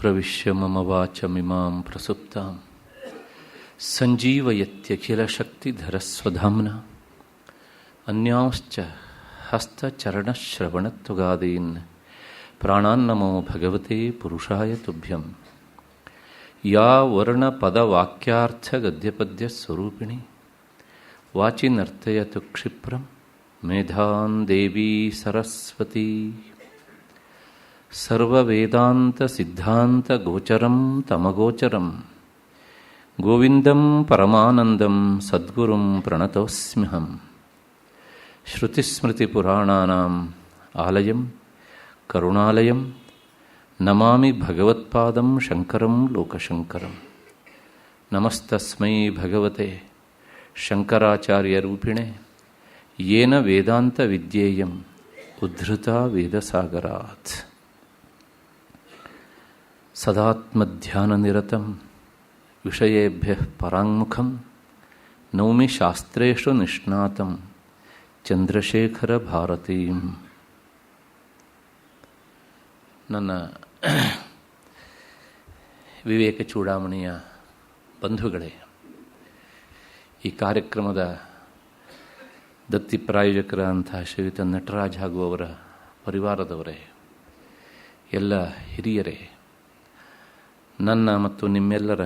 ಪ್ರವಿಶ್ಯ ಮಮ ವಾಚಮಿಮಾಂ ಪ್ರಸುಪ್ತಾಂ ಸಂಜೀವಯತ್ಯಖಿಲಶಕ್ತಿಧರಸ್ವಧಾಮ್ನಾ ಅನ್ಯಾಂಶ್ಚ ಹಸ್ತಚರಣಶ್ರವಣತ್ವಗಾದೀನ್ ಪ್ರಾಣಾನ್ನಮೋ ಭಗವತೆ ಪುರುಷಾಯ ತುಭ್ಯಂ. ಯಾ ವರ್ಣಪದವಾಕ್ಯಾರ್ಥಗದ್ಯಪದ್ಯಸ್ವರೂಪಿಣಿ ವಾಚಿ ನರ್ತಯತು ಕ್ಷಿಪ್ರಂ ಮೇಧಾನ್ ದೇವಿ ಸರಸ್ವತಿ. ಸರ್ವವೇದಾಂತ ಸಿದ್ಧಾಂತ ಗೋಚರಂ ತಮಗೋಚರಂ ಗೋವಿಂದಂ ಪರಮಾನಂದಂ ಸದ್ಗುರುಂ ಪ್ರಣತೋಸ್ಮ್ಯಹಂ. ಶ್ರುತಿಸ್ಮೃತಿಪುರಾಣಾನಾಂ ಆಲಯಂ ಕರುಣಾಲಯಂ ನಮಾಮಿ ಭಗವತ್ಪಾದಂ ಶಂಕರಂ ಲೋಕಶಂಕರಂ. ನಮಸ್ತಸ್ಮೈ ಭಗವತೆ ಶಂಕರಾಚಾರ್ಯರೂಪಿಣೆ ಯೇನ ವೇದಾಂತ ವಿದ್ಯೇಯಂ ಉದ್ಧೃತ ವೇದಸಾಗರಾತ್. ಸದಾತ್ಮಧ್ಯಾನನಿರತಂ ವಿಷಯೇಭ್ಯಃ ಪರಾಂಗುಖಂ ನೌಮಿ ಶಾಸ್ತ್ರೇಷು ನಿಷ್ಣಾತಂ ಚಂದ್ರಶೇಖರ ಭಾರತೀಂ. ನನ್ನ ವಿವೇಕ ಚೂಡಾಮಣಿಯ ಬಂಧುಗಳೇ, ಈ ಕಾರ್ಯಕ್ರಮದ ದತ್ತಿ ಪ್ರಾಯೋಜಕರಂತಹ ಶ್ರೀಯುತ ನಟರಾಜ್ ಹಾಗೂ ಅವರ ಪರಿವಾರದವರೇ, ಎಲ್ಲ ಹಿರಿಯರೇ, ನನ್ನ ಮತ್ತು ನಿಮ್ಮೆಲ್ಲರ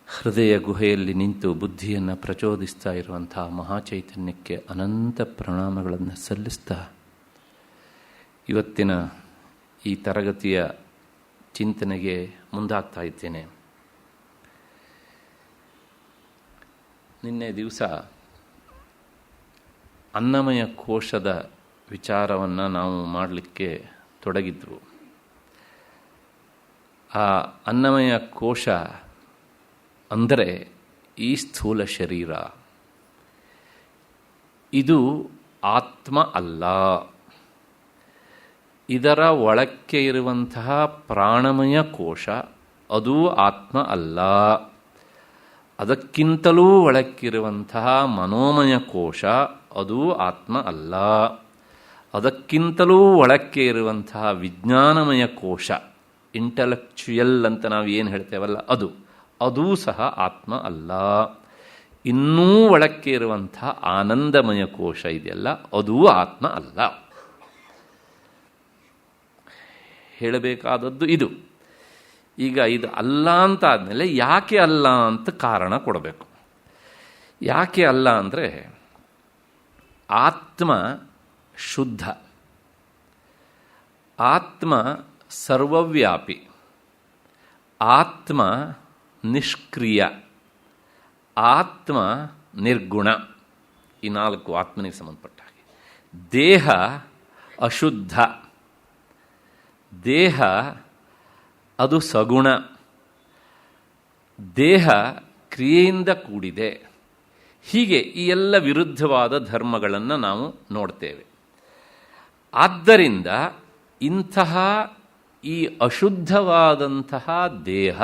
ಹೃದಯ ಗುಹೆಯಲ್ಲಿ ನಿಂತು ಬುದ್ಧಿಯನ್ನು ಪ್ರಚೋದಿಸ್ತಾ ಇರುವಂತಹ ಮಹಾಚೈತನ್ಯಕ್ಕೆ ಅನಂತ ಪ್ರಣಾಮಗಳನ್ನು ಸಲ್ಲಿಸ್ತಾ ಇವತ್ತಿನ ಈ ತರಗತಿಯ ಚಿಂತನೆಗೆ ಮುಂದಾಗ್ತಾ ಇದ್ದೇನೆ. ನಿನ್ನೆ ದಿವಸ ಅನ್ನಮಯ ಕೋಶದ ವಿಚಾರವನ್ನು ನಾವು ಮಾಡಲಿಕ್ಕೆ ತೊಡಗಿದ್ವು. ಆ ಅನ್ನಮಯ ಕೋಶ ಅಂದರೆ ಈ ಸ್ಥೂಲ ಶರೀರ, ಇದು ಆತ್ಮ ಅಲ್ಲ. ಇದರ ಒಳಕ್ಕೆ ಇರುವಂತಹ ಪ್ರಾಣಮಯ ಕೋಶ ಅದು ಆತ್ಮ ಅಲ್ಲ. ಅದಕ್ಕಿಂತಲೂ ಒಳಕ್ಕಿರುವಂತಹ ಮನೋಮಯ ಕೋಶ ಅದು ಆತ್ಮ ಅಲ್ಲ. ಅದಕ್ಕಿಂತಲೂ ಒಳಕ್ಕೆ ಇರುವಂತಹ ವಿಜ್ಞಾನಮಯ ಕೋಶ, ಇಂಟಲೆಕ್ಚುಯಲ್ ಅಂತ ನಾವು ಏನು ಹೇಳ್ತೇವಲ್ಲ, ಅದೂ ಸಹ ಆತ್ಮ ಅಲ್ಲ. ಇನ್ನೂ ಒಳಕ್ಕೆ ಇರುವಂತಹ ಆನಂದಮಯ ಕೋಶ ಇದೆಯಲ್ಲ, ಅದೂ ಆತ್ಮ ಅಲ್ಲ. ಹೇಳಬೇಕಾದದ್ದು ಇದು. ಈಗ ಇದು ಅಲ್ಲ ಅಂತ ಆದಮೇಲೆ ಯಾಕೆ ಅಲ್ಲ ಅಂತ ಕಾರಣ ಕೊಡಬೇಕು. ಯಾಕೆ ಅಲ್ಲ ಅಂದರೆ, ಆತ್ಮ ಶುದ್ಧ, ಆತ್ಮ ಸರ್ವವ್ಯಾಪಿ, ಆತ್ಮ ನಿಷ್ಕ್ರಿಯ, ಆತ್ಮ ನಿರ್ಗುಣ. ಈ ನಾಲ್ಕು ಆತ್ಮನಿಗೆ ಸಂಬಂಧಪಟ್ಟ ಹಾಗೆ. ದೇಹ ಅಶುದ್ಧ, ದೇಹ ಅದು ಸಗುಣ, ದೇಹ ಕ್ರಿಯೆಯಿಂದ ಕೂಡಿದೆ. ಹೀಗೆ ಈ ಎಲ್ಲ ವಿರುದ್ಧವಾದ ಧರ್ಮಗಳನ್ನು ನಾವು ನೋಡ್ತೇವೆ. ಆದ್ದರಿಂದ ಇಂತಹ ಈ ಅಶುದ್ಧವಾದಂತಹ ದೇಹ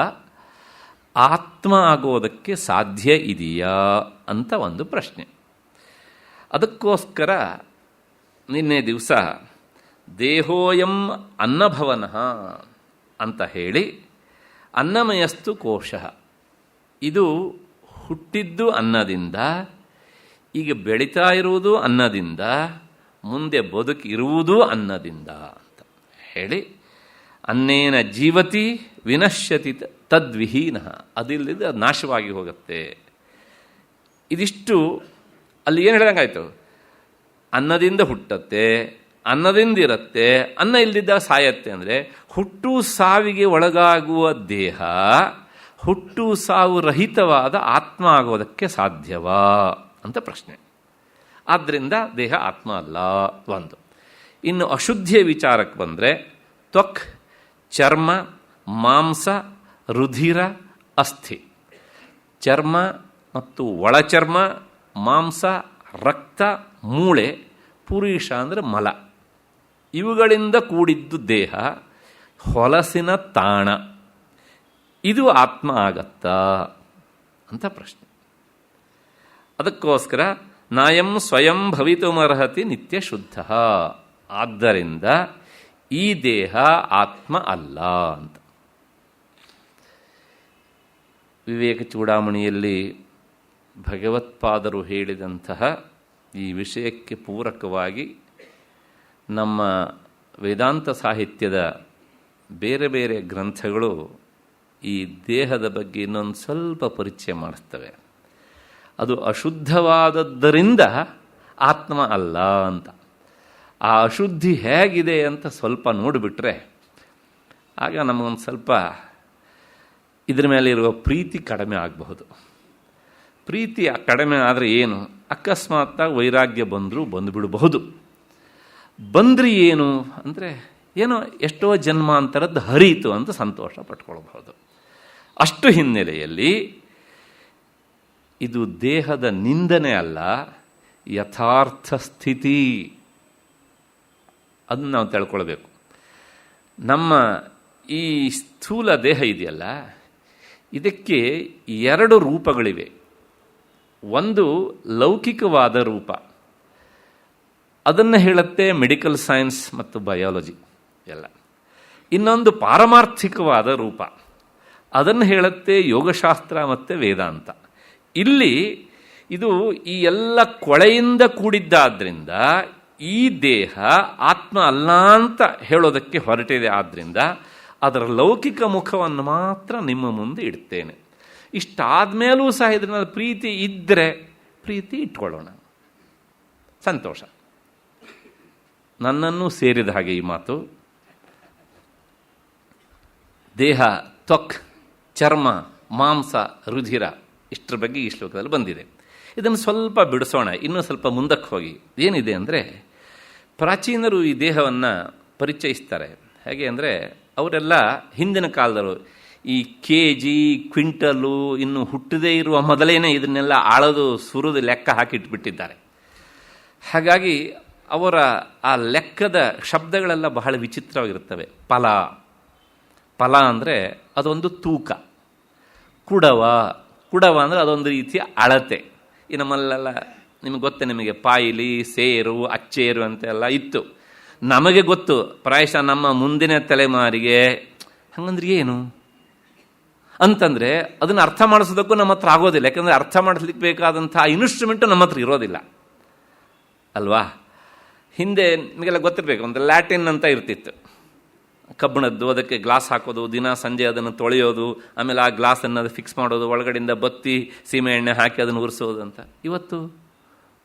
ಆತ್ಮ ಆಗೋದಕ್ಕೆ ಸಾಧ್ಯ ಇದೆಯಾ ಅಂತ ಒಂದು ಪ್ರಶ್ನೆ. ಅದಕ್ಕೋಸ್ಕರ ನಿನ್ನೆ ದಿವಸ ದೇಹೋಯಂ ಅನ್ನಭವನಃ ಅಂತ ಹೇಳಿ, ಅನ್ನಮಯಸ್ತು ಕೋಶ, ಇದು ಹುಟ್ಟಿದ್ದು ಅನ್ನದಿಂದ, ಈಗ ಬೆಳೀತಾ ಇರುವುದು ಅನ್ನದಿಂದ, ಮುಂದೆ ಬದುಕಿರುವುದು ಅನ್ನದಿಂದ ಅಂತ ಹೇಳಿ, ಅನ್ನೇನ ಜೀವತಿ ವಿನಶ್ಯತಿ ತದ್ವಿಹೀನ, ಅದಿಲ್ಲದೆ ಅದು ನಾಶವಾಗಿ ಹೋಗುತ್ತೆ. ಇದಿಷ್ಟು ಅಲ್ಲಿ ಏನು ಹೇಳಿದಂಗಾಯ್ತು, ಅನ್ನದಿಂದ ಹುಟ್ಟತ್ತೆ, ಅನ್ನದಿಂದಿರುತ್ತೆ, ಅನ್ನ ಇಲ್ಲದಿದ್ದಾಗ ಸಾಯತ್ತೆ. ಅಂದರೆ ಹುಟ್ಟು ಸಾವಿಗೆ ಒಳಗಾಗುವ ದೇಹ ಹುಟ್ಟು ಸಾವು ರಹಿತವಾದ ಆತ್ಮ ಆಗೋದಕ್ಕೆ ಸಾಧ್ಯವಾ ಅಂತ ಪ್ರಶ್ನೆ. ಆದ್ದರಿಂದ ದೇಹ ಆತ್ಮ ಅಲ್ಲ ಒಂದು. ಇನ್ನು ಅಶುದ್ಧಿಯ ವಿಚಾರಕ್ಕೆ ಬಂದರೆ, ತ್ವಕ್, ಚರ್ಮ, ಮಾಂಸ, ರುಧಿರ, ಅಸ್ಥಿ. ಚರ್ಮ ಮತ್ತು ಒಳಚರ್ಮ, ಮಾಂಸ, ರಕ್ತ, ಮೂಳೆ, ಪುರುಷ ಅಂದರೆ ಮಲ, ಇವುಗಳಿಂದ ಕೂಡಿದ್ದು ದೇಹ, ಹೊಲಸಿನ ತಾಣ. ಇದು ಆತ್ಮ ಆಗತ್ತಾ ಅಂತ ಪ್ರಶ್ನೆ. ಅದಕ್ಕೋಸ್ಕರ ನಾಯಂ ಸ್ವಯಂ ಭವಿತುಮರ್ಹತಿ ನಿತ್ಯ ಶುದ್ಧ. ಆದ್ದರಿಂದ ಈ ದೇಹ ಆತ್ಮ ಅಲ್ಲ ಅಂತ. ವಿವೇಕ ಚೂಡಾಮಣಿಯಲ್ಲಿ ಭಗವತ್ಪಾದರು ಹೇಳಿದಂತಹ ಈ ವಿಷಯಕ್ಕೆ ಪೂರಕವಾಗಿ ನಮ್ಮ ವೇದಾಂತ ಸಾಹಿತ್ಯದ ಬೇರೆ ಬೇರೆ ಗ್ರಂಥಗಳು ಈ ದೇಹದ ಬಗ್ಗೆ ಇನ್ನೊಂದು ಸ್ವಲ್ಪ ಪರಿಚಯ ಮಾಡಿಸ್ತವೆ. ಅದು ಅಶುದ್ಧವಾದದ್ದರಿಂದ ಆತ್ಮ ಅಲ್ಲ ಅಂತ. ಆ ಅಶುದ್ಧಿ ಹೇಗಿದೆ ಅಂತ ಸ್ವಲ್ಪ ನೋಡಿಬಿಟ್ರೆ ಆಗ ನಮಗೊಂದು ಸ್ವಲ್ಪ ಇದ್ರ ಮೇಲೆ ಇರುವ ಪ್ರೀತಿ ಕಡಿಮೆ ಆಗಬಹುದು. ಪ್ರೀತಿ ಕಡಿಮೆ ಆದರೆ ಏನು, ಅಕಸ್ಮಾತ್ತಾಗಿ ವೈರಾಗ್ಯ ಬಂದುಬಿಡಬಹುದು. ಬಂದ್ರಿ ಏನು ಅಂದರೆ ಏನೋ ಎಷ್ಟೋ ಜನ್ಮಾಂತರದ್ದು ಹರಿಯಿತು ಅಂತ ಸಂತೋಷ ಪಟ್ಕೊಳ್ಬಹುದು. ಅಷ್ಟು ಹಿನ್ನೆಲೆಯಲ್ಲಿ ಇದು ದೇಹದ ನಿಂದನೆ ಅಲ್ಲ, ಯಥಾರ್ಥ ಸ್ಥಿತಿ. ಅದನ್ನು ನಾವು ತಿಳ್ಕೊಳ್ಬೇಕು. ನಮ್ಮ ಈ ಸ್ಥೂಲ ದೇಹ ಇದೆಯಲ್ಲ, ಇದಕ್ಕೆ ಎರಡು ರೂಪಗಳಿವೆ. ಒಂದು ಲೌಕಿಕವಾದ ರೂಪ, ಅದನ್ನು ಹೇಳುತ್ತೆ ಮೆಡಿಕಲ್ ಸೈನ್ಸ್ ಮತ್ತು ಬಯಾಲಜಿ ಎಲ್ಲ. ಇನ್ನೊಂದು ಪಾರಮಾರ್ಥಿಕವಾದ ರೂಪ, ಅದನ್ನು ಹೇಳುತ್ತೆ ಯೋಗಶಾಸ್ತ್ರ ಮತ್ತು ವೇದಾಂತ. ಇಲ್ಲಿ ಇದು ಈ ಎಲ್ಲ ಕೊಳೆಯಿಂದ ಕೂಡಿದ್ದಾದ್ರಿಂದ ಈ ದೇಹ ಆತ್ಮ ಅಲ್ಲ ಅಂತ ಹೇಳೋದಕ್ಕೆ ಹೊರಟಿದೆ. ಆದ್ದರಿಂದ ಅದರ ಲೌಕಿಕ ಮುಖವನ್ನು ಮಾತ್ರ ನಿಮ್ಮ ಮುಂದೆ ಇಡ್ತೇನೆ. ಇಷ್ಟಾದ್ಮೇಲೂ ಸಹ ಇದರಲ್ಲಿ ಪ್ರೀತಿ ಇದ್ದರೆ ಪ್ರೀತಿ ಇಟ್ಕೊಳ್ಳೋಣ, ಸಂತೋಷ. ನನ್ನನ್ನು ಸೇರಿದ ಹಾಗೆ ಈ ಮಾತು. ದೇಹ, ತ್ವಕ್, ಚರ್ಮ, ಮಾಂಸ, ರುಧಿರ, ಇಷ್ಟರ ಬಗ್ಗೆ ಈ ಶ್ಲೋಕದಲ್ಲಿ ಬಂದಿದೆ. ಇದನ್ನು ಸ್ವಲ್ಪ ಬಿಡಿಸೋಣ, ಇನ್ನೂ ಸ್ವಲ್ಪ ಮುಂದಕ್ಕೆ ಹೋಗಿ. ಏನಿದೆ ಅಂದರೆ, ಪ್ರಾಚೀನರು ಈ ದೇಹವನ್ನು ಪರಿಚಯಿಸ್ತಾರೆ. ಹೇಗೆ ಅಂದರೆ, ಅವರೆಲ್ಲ ಹಿಂದಿನ ಕಾಲದವರು ಈ ಕೆಜಿ, ಕ್ವಿಂಟಲು ಇನ್ನು ಹುಟ್ಟದೇ ಇರುವ ಮೊದಲೇನೆ ಇದನ್ನೆಲ್ಲ ಆಳೋದು ಸುರಿದು ಲೆಕ್ಕ ಹಾಕಿಟ್ಬಿಟ್ಟಿದ್ದಾರೆ. ಹಾಗಾಗಿ ಅವರ ಆ ಲೆಕ್ಕದ ಶಬ್ದಗಳೆಲ್ಲ ಬಹಳ ವಿಚಿತ್ರವಾಗಿರುತ್ತವೆ. ಫಲ ಅಂದರೆ ಅದೊಂದು ತೂಕ. ಕುಡವ ಅಂದರೆ ಅದೊಂದು ರೀತಿಯ ಅಳತೆ. ಈ ನಮ್ಮಲ್ಲೆಲ್ಲ ನಿಮಗೆ ಗೊತ್ತೇ, ನಿಮಗೆ ಪಾಯಿಲಿ, ಸೇರು, ಅಚ್ಚೇರು ಅಂತೆಲ್ಲ ಇತ್ತು. ನಮಗೆ ಗೊತ್ತು, ಪ್ರಾಯಶಃ ನಮ್ಮ ಮುಂದಿನ ತಲೆಮಾರಿಗೆ ಹಂಗಂದ್ರೆ ಏನು ಅಂತಂದರೆ ಅದನ್ನು ಅರ್ಥ ಮಾಡಿಸೋದಕ್ಕೂ ನಮ್ಮ ಹತ್ರ ಆಗೋದಿಲ್ಲ. ಯಾಕಂದರೆ ಅರ್ಥ ಮಾಡಿಸ್ಲಿಕ್ಕೆ ಬೇಕಾದಂಥ ಇನ್ಸ್ಟ್ರೂಮೆಂಟು ನಮ್ಮ ಹತ್ರ ಇರೋದಿಲ್ಲ ಅಲ್ವಾ. ಹಿಂದೆ ನಿಮಗೆಲ್ಲ ಗೊತ್ತಿರಬೇಕು, ಒಂದು ಲ್ಯಾಟಿನ್ ಅಂತ ಇರ್ತಿತ್ತು, ಕಬ್ಬಿಣದ್ದು. ಅದಕ್ಕೆ ಗ್ಲಾಸ್ ಹಾಕೋದು, ದಿನ ಸಂಜೆ ಅದನ್ನು ತೊಳೆಯೋದು, ಆಮೇಲೆ ಆ ಗ್ಲಾಸನ್ನು ಅದು ಫಿಕ್ಸ್ ಮಾಡೋದು, ಒಳಗಡೆಯಿಂದ ಬತ್ತಿ ಸೀಮೆ ಎಣ್ಣೆ ಹಾಕಿ ಅದನ್ನು ಉರಿಸೋದು ಅಂತ. ಇವತ್ತು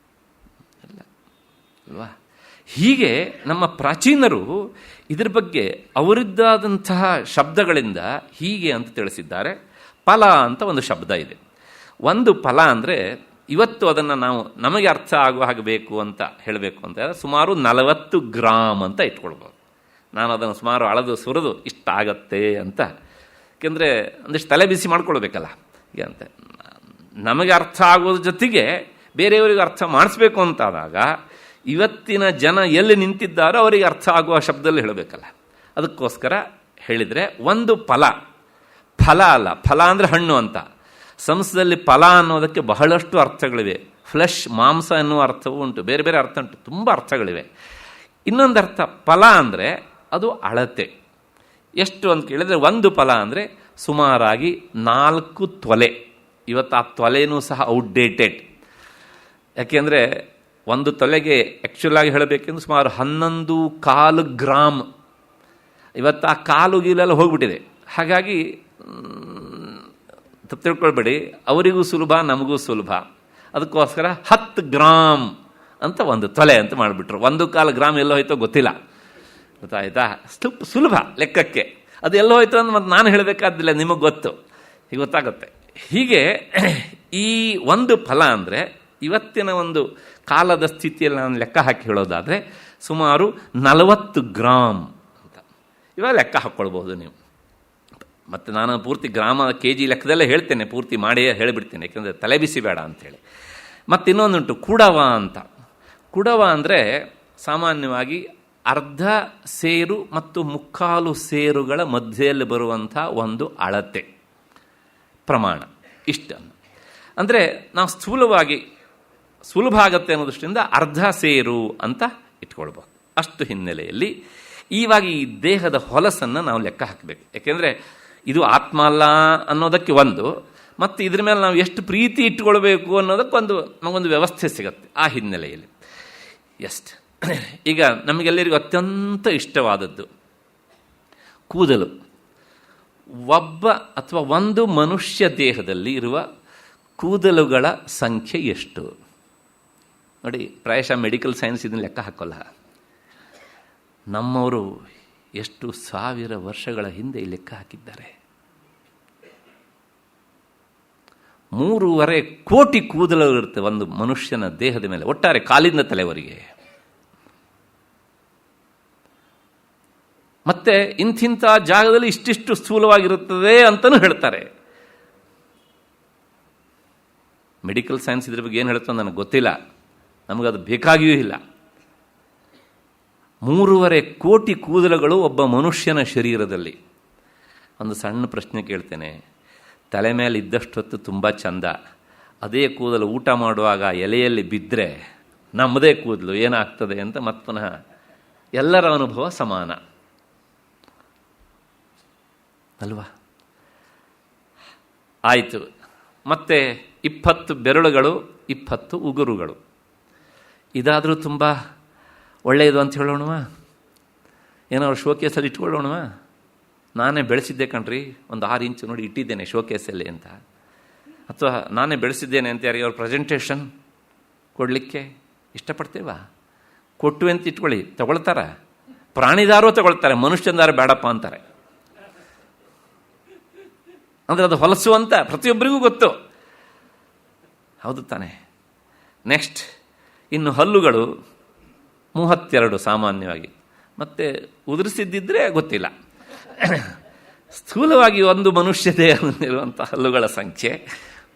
ಇಲ್ಲ ಅಲ್ವಾ. ಹೀಗೆ ನಮ್ಮ ಪ್ರಾಚೀನರು ಇದ್ರ ಬಗ್ಗೆ ಅವರಿದ್ದಾದಂತಹ ಶಬ್ದಗಳಿಂದ ಹೀಗೆ ಅಂತ ತಿಳಿಸಿದ್ದಾರೆ. ಫಲ ಅಂತ ಒಂದು ಶಬ್ದ ಇದೆ. ಒಂದು ಫಲ ಅಂದರೆ ಇವತ್ತು ಅದನ್ನು ನಾವು ನಮಗೆ ಅರ್ಥ ಆಗುವ ಹಾಗೆ ಬೇಕು ಅಂತ ಹೇಳಬೇಕು ಅಂತ ಸುಮಾರು 40 ಗ್ರಾಮ್ ಅಂತ ಇಟ್ಕೊಳ್ಬೋದು. ನಾನು ಅದನ್ನು ಸುಮಾರು ಅಳದು ಸುರಿದು ಇಷ್ಟ ಆಗತ್ತೆ ಅಂತ. ಯಾಕೆಂದರೆ ಒಂದಿಷ್ಟು ತಲೆ ಬಿಸಿ ಮಾಡ್ಕೊಳ್ಬೇಕಲ್ಲ ಹೀಗೆ ಅಂತ. ನಮಗೆ ಅರ್ಥ ಆಗೋದ್ರ ಜೊತೆಗೆ ಬೇರೆಯವರಿಗೆ ಅರ್ಥ ಮಾಡಿಸ್ಬೇಕು ಅಂತಾದಾಗ ಇವತ್ತಿನ ಜನ ಎಲ್ಲಿ ನಿಂತಿದ್ದಾರೋ ಅವರಿಗೆ ಅರ್ಥ ಆಗುವ ಶಬ್ದದಲ್ಲಿ ಹೇಳಬೇಕಲ್ಲ. ಅದಕ್ಕೋಸ್ಕರ ಹೇಳಿದರೆ ಒಂದು ಫಲ ಅಲ್ಲ, ಫಲ ಅಂದರೆ ಹಣ್ಣು ಅಂತ. ಸಂಸ್ಕೃತದಲ್ಲಿ ಫಲ ಅನ್ನೋದಕ್ಕೆ ಬಹಳಷ್ಟು ಅರ್ಥಗಳಿವೆ. ಫ್ಲೆಶ್, ಮಾಂಸ ಎನ್ನುವ ಅರ್ಥವೂ ಉಂಟು, ಬೇರೆ ಬೇರೆ ಅರ್ಥ ಉಂಟು, ತುಂಬ ಅರ್ಥಗಳಿವೆ. ಇನ್ನೊಂದು ಅರ್ಥ ಫಲ ಅಂದರೆ ಅದು ಅಳತೆ. ಎಷ್ಟು ಅಂತ ಕೇಳಿದರೆ, ಒಂದು ಫಲ ಅಂದರೆ ಸುಮಾರಾಗಿ 4 ತೊಲೆ. ಇವತ್ತು ಆ ತೊಲೆನೂ ಸಹ ಔಟ್ಡೇಟೆಡ್. ಯಾಕೆಂದರೆ ಒಂದು ತೊಲೆಗೆ ಆ್ಯಕ್ಚುಲಾಗಿ ಹೇಳಬೇಕೆಂದ್ರೆ ಸುಮಾರು 11.25 ಗ್ರಾಮ್. ಇವತ್ತು ಆ ಕಾಲು ಗೀಲೆಲ್ಲ ಹೋಗ್ಬಿಟ್ಟಿದೆ. ಹಾಗಾಗಿ ತಿಳ್ಕೊಳ್ಬೇಡಿ, ಅವರಿಗೂ ಸುಲಭ, ನಮಗೂ ಸುಲಭ. ಅದಕ್ಕೋಸ್ಕರ 10 ಗ್ರಾಮ್ ಅಂತ ಒಂದು ತೊಲೆ ಅಂತ ಮಾಡಿಬಿಟ್ರು. 1.25 ಗ್ರಾಮ್ ಎಲ್ಲೋ ಹೋಯ್ತೋ ಗೊತ್ತಿಲ್ಲ, ಗೊತ್ತಾಯ್ತಾ. ಸುಲಭ ಲೆಕ್ಕಕ್ಕೆ. ಅದು ಎಲ್ಲೋ ಹೋಯ್ತು ಅಂತ ಮತ್ತು ನಾನು ಹೇಳಬೇಕಾದಿಲ್ಲ, ನಿಮಗೆ ಗೊತ್ತು, ಹೀಗೆ ಗೊತ್ತಾಗುತ್ತೆ. ಹೀಗೆ ಈ ಒಂದು ಫಲ ಅಂದರೆ ಇವತ್ತಿನ ಒಂದು ಕಾಲದ ಸ್ಥಿತಿಯಲ್ಲಿ ನಾನು ಲೆಕ್ಕ ಹಾಕಿ ಹೇಳೋದಾದರೆ ಸುಮಾರು 40 ಗ್ರಾಮ್ ಅಂತ. ಇವಾಗ ಲೆಕ್ಕ ಹಾಕ್ಕೊಳ್ಬೋದು ನೀವು. ಮತ್ತು ನಾನು ಪೂರ್ತಿ ಗ್ರಾಮ, KG ಲೆಕ್ಕದಲ್ಲೇ ಹೇಳ್ತೇನೆ, ಪೂರ್ತಿ ಮಾಡಿ ಹೇಳಿಬಿಡ್ತೇನೆ, ಯಾಕೆಂದರೆ ತಲೆ ಬಿಸಿ ಬೇಡ ಅಂಥೇಳಿ. ಮತ್ತು ಇನ್ನೊಂದುಂಟು ಕುಡವ ಅಂತ. ಕುಡವ ಅಂದರೆ ಸಾಮಾನ್ಯವಾಗಿ ಅರ್ಧ ಸೇರು ಮತ್ತು ಮುಕ್ಕಾಲು ಸೇರುಗಳ ಮಧ್ಯೆಯಲ್ಲಿ ಬರುವಂಥ ಒಂದು ಅಳತೆ ಪ್ರಮಾಣ. ಇಷ್ಟನ್ನು ಅಂದರೆ ನಾವು ಸ್ಥೂಲವಾಗಿ ಸುಲಭ ಆಗತ್ತೆ ಅನ್ನೋ ದೃಷ್ಟಿಯಿಂದ ಅರ್ಧ ಸೇರು ಅಂತ ಇಟ್ಕೊಳ್ಬೋದು. ಅಷ್ಟು ಹಿನ್ನೆಲೆಯಲ್ಲಿ ಇವಾಗ ಈ ದೇಹದ ಹೊಲಸನ್ನು ನಾವು ಲೆಕ್ಕ ಹಾಕಬೇಕು. ಯಾಕೆಂದರೆ ಇದು ಆತ್ಮ ಅಲ್ಲ ಅನ್ನೋದಕ್ಕೆ ಒಂದು, ಮತ್ತು ಇದ್ರ ಮೇಲೆ ನಾವು ಎಷ್ಟು ಪ್ರೀತಿ ಇಟ್ಕೊಳ್ಬೇಕು ಅನ್ನೋದಕ್ಕೊಂದು ನಮಗೊಂದು ವ್ಯವಸ್ಥೆ ಸಿಗುತ್ತೆ ಆ ಹಿನ್ನೆಲೆಯಲ್ಲಿ. ಎಷ್ಟು ಈಗ ನಮಗೆಲ್ಲರಿಗೂ ಅತ್ಯಂತ ಇಷ್ಟವಾದದ್ದು ಕೂದಲು. ಒಬ್ಬ ಅಥವಾ ಒಂದು ಮನುಷ್ಯ ದೇಹದಲ್ಲಿ ಇರುವ ಕೂದಲುಗಳ ಸಂಖ್ಯೆ ಎಷ್ಟು ನೋಡಿ. ಪ್ರಾಯಶಃ ಮೆಡಿಕಲ್ ಸೈನ್ಸ್ ಇದನ್ನು ಲೆಕ್ಕ ಹಾಕೋಲ್ಲ. ನಮ್ಮವರು ಎಷ್ಟು ಸಾವಿರ ವರ್ಷಗಳ ಹಿಂದೆ ಈ ಲೆಕ್ಕ ಹಾಕಿದ್ದಾರೆ. 3.5 ಕೋಟಿ ಕೂದಲು ಇರುತ್ತೆ ಒಂದು ಮನುಷ್ಯನ ದೇಹದ ಮೇಲೆ, ಒಟ್ಟಾರೆ ಕಾಲಿಂದ ತಲೆವರೆಗೆ. ಮತ್ತೆ ಇಂಥಿಂಥ ಜಾಗದಲ್ಲಿ ಇಷ್ಟಿಷ್ಟು ಸ್ಥೂಲವಾಗಿರುತ್ತದೆ ಅಂತಲೂ ಹೇಳ್ತಾರೆ. ಮೆಡಿಕಲ್ ಸೈನ್ಸ್ ಇದ್ರ ಬಗ್ಗೆ ಏನು ಹೇಳ್ತೋ ನನಗೆ ಗೊತ್ತಿಲ್ಲ, ನಮಗದು ಬೇಕಾಗಿಯೂ ಇಲ್ಲ. 3.5 ಕೋಟಿ ಕೂದಲುಗಳು ಒಬ್ಬ ಮನುಷ್ಯನ ಶರೀರದಲ್ಲಿ. ಒಂದು ಸಣ್ಣ ಪ್ರಶ್ನೆ ಕೇಳ್ತೇನೆ, ತಲೆ ಮೇಲೆ ಇದ್ದಷ್ಟೊತ್ತು ತುಂಬ ಚಂದ, ಅದೇ ಕೂದಲು ಊಟ ಮಾಡುವಾಗ ಎಲೆಯಲ್ಲಿ ಬಿದ್ದರೆ ನಮ್ಮದೇ ಕೂದಲು ಏನಾಗ್ತದೆ ಅಂತ ಮತ್ತೆ ಪುನಃ ಎಲ್ಲರ ಅನುಭವ ಸಮಾನ ಅಲ್ವಾ? ಆಯಿತು. ಮತ್ತೆ 20 ಬೆರಳುಗಳು, 20 ಉಗುರುಗಳು. ಇದಾದರೂ ತುಂಬ ಒಳ್ಳೆಯದು ಅಂತ ಹೇಳೋಣವಾ? ಏನಾದ್ರು ಶೋಕೇಸಲ್ಲಿ ಇಟ್ಕೊಳ್ಳೋಣವಾ? ನಾನೇ ಬೆಳೆಸಿದ್ದೆ ಕಣ್ರಿ, ಒಂದು 6 ಇಂಚು ನೋಡಿ ಇಟ್ಟಿದ್ದೇನೆ ಶೋಕೇಸಲ್ಲಿ ಅಂತ. ಅಥವಾ ನಾನೇ ಬೆಳೆಸಿದ್ದೇನೆ ಅಂತ ಯಾರಿಗಾದ್ರು ಪ್ರೆಸೆಂಟೇಷನ್ ಕೊಡಲಿಕ್ಕೆ ಇಷ್ಟಪಡ್ತೇವಾ? ಕೊಟ್ಟು ಅಂತ ಇಟ್ಕೊಳ್ಳಿ, ತಗೊಳ್ತಾರ? ಪ್ರಾಣಿದಾರು ತಗೊಳ್ತಾರೆ, ಮನುಷ್ಯಂದಾರು ಬೇಡಪ್ಪ ಅಂತಾರೆ. ಅಂದರೆ ಅದು ಹೊಲಸು ಅಂತ ಪ್ರತಿಯೊಬ್ಬರಿಗೂ ಗೊತ್ತು, ಹೌದು ತಾನೆ? ನೆಕ್ಸ್ಟ್, ಇನ್ನು ಹಲ್ಲುಗಳು 32 ಸಾಮಾನ್ಯವಾಗಿ, ಮತ್ತು ಉದುರಿಸಿದ್ದಿದ್ರೆ ಗೊತ್ತಿಲ್ಲ. ಸ್ಥೂಲವಾಗಿ ಒಂದು ಮನುಷ್ಯ ದೇಹದಲ್ಲಿರುವಂಥ ಹಲ್ಲುಗಳ ಸಂಖ್ಯೆ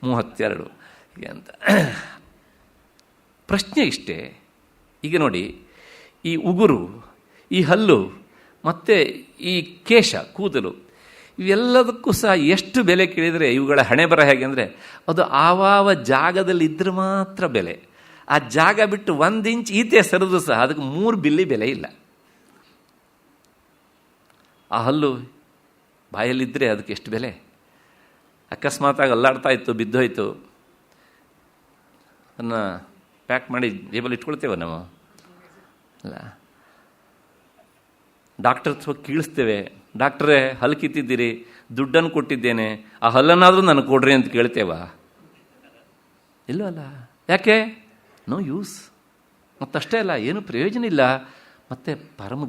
32 ಅಂತ. ಪ್ರಶ್ನೆ ಇಷ್ಟೇ, ಈಗ ನೋಡಿ, ಈ ಉಗುರು, ಈ ಹಲ್ಲು ಮತ್ತು ಈ ಕೇಶ, ಕೂದಲು, ಇವೆಲ್ಲದಕ್ಕೂ ಸಹ ಎಷ್ಟು ಬೆಲೆ ಕೇಳಿದರೆ ಇವುಗಳ ಹಣೆ ಬರ ಹೇಗೆ ಅಂದರೆ, ಅದು ಆವಾವ ಜಾಗದಲ್ಲಿ ಇದ್ರೆ ಮಾತ್ರ ಬೆಲೆ. ಆ ಜಾಗ ಬಿಟ್ಟು 1 ಇಂಚ್ ಈತೆ ಸರಿದು ಸಹ ಅದಕ್ಕೆ 3 ಬಿಲ್ಲಿ ಬೆಲೆ ಇಲ್ಲ. ಆ ಹಲ್ಲು ಬಾಯಲ್ಲಿದ್ದರೆ ಅದಕ್ಕೆ ಎಷ್ಟು ಬೆಲೆ? ಅಕಸ್ಮಾತಾಗಿ ಅಲ್ಲಾಡ್ತಾ ಇತ್ತು, ಬಿದ್ದೋಯ್ತು, ಅದನ್ನು ಪ್ಯಾಕ್ ಮಾಡಿ ಜೇಬಲ್ಲಿ ಇಟ್ಕೊಳ್ತೇವೆ ನಾವು ಅಲ್ಲ? ಡಾಕ್ಟರ್ ಹೋಗಿ ಕೀಳಿಸ್ತೇವೆ, ಡಾಕ್ಟ್ರೇ ಹಲ್ಲು ಕಿತ್ತಿದ್ದೀರಿ, ದುಡ್ಡನ್ನು ಕೊಟ್ಟಿದ್ದೇನೆ, ಆ ಹಲ್ಲನ್ನಾದರೂ ನನಗೆ ಕೊಡ್ರಿ ಅಂತ ಕೇಳ್ತೇವಾ? ಇಲ್ಲೋ ಅಲ್ಲ. ಯಾಕೆ? No use. ಮತ್ತಷ್ಟೇ ಅಲ್ಲ, ಏನು ಪ್ರಯೋಜನ ಇಲ್ಲ, ಮತ್ತು ಪರಮ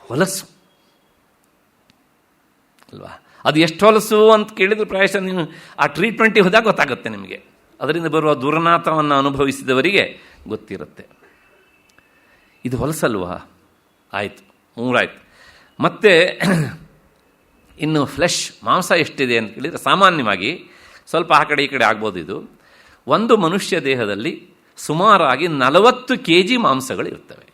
ಹೊಲಸು ಅಲ್ವಾ? ಅದು ಎಷ್ಟು ಹೊಲಸು ಅಂತ ಕೇಳಿದ್ರೆ ಪ್ರಾಯಶಃ ನೀವು ಆ ಟ್ರೀಟ್ಮೆಂಟಿಗೆ ಹೋದಾಗ ಗೊತ್ತಾಗುತ್ತೆ ನಿಮಗೆ. ಅದರಿಂದ ಬರುವ ದುರ್ನಾಥವನ್ನು ಅನುಭವಿಸಿದವರಿಗೆ ಗೊತ್ತಿರುತ್ತೆ. ಇದು ಹೊಲಸಲ್ವಾ? ಆಯಿತು, 3 ಆಯಿತು. ಮತ್ತು ಇನ್ನು ಫ್ಲೆಶ್, ಮಾಂಸ ಎಷ್ಟಿದೆ ಅಂತ ಕೇಳಿದರೆ ಸಾಮಾನ್ಯವಾಗಿ ಸ್ವಲ್ಪ ಆ ಕಡೆ ಈ ಕಡೆ ಆಗ್ಬೋದು. ಇದು ಒಂದು ಮನುಷ್ಯ ದೇಹದಲ್ಲಿ ಸುಮಾರಾಗಿ 40 kg ಮಾಂಸಗಳು ಇರ್ತವೆ.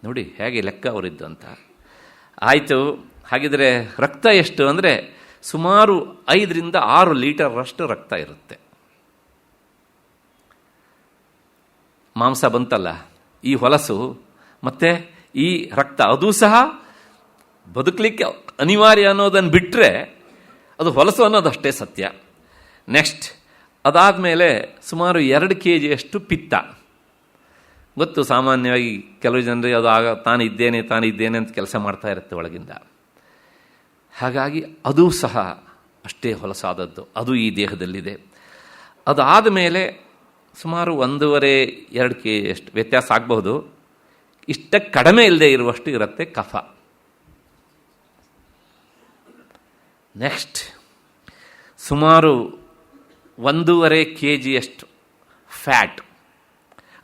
ನೋಡಿ ಹೇಗೆ ಲೆಕ್ಕ ಅವರಿದ್ದು ಅಂತ. ಆಯಿತು, ಹಾಗಿದ್ರೆ ರಕ್ತ ಎಷ್ಟು ಅಂದರೆ ಸುಮಾರು 5 ರಿಂದ 6 ಲೀಟರಷ್ಟು ರಕ್ತ ಇರುತ್ತೆ. ಮಾಂಸ ಬಂತಲ್ಲ, ಈ ಹೊಲಸು ಮತ್ತು ಈ ರಕ್ತ, ಅದು ಸಹ ಬದುಕಲಿಕ್ಕೆ ಅನಿವಾರ್ಯ ಅನ್ನೋದನ್ನು ಬಿಟ್ಟರೆ ಅದು ಹೊಲಸು ಅನ್ನೋದಷ್ಟೇ ಸತ್ಯ. ನೆಕ್ಸ್ಟ್, ಅದಾದಮೇಲೆ ಸುಮಾರು 2 kgಯಷ್ಟು ಪಿತ್ತ. ಗೊತ್ತು, ಸಾಮಾನ್ಯವಾಗಿ ಕೆಲವು ಜನರಿಗೆ ಅದು ತಾನಿದ್ದೇನೆ ಅಂತ ಕೆಲಸ ಮಾಡ್ತಾ ಇರುತ್ತೆ ಒಳಗಿಂದ. ಹಾಗಾಗಿ ಅದು ಸಹ ಅಷ್ಟೇ ಹೊಲಸಾದದ್ದು, ಅದು ಈ ದೇಹದಲ್ಲಿದೆ. ಅದಾದ ಮೇಲೆ ಸುಮಾರು 1.5-2 kgಯಷ್ಟು ವ್ಯತ್ಯಾಸ ಆಗಬಹುದು. ಇಷ್ಟ ಕಡಿಮೆ ಇಲ್ಲದೆ ಇರುವಷ್ಟು ಇರುತ್ತೆ ಕಫ. ನೆಕ್ಸ್ಟ್, ಸುಮಾರು 1.5 kgಯಷ್ಟು ಫ್ಯಾಟ್.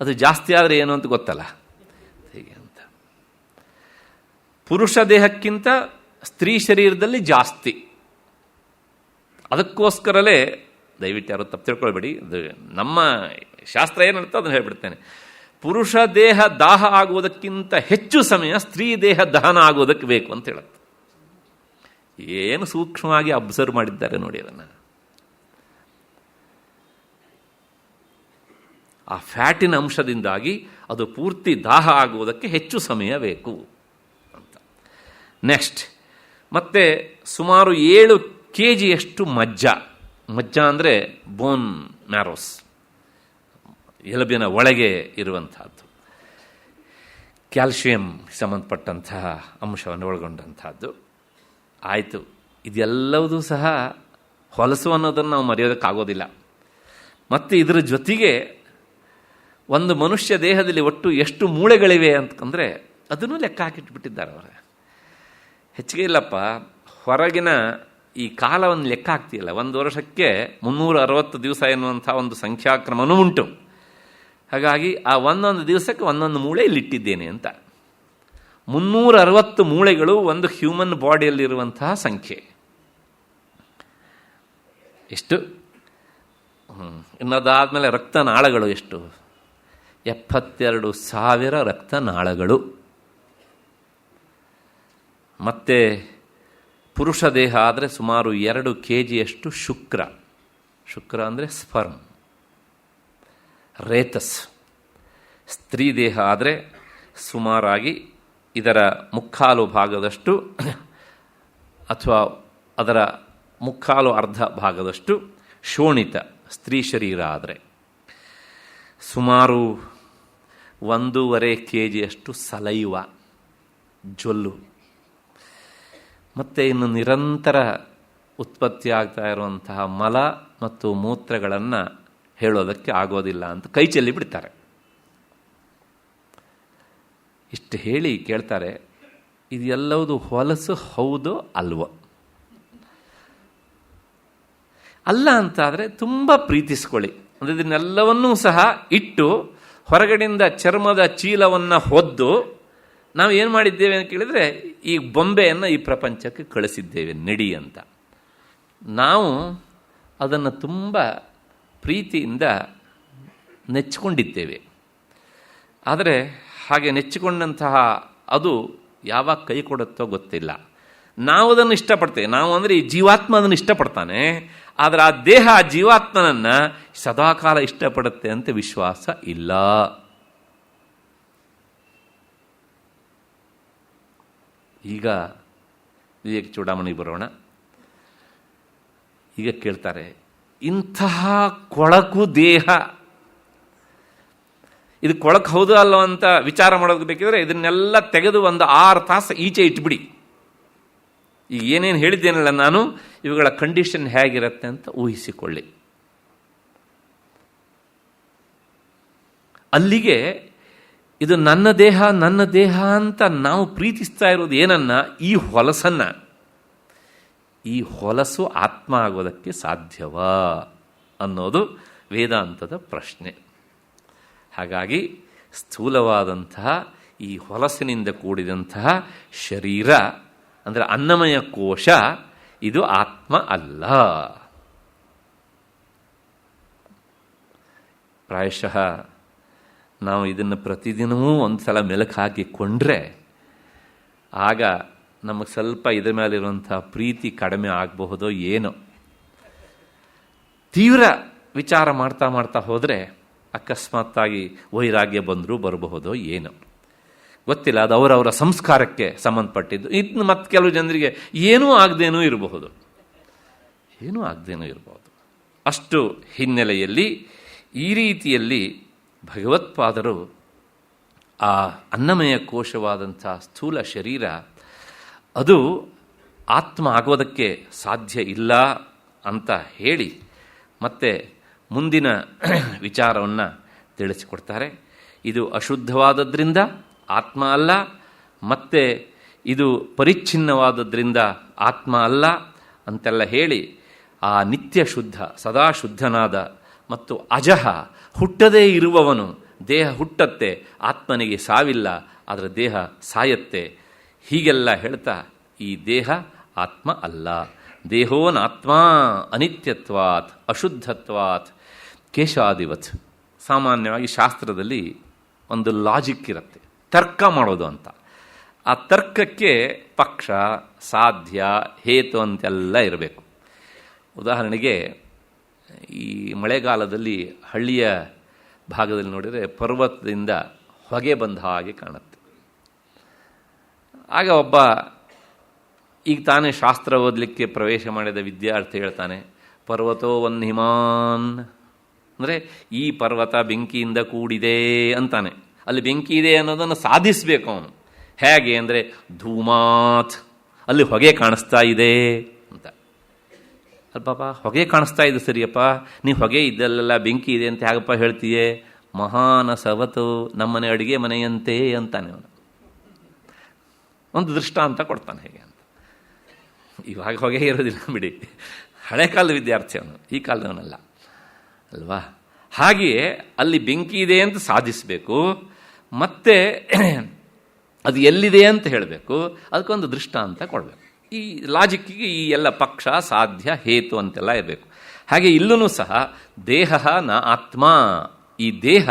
ಅದು ಜಾಸ್ತಿ ಆದರೆ ಏನು ಅಂತ ಗೊತ್ತಲ್ಲ, ಹೇಗೆ ಅಂತ. ಪುರುಷ ದೇಹಕ್ಕಿಂತ ಸ್ತ್ರೀ ಶರೀರದಲ್ಲಿ ಜಾಸ್ತಿ. ಅದಕ್ಕೋಸ್ಕರಲೇ ದಯವಿಟ್ಟು ಯಾರು ತಪ್ಪು ತಿಳ್ಕೊಳ್ಬೇಡಿ, ಅದು ನಮ್ಮ ಶಾಸ್ತ್ರ ಏನಂತ ಅದನ್ನು ಹೇಳ್ಬಿಡ್ತೇನೆ. ಪುರುಷ ದೇಹ ದಾಹ ಆಗುವುದಕ್ಕಿಂತ ಹೆಚ್ಚು ಸಮಯ ಸ್ತ್ರೀ ದೇಹ ದಹನ ಆಗುವುದಕ್ಕೆ ಬೇಕು ಅಂತ ಹೇಳುತ್ತೆ. ಏನು ಸೂಕ್ಷ್ಮವಾಗಿ ಅಬ್ಸರ್ವ್ ಮಾಡಿದ್ದಾರೆ ನೋಡಿ ಅದನ್ನು. ಆ ಫ್ಯಾಟಿನ ಅಂಶದಿಂದಾಗಿ ಅದು ಪೂರ್ತಿ ದಾಹ ಆಗುವುದಕ್ಕೆ ಹೆಚ್ಚು ಸಮಯ ಬೇಕು ಅಂತ. ನೆಕ್ಸ್ಟ್, ಮತ್ತೆ ಸುಮಾರು 7 kgಯಷ್ಟು ಮಜ್ಜ ಅಂದರೆ ಬೋನ್ ಮ್ಯಾರೋಸ್, ಎಲುಬಿನ ಒಳಗೆ ಇರುವಂತಹದ್ದು, ಕ್ಯಾಲ್ಶಿಯಂ ಸಂಬಂಧಪಟ್ಟಂತಹ ಅಂಶವನ್ನು ಒಳಗೊಂಡಂತಹದ್ದು. ಆಯಿತು, ಇದೆಲ್ಲವೂ ಸಹ ಹೊಲಸು ಅನ್ನೋದನ್ನು ನಾವು ಮರೆಯೋದಕ್ಕಾಗೋದಿಲ್ಲ. ಮತ್ತು ಇದರ ಜೊತೆಗೆ ಒಂದು ಮನುಷ್ಯ ದೇಹದಲ್ಲಿ ಒಟ್ಟು ಎಷ್ಟು ಮೂಳೆಗಳಿವೆ ಅಂತಂದರೆ ಅದನ್ನು ಲೆಕ್ಕ ಹಾಕಿಟ್ಬಿಟ್ಟಿದ್ದಾರೆ ಅವರು. ಹೆಚ್ಚಿಗೆ ಇಲ್ಲಪ್ಪ, ಹೊರಗಿನ ಈ ಕಾಲವನ್ನು ಲೆಕ್ಕ ಹಾಕ್ತಿಯಲ್ಲ, 1 ವರ್ಷಕ್ಕೆ 360 ದಿವಸ ಎನ್ನುವಂಥ ಒಂದು ಸಂಖ್ಯಾಕ್ರಮನೂ ಉಂಟು. ಹಾಗಾಗಿ ಆ ಒಂದೊಂದು ದಿವಸಕ್ಕೆ ಒಂದೊಂದು ಮೂಳೆ ಇಲ್ಲಿಟ್ಟಿದ್ದೇನೆ ಅಂತ. 360 ಮೂಳೆಗಳು ಒಂದು ಹ್ಯೂಮನ್ ಬಾಡಿಯಲ್ಲಿರುವಂತಹ ಸಂಖ್ಯೆ. ಎಷ್ಟು? ಇನ್ನದಾದಮೇಲೆ ರಕ್ತನಾಳಗಳು ಎಷ್ಟು? 72,000 ರಕ್ತನಾಳಗಳು. ಮತ್ತು ಪುರುಷ ದೇಹ ಆದರೆ ಸುಮಾರು 2 kgಯಷ್ಟು ಶುಕ್ರ ಅಂದರೆ ಸ್ಪರ್ಮ್, ರೇತಸ್. ಸ್ತ್ರೀ ದೇಹ ಆದರೆ ಸುಮಾರಾಗಿ ಇದರ ಮುಕ್ಕಾಲು ಭಾಗದಷ್ಟು ಅಥವಾ ಅದರ ಮುಕ್ಕಾಲು ಅರ್ಧ ಭಾಗದಷ್ಟು ಶೋಣಿತ ಸ್ತ್ರೀ ಶರೀರ ಆದರೆ, ಸುಮಾರು 1.5 kgಯಷ್ಟು ಸಲೈವ, ಜೊಲ್ಲು. ಮತ್ತು ಇನ್ನು ನಿರಂತರ ಉತ್ಪತ್ತಿ ಆಗ್ತಾ ಇರುವಂತಹ ಮಲ ಮತ್ತು ಮೂತ್ರಗಳನ್ನು ಹೇಳೋದಕ್ಕೆ ಆಗೋದಿಲ್ಲ ಅಂತ ಕೈ ಚೆಲ್ಲಿ ಬಿಡ್ತಾರೆ. ಇಷ್ಟು ಹೇಳಿ ಕೇಳ್ತಾರೆ, ಇದೆಲ್ಲವುದು ಹೊಲಸು ಹೌದೋ ಅಲ್ವೋ? ಅಲ್ಲ ಅಂತಾದರೆ ತುಂಬ ಪ್ರೀತಿಸ್ಕೊಳ್ಳಿ. ಅಂದರೆ ಇದನ್ನೆಲ್ಲವನ್ನೂ ಸಹ ಇಟ್ಟು ಹೊರಗಡೆಯಿಂದ ಚರ್ಮದ ಚೀಲವನ್ನು ಹೊದ್ದು ನಾವು ಏನು ಮಾಡಿದ್ದೇವೆ ಅಂತ ಕೇಳಿದರೆ, ಈ ಬೊಂಬೆಯನ್ನು ಈ ಪ್ರಪಂಚಕ್ಕೆ ಕಳಿಸಿದ್ದೇವೆ ನಡಿ ಅಂತ. ನಾವು ಅದನ್ನು ತುಂಬ ಪ್ರೀತಿಯಿಂದ ನೆಚ್ಚಿಕೊಂಡಿದ್ದೇವೆ. ಆದರೆ ಹಾಗೆ ನೆಚ್ಚಿಕೊಂಡಂತಹ ಅದು ಯಾವಾಗ ಕೈ ಕೊಡುತ್ತೋ ಗೊತ್ತಿಲ್ಲ. ನಾವು ಅದನ್ನು ಇಷ್ಟಪಡ್ತೇವೆ, ನಾವು ಅಂದರೆ ಈ ಜೀವಾತ್ಮ ಅದನ್ನು ಇಷ್ಟಪಡ್ತಾನೆ. ಆದರೆ ಆ ದೇಹ ಆ ಜೀವಾತ್ಮನನ್ನು ಸದಾಕಾಲ ಇಷ್ಟಪಡುತ್ತೆ ಅಂತ ವಿಶ್ವಾಸ ಇಲ್ಲ. ಈಗ ವಿವೇಕ ಚೂಡಾಮಣಿ ಬರೋಣ. ಈಗ ಕೇಳ್ತಾರೆ, ಇಂತಹ ಕೊಳಕು ದೇಹ, ಇದು ಕೊಳಕು ಹೌದು ಅಲ್ಲೋ ಅಂತ ವಿಚಾರ ಮಾಡೋದಕ್ಕೆ ಬೇಕಿದ್ರೆ ಇದನ್ನೆಲ್ಲ ತೆಗೆದು ಒಂದು 6 ತಾಸು ಈಚೆ ಇಟ್ಬಿಡಿ. ಈಗ ಏನೇನು ಹೇಳಿದ್ದೇನಲ್ಲ ನಾನು, ಇವುಗಳ ಕಂಡೀಷನ್ ಹೇಗಿರುತ್ತೆ ಅಂತ ಊಹಿಸಿಕೊಳ್ಳಿ. ಅಲ್ಲಿಗೆ ಇದು ನನ್ನ ದೇಹ ಅಂತ ನಾವು ಪ್ರೀತಿಸ್ತಾ ಇರೋದು ಏನನ್ನ? ಈ ಹೊಲಸನ್ನ. ಈ ಹೊಲಸು ಆತ್ಮ ಆಗೋದಕ್ಕೆ ಸಾಧ್ಯವಾ ಅನ್ನೋದು ವೇದಾಂತದ ಪ್ರಶ್ನೆ. ಹಾಗಾಗಿ ಸ್ಥೂಲವಾದಂತಹ ಈ ಹೊಲಸಿನಿಂದ ಕೂಡಿದಂತಹ ಶರೀರ ಅಂದರೆ ಅನ್ನಮಯ ಕೋಶ ಇದು ಆತ್ಮ ಅಲ್ಲ. ಪ್ರಾಯಶಃ ನಾವು ಇದನ್ನು ಪ್ರತಿದಿನವೂ ಒಂದು ಸಲ ಮೆಲುಕು ಹಾಕಿಕೊಂಡ್ರೆ ಆಗ ನಮಗೆ ಸ್ವಲ್ಪ ಇದರ ಮೇಲಿರುವಂಥ ಪ್ರೀತಿ ಕಡಿಮೆ ಆಗಬಹುದೋ ಏನೋ. ತೀವ್ರ ವಿಚಾರ ಮಾಡ್ತಾ ಮಾಡ್ತಾ ಹೋದರೆ ಅಕಸ್ಮಾತ್ತಾಗಿ ವೈರಾಗ್ಯ ಬಂದರೂ ಬರಬಹುದೋ ಏನೋ ಗೊತ್ತಿಲ್ಲ. ಅದು ಅವರವರ ಸಂಸ್ಕಾರಕ್ಕೆ ಸಂಬಂಧಪಟ್ಟಿದ್ದು. ಇನ್ನು ಮತ್ತೆ ಕೆಲವು ಜನರಿಗೆ ಏನೂ ಆಗದೇನೂ ಇರಬಹುದು. ಅಷ್ಟು ಹಿನ್ನೆಲೆಯಲ್ಲಿ ಈ ರೀತಿಯಲ್ಲಿ ಭಗವತ್ಪಾದರು ಆ ಅನ್ನಮಯ ಕೋಶವಾದಂಥ ಸ್ಥೂಲ ಶರೀರ ಅದು ಆತ್ಮ ಆಗೋದಕ್ಕೆ ಸಾಧ್ಯ ಇಲ್ಲ ಅಂತ ಹೇಳಿ ಮತ್ತೆ ಮುಂದಿನ ವಿಚಾರವನ್ನು ತಿಳಿಸಿಕೊಡ್ತಾರೆ. ಇದು ಅಶುದ್ಧವಾದದ್ರಿಂದ ಆತ್ಮ ಅಲ್ಲ, ಮತ್ತೆ ಇದು ಪರಿಚ್ಛಿನ್ನವಾದದ್ರಿಂದ ಆತ್ಮ ಅಲ್ಲ ಅಂತೆಲ್ಲ ಹೇಳಿ ಆ ನಿತ್ಯ ಶುದ್ಧ ಸದಾ ಶುದ್ಧನಾದ ಮತ್ತು ಅಜಹ ಹುಟ್ಟದೇ ಇರುವವನು, ದೇಹ ಹುಟ್ಟತ್ತೆ, ಆತ್ಮನಿಗೆ ಸಾವಿಲ್ಲ, ಆದರೆ ದೇಹ ಸಾಯತ್ತೆ, ಹೀಗೆಲ್ಲ ಹೇಳ್ತಾ ಈ ದೇಹ ಆತ್ಮ ಅಲ್ಲ. ದೇಹೋನಾತ್ಮ ಅನಿತ್ಯತ್ವಾತ್ ಅಶುದ್ಧತ್ವಾತ್ ಕೇಶಾದಿವತ್. ಸಾಮಾನ್ಯವಾಗಿ ಶಾಸ್ತ್ರದಲ್ಲಿ ಒಂದು ಲಾಜಿಕ್ ಇರುತ್ತೆ, ತರ್ಕ ಮಾಡೋದು ಅಂತ. ಆ ತರ್ಕಕ್ಕೆ ಪಕ್ಷ, ಸಾಧ್ಯ, ಹೇತು ಅಂತೆಲ್ಲ ಇರಬೇಕು. ಉದಾಹರಣೆಗೆ ಈ ಮಳೆಗಾಲದಲ್ಲಿ ಹಳ್ಳಿಯ ಭಾಗದಲ್ಲಿ ನೋಡಿದರೆ ಪರ್ವತದಿಂದ ಹೊಗೆ ಬಂದ ಹಾಗೆ ಕಾಣುತ್ತೆ. ಆಗ ಒಬ್ಬ ಈಗ ತಾನೇ ಶಾಸ್ತ್ರ ಓದಲಿಕ್ಕೆ ಪ್ರವೇಶ ಮಾಡಿದ ವಿದ್ಯಾರ್ಥಿ ಹೇಳ್ತಾನೆ, ಪರ್ವತೋ ವನ್ಹಿಮಾನ್, ಅಂದರೆ ಈ ಪರ್ವತ ಬೆಂಕಿಯಿಂದ ಕೂಡಿದೆ ಅಂತಾನೆ. ಅಲ್ಲಿ ಬೆಂಕಿ ಇದೆ ಅನ್ನೋದನ್ನು ಸಾಧಿಸಬೇಕು ಅವನು. ಹೇಗೆ ಅಂದರೆ ಧೂಮಾತ್, ಅಲ್ಲಿ ಹೊಗೆ ಕಾಣಿಸ್ತಾ ಇದೆ ಅಂತ. ಅಲ್ಪಪ್ಪ ಹೊಗೆ ಕಾಣಿಸ್ತಾ ಇದೆ ಸರಿಯಪ್ಪ, ನೀವು ಹೊಗೆ ಇದ್ದಲ್ಲೆಲ್ಲ ಬೆಂಕಿ ಇದೆ ಅಂತ ಹೇಗಪ್ಪ ಹೇಳ್ತೀಯೇ? ಮಹಾನ ಸವತು, ನಮ್ಮನೆ ಅಡುಗೆ ಮನೆಯಂತೆ ಅಂತಾನೆ ಅವನು. ಒಂದು ದೃಷ್ಟಾಂತ ಕೊಡ್ತಾನೆ ಹೇಗೆ ಅಂತ. ಇವಾಗ ಹೊಗೆ ಇರೋದಿಲ್ಲ ಬಿಡಿ, ಹಳೆ ಕಾಲದ ವಿದ್ಯಾರ್ಥಿ ಅವನು, ಈ ಕಾಲದವನಲ್ಲ ಅಲ್ವಾ. ಹಾಗೆಯೇ ಅಲ್ಲಿ ಬೆಂಕಿ ಇದೆ ಅಂತ ಸಾಧಿಸಬೇಕು, ಮತ್ತೆ ಅದು ಎಲ್ಲಿದೆ ಅಂತ ಹೇಳಬೇಕು, ಅದಕ್ಕೊಂದು ದೃಷ್ಟಾಂತ ಕೊಡಬೇಕು. ಈ ಲಾಜಿಕ್ಕಿಗೆ ಈ ಎಲ್ಲ ಪಕ್ಷ, ಸಾಧ್ಯ, ಹೇತು ಅಂತೆಲ್ಲ ಇರಬೇಕು. ಹಾಗೆ ಇಲ್ಲೂ ಸಹ ದೇಹ ನ ಆತ್ಮ, ಈ ದೇಹ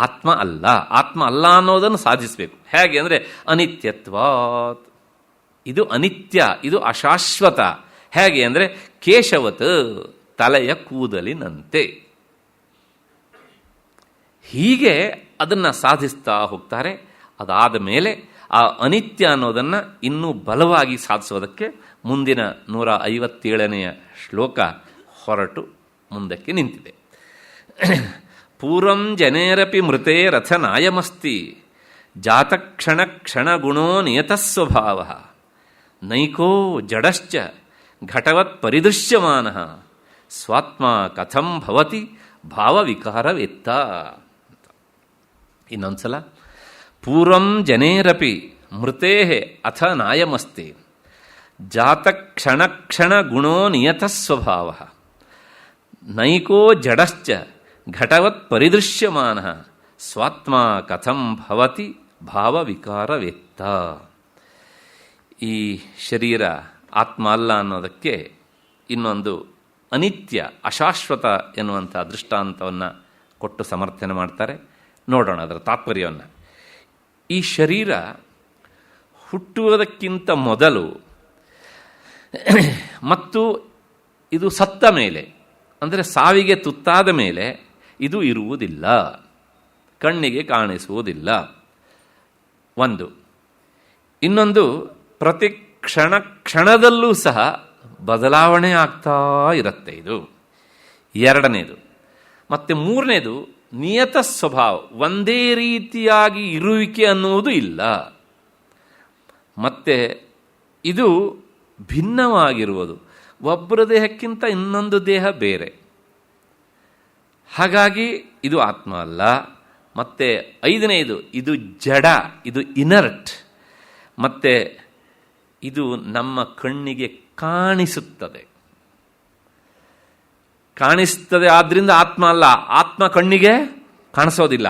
ಆತ್ಮ ಅಲ್ಲ, ಆತ್ಮ ಅಲ್ಲ ಅನ್ನೋದನ್ನು ಸಾಧಿಸಬೇಕು. ಹೇಗೆ ಅಂದರೆ ಅನಿತ್ಯತ್ವಾತ್, ಇದು ಅನಿತ್ಯ, ಇದು ಅಶಾಶ್ವತ. ಹೇಗೆ ಅಂದರೆ ಕೇಶವತ್, ತಲೆಯ ಕೂದಲಿನಂತೆ. ಹೀಗೆ ಅದನ್ನು ಸಾಧಿಸ್ತಾ ಹೋಗ್ತಾರೆ. ಅದಾದ ಮೇಲೆ ಆ ಅನಿತ್ಯ ಅನ್ನೋದನ್ನು ಇನ್ನೂ ಬಲವಾಗಿ ಸಾಧಿಸೋದಕ್ಕೆ ಮುಂದಿನ 157ನೆಯ ಶ್ಲೋಕ ಹೊರಟು ಮುಂದಕ್ಕೆ ನಿಂತಿದೆ. ಪೂರ್ವಂ ಜನೇರಪಿ ಮೃತೆ ರಥನಾಯಮಸ್ತಿ ಜಾತಕ್ಷಣ ಕ್ಷಣಗುಣೋ ನಿಯತಸ್ವಭಾವ ನೈಕೋ ಜಡಶ್ಚ ಘಟವತ್ ಪರಿದೃಶ್ಯಮಾನಃ ಸ್ವಾತ್ಮ ಕಥಂ ಭವತಿ ಭಾವವಿಕಾರವೆತ್ತ. ಇನ್ನೊಂದ್ಸಲ, ಪೂರ್ವಂ ಜನೇರಪಿ ಮೃತೆ ಅಥ ನಾಯಮಸ್ತಿ ಜಾತಕ್ಷಣ ಗುಣೋ ನಿಯತಸ್ವಭಾವ ನೈಕೋ ಜಡಶ್ಚ ಘಟವತ್ ಪರಿದೃಶ್ಯಮಾನಃ ಸ್ವಾತ್ಮ ಕಥಂ ಭವತಿ ಭಾವವಿಕಾರವೆತ್ತ. ಈ ಶರೀರ ಆತ್ಮ ಅಲ್ಲ ಅನ್ನೋದಕ್ಕೆ ಇನ್ನೊಂದು ಅನಿತ್ಯ, ಅಶಾಶ್ವತ ಎನ್ನುವಂಥ ದೃಷ್ಟಾಂತವನ್ನು ಕೊಟ್ಟು ಸಮರ್ಥನೆ ಮಾಡ್ತಾರೆ. ನೋಡೋಣ ಅದರ ತಾತ್ಪರ್ಯವನ್ನು. ಈ ಶರೀರ ಹುಟ್ಟುವುದಕ್ಕಿಂತ ಮೊದಲು ಮತ್ತು ಇದು ಸತ್ತ ಮೇಲೆ, ಅಂದರೆ ಸಾವಿಗೆ ತುತ್ತಾದ ಮೇಲೆ ಇದು ಇರುವುದಿಲ್ಲ, ಕಣ್ಣಿಗೆ ಕಾಣಿಸುವುದಿಲ್ಲ. ಒಂದು. ಇನ್ನೊಂದು, ಪ್ರತಿ ಕ್ಷಣದಲ್ಲೂ ಸಹ ಬದಲಾವಣೆ ಆಗ್ತಾ ಇರುತ್ತೆ ಇದು. ಎರಡನೇದು. ಮತ್ತು ಮೂರನೇದು, ನಿಯತ ಸ್ವಭಾವ, ಒಂದೇ ರೀತಿಯಾಗಿ ಇರುವಿಕೆ ಅನ್ನುವುದು ಇಲ್ಲ. ಮತ್ತೆ ಇದು ಭಿನ್ನವಾಗಿರುವುದು, ಒಬ್ಬರ ದೇಹಕ್ಕಿಂತ ಇನ್ನೊಂದು ದೇಹ ಬೇರೆ. ಹಾಗಾಗಿ ಇದು ಆತ್ಮ ಅಲ್ಲ. ಮತ್ತೆ ಐದನೇದು, ಇದು ಜಡ, ಇದು ಇನರ್ಟ್. ಮತ್ತೆ ಇದು ನಮ್ಮ ಕಣ್ಣಿಗೆ ಕಾಣಿಸುತ್ತದೆ, ಆದ್ದರಿಂದ ಆತ್ಮ ಅಲ್ಲ, ಆತ್ಮ ಕಣ್ಣಿಗೆ ಕಾಣಿಸೋದಿಲ್ಲ.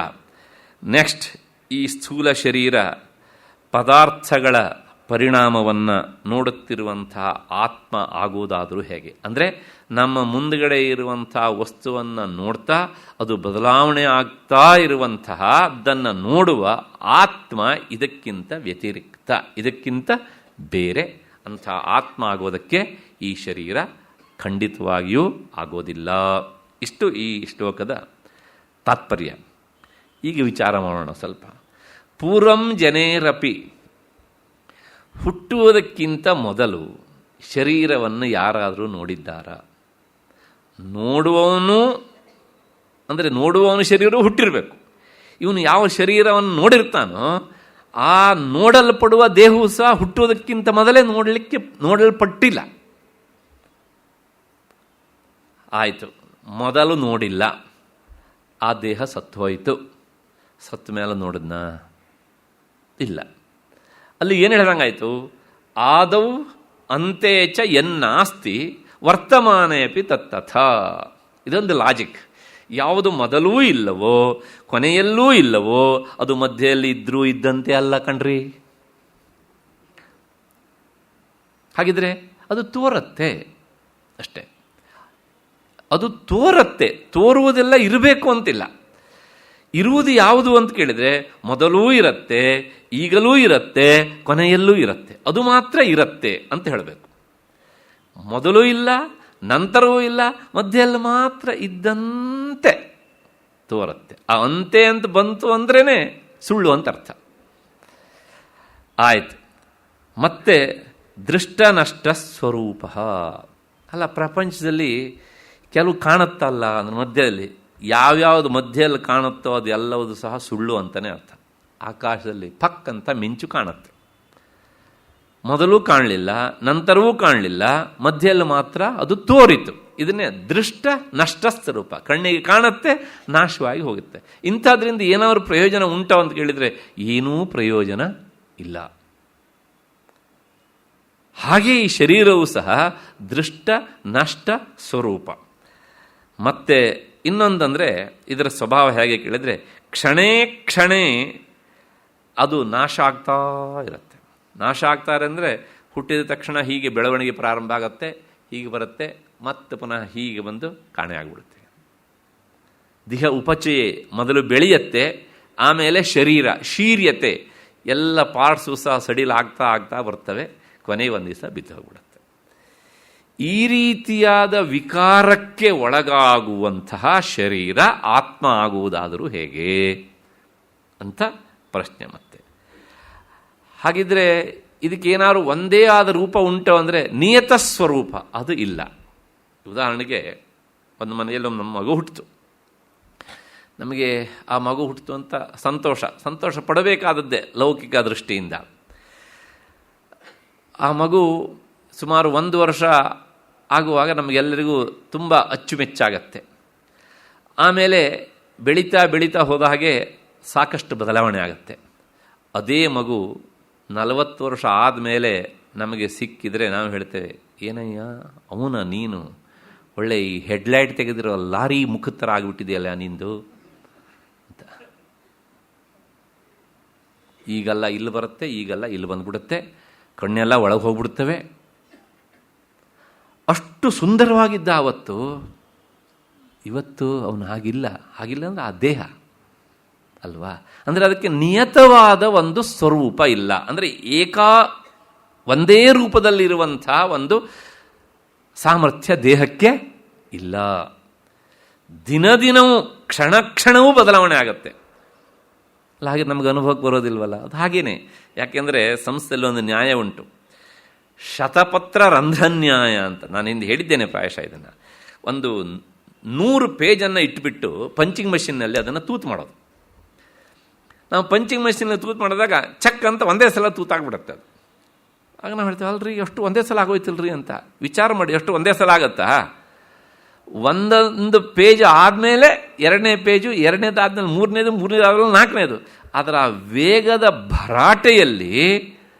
ನೆಕ್ಸ್ಟ್, ಈ ಸ್ಥೂಲ ಶರೀರ ಪದಾರ್ಥಗಳ ಪರಿಣಾಮವನ್ನು ನೋಡುತ್ತಿರುವಂತಹ ಆತ್ಮ ಆಗುವುದಾದರೂ ಹೇಗೆ? ಅಂದರೆ ನಮ್ಮ ಮುಂದುಗಡೆ ಇರುವಂತಹ ವಸ್ತುವನ್ನು ನೋಡ್ತಾ ಅದು ಬದಲಾವಣೆ ಆಗ್ತಾ ಇರುವಂತಹದ್ದನ್ನು ನೋಡುವ ಆತ್ಮ ಇದಕ್ಕಿಂತ ವ್ಯತಿರಿಕ್ತ, ಇದಕ್ಕಿಂತ ಬೇರೆ. ಅಂಥ ಆತ್ಮ ಆಗೋದಕ್ಕೆ ಈ ಶರೀರ ಖಂಡಿತವಾಗಿಯೂ ಆಗೋದಿಲ್ಲ. ಇಷ್ಟು ಈ ಶ್ಲೋಕದ ತಾತ್ಪರ್ಯ. ಈಗ ವಿಚಾರ ಮಾಡೋಣ ಸ್ವಲ್ಪ. ಪೂರ್ವಂ ಜನೇರಪಿ, ಹುಟ್ಟುವುದಕ್ಕಿಂತ ಮೊದಲು ಶರೀರವನ್ನು ಯಾರಾದರೂ ನೋಡಿದ್ದಾರಾ? ನೋಡುವವನು ಶರೀರವು ಹುಟ್ಟಿರಬೇಕು. ಇವನು ಯಾವ ಶರೀರವನ್ನು ನೋಡಿರ್ತಾನೋ ಆ ನೋಡಲ್ಪಡುವ ದೇಹವು ಸಹ ಹುಟ್ಟುವುದಕ್ಕಿಂತ ಮೊದಲೇ ನೋಡಲ್ಪಟ್ಟಿಲ್ಲ. ಆಯಿತು, ಮೊದಲು ನೋಡಿಲ್ಲ, ಆ ದೇಹ ಸತ್ತು ಹೋಯಿತು. ಸತ್ತ ಮೇಲೆ ನೋಡಿದ್ನ? ಇಲ್ಲ. ಅಲ್ಲಿ ಏನು ಹೇಳ್ದಂಗಾಯಿತು? ಆದೌ ಅಂತೇಚ ಎನ್ನಾಸ್ತಿ ವರ್ತಮಾನೇಪಿ ತತ್ತಥ. ಇದೊಂದು ಲಾಜಿಕ್. ಯಾವುದು ಮೊದಲೂ ಇಲ್ಲವೋ ಕೊನೆಯಲ್ಲೂ ಇಲ್ಲವೋ ಅದು ಮಧ್ಯೆಯಲ್ಲಿ ಇದ್ರೂ ಇದ್ದಂತೆ ಅಲ್ಲ ಕಣ್ರಿ. ಹಾಗಿದ್ರೆ ಅದು ತೋರತ್ತೆ ಅಷ್ಟೇ. ಅದು ತೋರತ್ತೆ, ತೋರುವುದೆಲ್ಲ ಇರಬೇಕು ಅಂತಿಲ್ಲ. ಇರುವುದು ಯಾವುದು ಅಂತ ಕೇಳಿದರೆ ಮೊದಲೂ ಇರತ್ತೆ, ಈಗಲೂ ಇರತ್ತೆ, ಕೊನೆಯಲ್ಲೂ ಇರತ್ತೆ. ಅದು ಮಾತ್ರ ಇರತ್ತೆ ಅಂತ ಹೇಳಬೇಕು. ಮೊದಲೂ ಇಲ್ಲ, ನಂತರವೂ ಇಲ್ಲ, ಮಧ್ಯೆಯಲ್ಲಿ ಮಾತ್ರ ಇದ್ದಂತೆ ತೋರುತ್ತೆ. ಆ ಅಂತೆ ಅಂತ ಬಂತು ಅಂದ್ರೇ ಸುಳ್ಳು ಅಂತ ಅರ್ಥ. ಆಯ್ತು. ಮತ್ತೆ ದೃಷ್ಟ ನಷ್ಟ ಸ್ವರೂಪ. ಅಲ್ಲ, ಪ್ರಪಂಚದಲ್ಲಿ ಕೆಲವು ಕಾಣುತ್ತಲ್ಲ ಅಂದ್ರೆ ಮಧ್ಯದಲ್ಲಿ ಯಾವ್ಯಾವುದು ಮಧ್ಯದಲ್ಲಿ ಕಾಣುತ್ತೋ ಅದು ಎಲ್ಲವುದು ಸಹ ಸುಳ್ಳು ಅಂತಲೇ ಅರ್ಥ. ಆಕಾಶದಲ್ಲಿ ಪಕ್ ಅಂತ ಮಿಂಚು ಕಾಣುತ್ತೆ, ಮೊದಲು ಕಾಣಲಿಲ್ಲ, ನಂತರವೂ ಕಾಣಲಿಲ್ಲ, ಮಧ್ಯದಲ್ಲಿ ಮಾತ್ರ ಅದು ತೋರಿತು. ಇದನ್ನೇ ದೃಷ್ಟ ನಷ್ಟ ಸ್ವರೂಪ. ಕಣ್ಣಿಗೆ ಕಾಣುತ್ತೆ, ನಾಶವಾಗಿ ಹೋಗುತ್ತೆ. ಇಂಥದ್ರಿಂದ ಏನಾದರೂ ಪ್ರಯೋಜನ ಉಂಟೋ ಅಂತ ಕೇಳಿದರೆ ಏನೂ ಪ್ರಯೋಜನ ಇಲ್ಲ. ಹಾಗೆ ಈ ಶರೀರವೂ ಸಹ ದೃಷ್ಟ ನಷ್ಟ ಸ್ವರೂಪ. ಮತ್ತೆ ಇನ್ನೊಂದಂದರೆ ಇದರ ಸ್ವಭಾವ ಹೇಗೆ ಕೇಳಿದರೆ ಕ್ಷಣೇ ಕ್ಷಣೇ ಅದು ನಾಶ ಆಗ್ತಾ ಇರುತ್ತೆ. ನಾಶ ಆಗ್ತಾರೆ ಅಂದರೆ ಹುಟ್ಟಿದ ತಕ್ಷಣ ಹೀಗೆ ಬೆಳವಣಿಗೆ ಪ್ರಾರಂಭ ಆಗುತ್ತೆ, ಹೀಗೆ ಬರುತ್ತೆ, ಮತ್ತೆ ಪುನಃ ಹೀಗೆ ಬಂದು ಕಾಣೆ ಆಗಿಬಿಡುತ್ತೆ. ದೇಹ ಉಪಚಯೆ ಮೊದಲು ಬೆಳೆಯುತ್ತೆ, ಆಮೇಲೆ ಶರೀರ ಶೀರ್ಯತೆ, ಎಲ್ಲ ಪಾರ್ಟ್ಸು ಸಹ ಸಡಿಲಾಗ್ತಾ ಆಗ್ತಾ ಬರ್ತವೆ, ಕೊನೆಗೆ ಒಂದು ದಿವಸ ಬಿದ್ದು ಹೋಗ್ಬಿಡುತ್ತೆ. ಈ ರೀತಿಯಾದ ವಿಕಾರಕ್ಕೆ ಒಳಗಾಗುವಂತಹ ಶರೀರ ಆತ್ಮ ಆಗುವುದಾದರೂ ಹೇಗೆ ಅಂತ ಪ್ರಶ್ನೆ. ಮತ್ತೆ ಹಾಗಿದ್ರೆ ಇದಕ್ಕೇನಾದ್ರು ಒಂದೇ ಆದ ರೂಪ ಉಂಟು ಅಂದರೆ ನಿಯತ ಸ್ವರೂಪ ಅದು ಇಲ್ಲ. ಉದಾಹರಣೆಗೆ ಒಂದು ಮನೆಯಲ್ಲಿ ನಮ್ಮ ಮಗು ಹುಟ್ಟಿತು. ನಮಗೆ ಆ ಮಗು ಹುಟ್ಟಿತು ಅಂತ ಸಂತೋಷ ಪಡಬೇಕಾದದ್ದೇ ಲೌಕಿಕ ದೃಷ್ಟಿಯಿಂದ. ಆ ಮಗು ಸುಮಾರು 1 ವರ್ಷ ಆಗುವಾಗ ನಮಗೆಲ್ಲರಿಗೂ ತುಂಬ ಅಚ್ಚುಮೆಚ್ಚಾಗತ್ತೆ. ಆಮೇಲೆ ಬೆಳೀತಾ ಬೆಳೀತಾ ಹೋದ ಹಾಗೆ ಸಾಕಷ್ಟು ಬದಲಾವಣೆ ಆಗುತ್ತೆ. ಅದೇ ಮಗು 40 ವರ್ಷ ಆದಮೇಲೆ ನಮಗೆ ಸಿಕ್ಕಿದರೆ ನಾವು ಹೇಳ್ತೇವೆ, ಏನಯ್ಯ ಅವನ ನೀನು ಒಳ್ಳೆ ಈ ಹೆಡ್ಲೈಟ್ ತೆಗೆದಿರೋ ಲಾರಿ ಮುಖದ ಥರ ಆಗಿಬಿಟ್ಟಿದೆಯಲ್ಲ ನಿಂದು ಅಂತ. ಈಗೆಲ್ಲ ಇಲ್ಲಿ ಬರುತ್ತೆ, ಈಗೆಲ್ಲ ಇಲ್ಲಿ ಬಂದ್ಬಿಡುತ್ತೆ, ಕಣ್ಣೆಲ್ಲ ಒಳಗೆ ಹೋಗ್ಬಿಡ್ತವೆ. ಅಷ್ಟು ಸುಂದರವಾಗಿದ್ದ ಅವತ್ತು, ಇವತ್ತು ಅವನು ಹಾಗಿಲ್ಲ ಅಂದರೆ ಆ ದೇಹ ಅಲ್ವಾ. ಅಂದರೆ ಅದಕ್ಕೆ ನಿಯತವಾದ ಒಂದು ಸ್ವರೂಪ ಇಲ್ಲ. ಅಂದರೆ ಒಂದೇ ರೂಪದಲ್ಲಿರುವಂಥ ಒಂದು ಸಾಮರ್ಥ್ಯ ದೇಹಕ್ಕೆ ಇಲ್ಲ. ದಿನದಿನವೂ ಕ್ಷಣ ಕ್ಷಣವೂ ಬದಲಾವಣೆ ಆಗುತ್ತೆ. ಅಲ್ಲ, ಹಾಗೆ ನಮಗೆ ಅನುಭವಕ್ಕೆ ಬರೋದಿಲ್ವಲ್ಲ. ಅದು ಹಾಗೇನೆ. ಯಾಕೆಂದರೆ ಸಂಸ್ಥೆಯಲ್ಲಿ ಒಂದು ನ್ಯಾಯ ಉಂಟು, ಶತಪತ್ರ ರಂಧ್ರನ್ಯಾಯ ಅಂತ. ನಾನು ಹಿಂದೆ ಹೇಳಿದ್ದೇನೆ ಪ್ರಾಯಶಃ ಇದನ್ನು. ಒಂದು 100 ಪೇಜನ್ನು ಇಟ್ಬಿಟ್ಟು ಪಂಚಿಂಗ್ ಮಷಿನ್ನಲ್ಲಿ ಅದನ್ನು ತೂತು ಮಾಡೋದು. ನಾವು ಪಂಚಿಂಗ್ ಮಷಿನಲ್ಲಿ ತೂತು ಮಾಡಿದಾಗ ಚಕ್ ಅಂತ ಒಂದೇ ಸಲ ತೂತಾಗ್ಬಿಡುತ್ತೆ ಅದು. ಆಗ ನಾವು ಹೇಳ್ತೇವೆ, ಅಲ್ರಿ ಎಷ್ಟು ಒಂದೇ ಸಲ ಆಗೋಯ್ತಿಲ್ರಿ ಅಂತ ವಿಚಾರ ಮಾಡಿ. ಎಷ್ಟು ಒಂದೇ ಸಲ ಆಗತ್ತಾ? ಒಂದೊಂದು ಪೇಜ್ ಆದಮೇಲೆ 2ನೇ ಪೇಜು, 2ನೇದಾದ್ಮೇಲೆ 3ನೇದು, 3ನೇದಾದ್ಮೇಲೆ 4ನೇದು. ಅದರ ವೇಗದ ಭರಾಟೆಯಲ್ಲಿ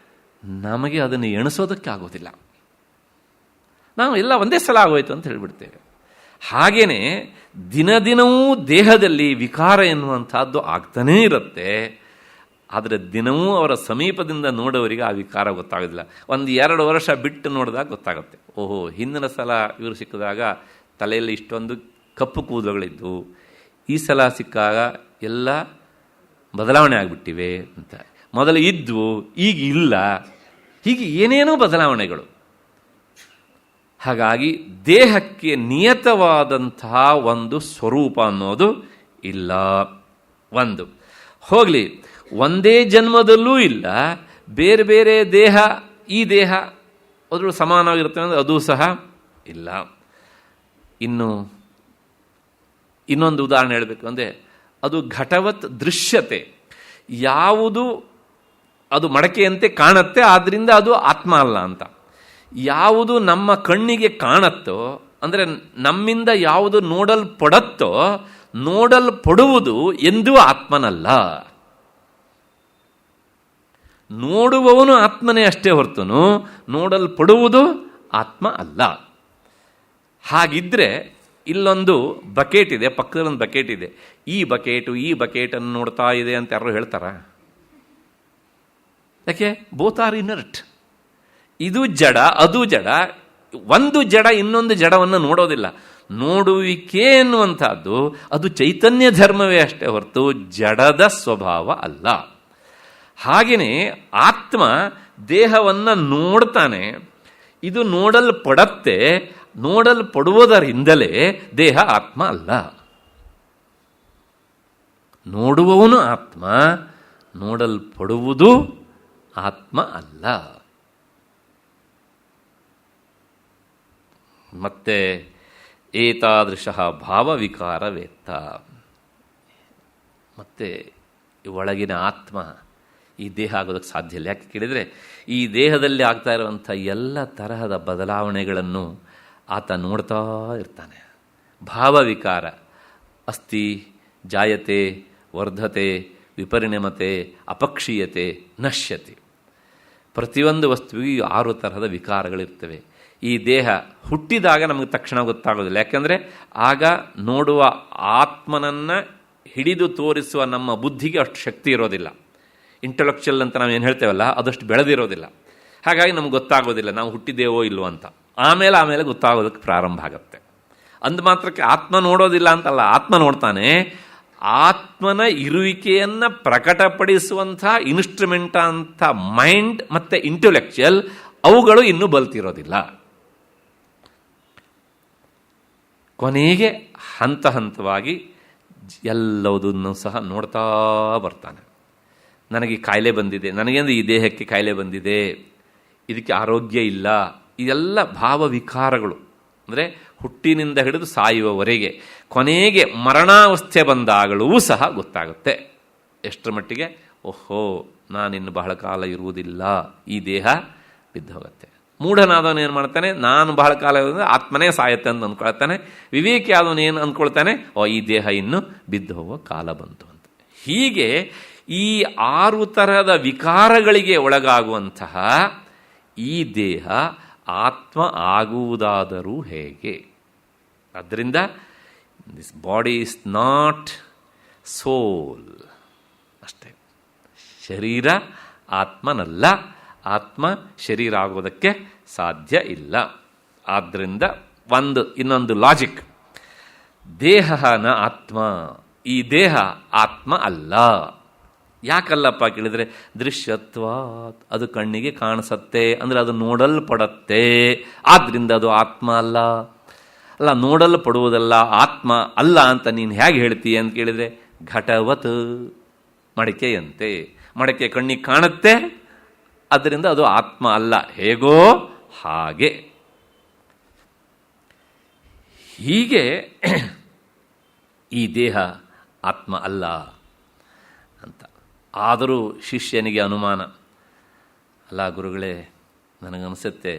ನಮಗೆ ಅದನ್ನು ಎಣಿಸೋದಕ್ಕೆ ಆಗೋದಿಲ್ಲ. ನಾವು ಎಲ್ಲ ಒಂದೇ ಸಲ ಆಗೋಯ್ತು ಅಂತ ಹೇಳಿಬಿಡ್ತೇವೆ. ಹಾಗೇನೆ ದಿನದಿನವೂ ದೇಹದಲ್ಲಿ ವಿಕಾರ ಎನ್ನುವಂಥದ್ದು ಆಗ್ತಾನೇ ಇರುತ್ತೆ. ಆದರೆ ದಿನವೂ ಅವರ ಸಮೀಪದಿಂದ ನೋಡೋವರಿಗೆ ಆ ವಿಕಾರ ಗೊತ್ತಾಗೋದಿಲ್ಲ. 1-2 ವರ್ಷ ಬಿಟ್ಟು ನೋಡಿದಾಗ ಗೊತ್ತಾಗುತ್ತೆ, ಓಹೋ ಹಿಂದಿನ ಸಲ ಇವರು ಸಿಕ್ಕಿದಾಗ ತಲೆಯಲ್ಲಿ ಇಷ್ಟೊಂದು ಕಪ್ಪು ಕೂದಲುಗಳಿದ್ದು, ಈ ಸಲ ಸಿಕ್ಕಾಗ ಎಲ್ಲ ಬದಲಾವಣೆ ಆಗಿಬಿಟ್ಟಿವೆ ಅಂತ. ಮೊದಲು ಇದ್ವು, ಈಗ ಇಲ್ಲ, ಹೀಗೆ ಏನೇನೋ ಬದಲಾವಣೆಗಳು. ಹಾಗಾಗಿ ದೇಹಕ್ಕೆ ನಿಯತವಾದಂತಹ ಒಂದು ಸ್ವರೂಪ ಅನ್ನೋದು ಇಲ್ಲ. ಒಂದು ಹೋಗಲಿ, ಒಂದೇ ಜನ್ಮದಲ್ಲೂ ಇಲ್ಲ. ಬೇರೆ ಬೇರೆ ದೇಹ, ಈ ದೇಹ ಅದ್ರೊಳಗೆ ಸಮಾನವಾಗಿರುತ್ತೆ ಅಂದರೆ ಅದೂ ಸಹ ಇಲ್ಲ. ಇನ್ನೊಂದು ಉದಾಹರಣೆ ಹೇಳಬೇಕು ಅಂದರೆ, ಅದು ಘಟವತ್ ದೃಶ್ಯತೆ. ಯಾವುದು ಅದು ಮಡಕೆಯಂತೆ ಕಾಣುತ್ತೆ, ಆದ್ದರಿಂದ ಅದು ಆತ್ಮ ಅಲ್ಲ ಅಂತ. ಯಾವುದು ನಮ್ಮ ಕಣ್ಣಿಗೆ ಕಾಣತ್ತೋ, ಅಂದರೆ ನಮ್ಮಿಂದ ಯಾವುದು ನೋಡಲ್ಪಡತ್ತೋ, ನೋಡಲ್ಪಡುವುದು ಎಂದೂ ಆತ್ಮನಲ್ಲ. ನೋಡುವವನು ಆತ್ಮನೇ ಅಷ್ಟೇ ಹೊರತುನು ನೋಡಲ್ಪಡುವುದು ಆತ್ಮ ಅಲ್ಲ. ಹಾಗಿದ್ರೆ ಇಲ್ಲೊಂದು ಬಕೆಟ್ ಇದೆ, ಪಕ್ಕದಲ್ಲೊಂದು ಬಕೆಟ್ ಇದೆ. ಈ ಬಕೆಟನ್ನು ನೋಡ್ತಾ ಇದೆ ಅಂತ ಯಾರು ಹೇಳ್ತಾರ? ಯಾಕೆ? Both are inert. ಇದು ಜಡ, ಅದು ಜಡ. ಒಂದು ಜಡ ಇನ್ನೊಂದು ಜಡವನ್ನು ನೋಡೋದಿಲ್ಲ. ನೋಡುವಿಕೆ ಎನ್ನುವಂಥದ್ದು ಅದು ಚೈತನ್ಯ ಧರ್ಮವೇ ಅಷ್ಟೇ ಹೊರತು ಜಡದ ಸ್ವಭಾವ ಅಲ್ಲ. ಹಾಗೆಯೇ ಆತ್ಮ ದೇಹವನ್ನು ನೋಡ್ತಾನೆ, ಇದು ನೋಡಲ್ಪಡತ್ತೆ. ನೋಡಲ್ಪಡುವುದರಿಂದಲೇ ದೇಹ ಆತ್ಮ ಅಲ್ಲ. ನೋಡುವವನು ಆತ್ಮ, ನೋಡಲ್ಪಡುವುದು ಆತ್ಮ ಅಲ್ಲ. ಮತ್ತೆ ಏತಾದೃಶ ಭಾವವಿಕಾರವೇತ್ತ, ಮತ್ತೆ ಒಳಗಿನ ಆತ್ಮ ಈ ದೇಹ ಆಗೋದಕ್ಕೆ ಸಾಧ್ಯ ಇಲ್ಲ. ಯಾಕೆ ಕೇಳಿದರೆ, ಈ ದೇಹದಲ್ಲಿ ಆಗ್ತಾ ಇರುವಂಥ ಎಲ್ಲ ತರಹದ ಬದಲಾವಣೆಗಳನ್ನು ಆತ ನೋಡ್ತಾ ಇರ್ತಾನೆ. ಭಾವವಿಕಾರ ಅಸ್ತಿ, ಜಾಯತೆ, ವರ್ಧತೆ, ವಿಪರಿಣಮತೆ, ಅಪಕ್ಷೀಯತೆ, ನಶ್ಯತೆ. ಪ್ರತಿಯೊಂದು ವಸ್ತುವಿಗೂ 6 ತರಹದ ವಿಕಾರಗಳಿರ್ತವೆ. ಈ ದೇಹ ಹುಟ್ಟಿದಾಗ ನಮಗೆ ತಕ್ಷಣ ಗೊತ್ತಾಗೋದಿಲ್ಲ. ಯಾಕೆಂದರೆ ಆಗ ನೋಡುವ ಆತ್ಮನನ್ನು ಹಿಡಿದು ತೋರಿಸುವ ನಮ್ಮ ಬುದ್ಧಿಗೆ ಅಷ್ಟು ಶಕ್ತಿ ಇರೋದಿಲ್ಲ. ಇಂಟೆಲೆಕ್ಚುಯಲ್ ಅಂತ ನಾವು ಏನು ಹೇಳ್ತೇವಲ್ಲ, ಅದಷ್ಟು ಬೆಳೆದಿರೋದಿಲ್ಲ. ಹಾಗಾಗಿ ನಮ್ಗೆ ಗೊತ್ತಾಗೋದಿಲ್ಲ ನಾವು ಹುಟ್ಟಿದ್ದೇವೋ ಇಲ್ವೋ ಅಂತ. ಆಮೇಲೆ ಗೊತ್ತಾಗೋದಕ್ಕೆ ಪ್ರಾರಂಭ ಆಗುತ್ತೆ. ಅಂದ ಮಾತ್ರಕ್ಕೆ ಆತ್ಮ ನೋಡೋದಿಲ್ಲ ಅಂತಲ್ಲ, ಆತ್ಮ ನೋಡ್ತಾನೆ. ಆತ್ಮನ ಇರುವಿಕೆಯನ್ನು ಪ್ರಕಟಪಡಿಸುವಂಥ ಇನ್ಸ್ಟ್ರೂಮೆಂಟ್ ಅಂತ ಮೈಂಡ್ ಮತ್ತು ಇಂಟೆಲೆಕ್ಚುಯಲ್ ಅವುಗಳು ಇನ್ನೂ ಬಲ್ತಿರೋದಿಲ್ಲ. ಕೊನೆಗೆ ಹಂತ ಹಂತವಾಗಿ ಎಲ್ಲವುದನ್ನು ಸಹ ನೋಡ್ತಾ ಬರ್ತಾನೆ. ನನಗೆ ಕಾಯಿಲೆ ಬಂದಿದೆ, ನನಗೇಂದ್ರೆ ಈ ದೇಹಕ್ಕೆ ಕಾಯಿಲೆ ಬಂದಿದೆ, ಇದಕ್ಕೆ ಆರೋಗ್ಯ ಇಲ್ಲ, ಇದೆಲ್ಲ ಭಾವವಿಕಾರಗಳು. ಅಂದರೆ ಹುಟ್ಟಿನಿಂದ ಹಿಡಿದು ಸಾಯುವವರೆಗೆ, ಕೊನೆಗೆ ಮರಣಾವಸ್ಥೆ ಬಂದಾಗಲೂ ಸಹ ಗೊತ್ತಾಗುತ್ತೆ. ಎಷ್ಟರ ಮಟ್ಟಿಗೆ, ಓಹೋ ನಾನಿನ್ನು ಬಹಳ ಕಾಲ ಇರುವುದಿಲ್ಲ, ಈ ದೇಹ ಬಿದ್ದು ಹೋಗುತ್ತೆ. ಮೂಢನಾದವನು ಏನು ಮಾಡ್ತಾನೆ, ನಾನು ಬಹಳ ಕಾಲ ಇರೋದ್ರೆ ಆತ್ಮನೇ ಸಾಯುತ್ತೆ ಅಂತ ಅಂದ್ಕೊಳ್ತಾನೆ. ವಿವೇಕಿ ಆದವನು ಏನು ಅಂದ್ಕೊಳ್ತಾನೆ, ಈ ದೇಹ ಇನ್ನು ಬಿದ್ದು ಹೋಗೋ ಕಾಲ ಬಂತು ಅಂತ. ಹೀಗೆ ಈ 6 ತರಹದ ವಿಕಾರಗಳಿಗೆ ಒಳಗಾಗುವಂತಹ ಈ ದೇಹ ಆತ್ಮ ಆಗುವುದಾದರೂ ಹೇಗೆ? ಆದ್ದರಿಂದ ದಿಸ್ ಬಾಡಿ ಈಸ್ ನಾಟ್ ಸೋಲ್ ಅಷ್ಟೇ. ಶರೀರ ಆತ್ಮನಲ್ಲ, ಆತ್ಮ ಶರೀರ ಆಗೋದಕ್ಕೆ ಸಾಧ್ಯ ಇಲ್ಲ. ಆದ್ದರಿಂದ ಇನ್ನೊಂದು ಲಾಜಿಕ್, ದೇಹ ನ ಆತ್ಮ, ಈ ದೇಹ ಆತ್ಮ ಅಲ್ಲ. ಯಾಕಲ್ಲಪ್ಪ ಕೇಳಿದರೆ, ದೃಶ್ಯತ್ವಾತ್, ಅದು ಕಣ್ಣಿಗೆ ಕಾಣಿಸತ್ತೆ, ಅಂದರೆ ಅದು ನೋಡಲ್ಪಡತ್ತೆ, ಆದ್ದರಿಂದ ಅದು ಆತ್ಮ ಅಲ್ಲ. ಅಲ್ಲ, ನೋಡಲ್ಪಡುವುದಲ್ಲ, ಆತ್ಮ ಅಲ್ಲ ಅಂತ ನೀನು ಹೇಗೆ ಹೇಳ್ತೀಯ ಅಂತ ಕೇಳಿದರೆ, ಘಟವತ್, ಮಡಿಕೆಯಂತೆ. ಮಡಿಕೆ ಕಣ್ಣಿಗೆ ಕಾಣುತ್ತೆ, ಅದರಿಂದ ಅದು ಆತ್ಮ ಅಲ್ಲ. ಹೇಗೋ ಹಾಗೆ. ಹೀಗೆ ಈ ದೇಹ ಆತ್ಮ ಅಲ್ಲ ಅಂತ. ಆದರೂ ಶಿಷ್ಯನಿಗೆ ಅನುಮಾನ, ಅಲ್ಲ ಗುರುಗಳೇ, ನನಗನ್ಸುತ್ತೆ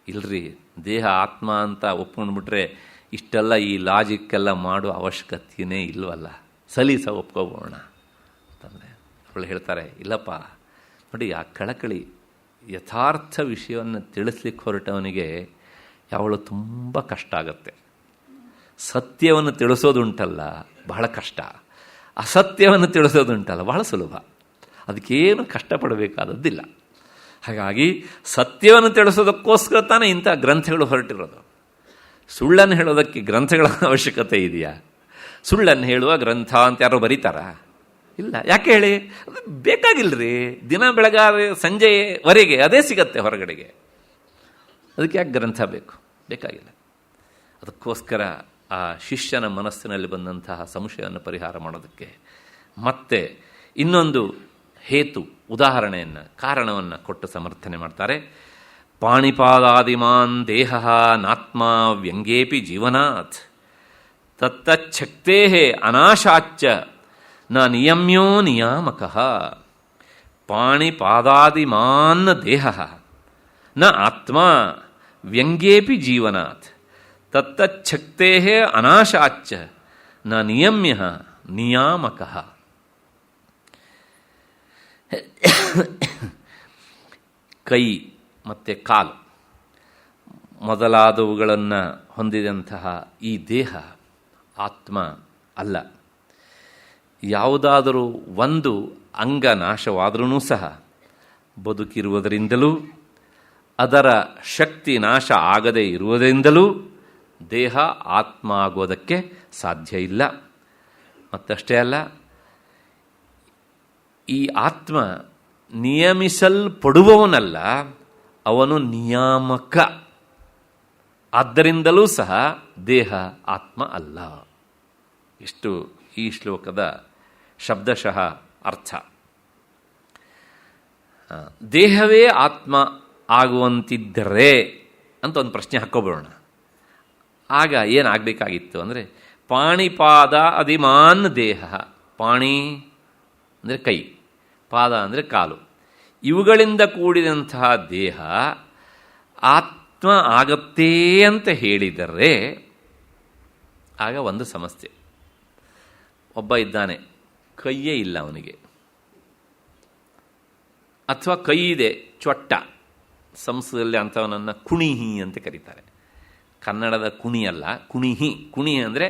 ಇಲ್ರಿ, ದೇಹ ಆತ್ಮ ಅಂತ ಒಪ್ಕೊಂಡ್ಬಿಟ್ರೆ ಇಷ್ಟೆಲ್ಲ ಈ ಲಾಜಿಕ್ಕೆಲ್ಲ ಮಾಡೋ ಅವಶ್ಯಕತೆಯೇ ಇಲ್ವಲ್ಲ, ಸಲೀಸ ಒಪ್ಕೋಬೋಣ ಅಂತಂದರೆ ಅವಳು ಹೇಳ್ತಾರೆ, ಇಲ್ಲಪ್ಪ ನೋಡಿ, ಆ ಕಳಕಳಿ ಯಥಾರ್ಥ ವಿಷಯವನ್ನು ತಿಳಿಸ್ಲಿಕ್ಕೆ ಹೊರಟವನಿಗೆ ಯಾವಳು ತುಂಬ ಕಷ್ಟ ಆಗತ್ತೆ. ಸತ್ಯವನ್ನು ತಿಳಿಸೋದುಂಟಲ್ಲ ಬಹಳ ಕಷ್ಟ, ಅಸತ್ಯವನ್ನು ತಿಳಿಸೋದುಂಟಲ್ಲ ಬಹಳ ಸುಲಭ. ಅದಕ್ಕೇನು ಕಷ್ಟಪಡಬೇಕಾದದ್ದಿಲ್ಲ. ಹಾಗಾಗಿ ಸತ್ಯವನ್ನು ತಿಳಿಸೋದಕ್ಕೋಸ್ಕರ ತಾನೇ ಇಂಥ ಗ್ರಂಥಗಳು ಹೊರಟಿರೋದು. ಸುಳ್ಳನ್ನು ಹೇಳೋದಕ್ಕೆ ಗ್ರಂಥಗಳ ಅವಶ್ಯಕತೆ ಇದೆಯಾ? ಸುಳ್ಳನ್ನು ಹೇಳುವ ಗ್ರಂಥ ಅಂತ ಯಾರೋ ಬರೀತಾರಾ? ಇಲ್ಲ. ಯಾಕೆ ಹೇಳಿ? ಅದು ಬೇಕಾಗಿಲ್ಲರಿ. ದಿನ ಬೆಳಗಾವೆ ಸಂಜೆವರೆಗೆ ಅದೇ ಸಿಗತ್ತೆ ಹೊರಗಡೆಗೆ. ಅದಕ್ಕೆ ಯಾಕೆ ಗ್ರಂಥ ಬೇಕು? ಬೇಕಾಗಿಲ್ಲ. ಅದಕ್ಕೋಸ್ಕರ ಆ ಶಿಷ್ಯನ ಮನಸ್ಸಿನಲ್ಲಿ ಬಂದಂತಹ ಸಂಶಯವನ್ನು ಪರಿಹಾರ ಮಾಡೋದಕ್ಕೆ ಮತ್ತೆ ಇನ್ನೊಂದು ಹೇತು, ಉದಾಹರಣೆಯನ್ನು, ಕಾರಣವನ್ನು ಕೊಟ್ಟು ಸಮರ್ಥನೆ ಮಾಡ್ತಾರೆ. ಪಾಣಿಪಾದಾದಿಮಾನ್ ದೇಹ ನಾತ್ಮ ವ್ಯಂಗೇಪಿ ಜೀವನಾತ್ ತತ್ತಚ್ಛಕ್ತೇ ಅನಾಶಾಚ್ಚ ನ ನಿಯಮ್ಯೋ ನಿಯಾಮಕಃ. ಪಾಣಿಪಾದಾದಿಮಾನ್ ದೇಹ ನ ಆತ್ಮ ವ್ಯಂಗೇಪಿ ಜೀವನಾತ್ ತತ್ತಚ್ಛಕ್ತೇ ಅನಾಶಾಚ್ಚ ನ ನಿಯಮ್ಯ ನಿಯಾಮಕಃ. ಕೈ ಮತ್ತು ಕಾಲು ಮೊದಲಾದವುಗಳನ್ನು ಹೊಂದಿದಂತಹ ಈ ದೇಹ ಆತ್ಮ ಅಲ್ಲ. ಯಾವುದಾದರೂ ಒಂದು ಅಂಗ ನಾಶವಾದರೂ ಸಹ ಬದುಕಿರುವುದರಿಂದಲೂ ಅದರ ಶಕ್ತಿ ನಾಶ ಆಗದೇ ಇರುವುದರಿಂದಲೂ ದೇಹ ಆತ್ಮ ಆಗೋದಕ್ಕೆ ಸಾಧ್ಯ ಇಲ್ಲ. ಮತ್ತಷ್ಟೇ ಅಲ್ಲ, ಈ ಆತ್ಮ ನಿಯಮಿಸಲ್ಪಡುವವನಲ್ಲ, ಅವನು ನಿಯಾಮಕ. ಆದ್ದರಿಂದಲೂ ಸಹ ದೇಹ ಆತ್ಮ ಅಲ್ಲ. ಇಷ್ಟು ಈ ಶ್ಲೋಕದ ಶಬ್ದಶಃ ಅರ್ಥ. ದೇಹವೇ ಆತ್ಮ ಆಗುವಂತಿದ್ದರೆ ಅಂತ ಒಂದು ಪ್ರಶ್ನೆ ಹಾಕ್ಕೊಬಿಡೋಣ. ಆಗ ಏನಾಗಬೇಕಾಗಿತ್ತು ಅಂದರೆ, ಪಾಣಿಪಾದ ಅಧಿಮಾನ್ ದೇಹ, ಪಾಣಿ ಅಂದರೆ ಕೈ, ಪಾದ ಅಂದರೆ ಕಾಲು, ಇವುಗಳಿಂದ ಕೂಡಿದಂತಹ ದೇಹ ಆತ್ಮ ಆಗತ್ತೇ ಅಂತ ಹೇಳಿದರೆ ಆಗ ಒಂದು ಸಮಸ್ಯೆ. ಒಬ್ಬ ಇದ್ದಾನೆ, ಕೈಯೇ ಇಲ್ಲ ಅವನಿಗೆ, ಅಥವಾ ಕೈ ಇದೆ ಚೊಟ್ಟ, ಸಂಸ್ಕೃತದಲ್ಲಿ ಅಂಥವನನ್ನು ಕುಣಿಹಿ ಅಂತ ಕರೀತಾರೆ. ಕನ್ನಡದ ಕುಣಿ ಅಲ್ಲ, ಕುಣಿಹಿ. ಕುಣಿ ಅಂದರೆ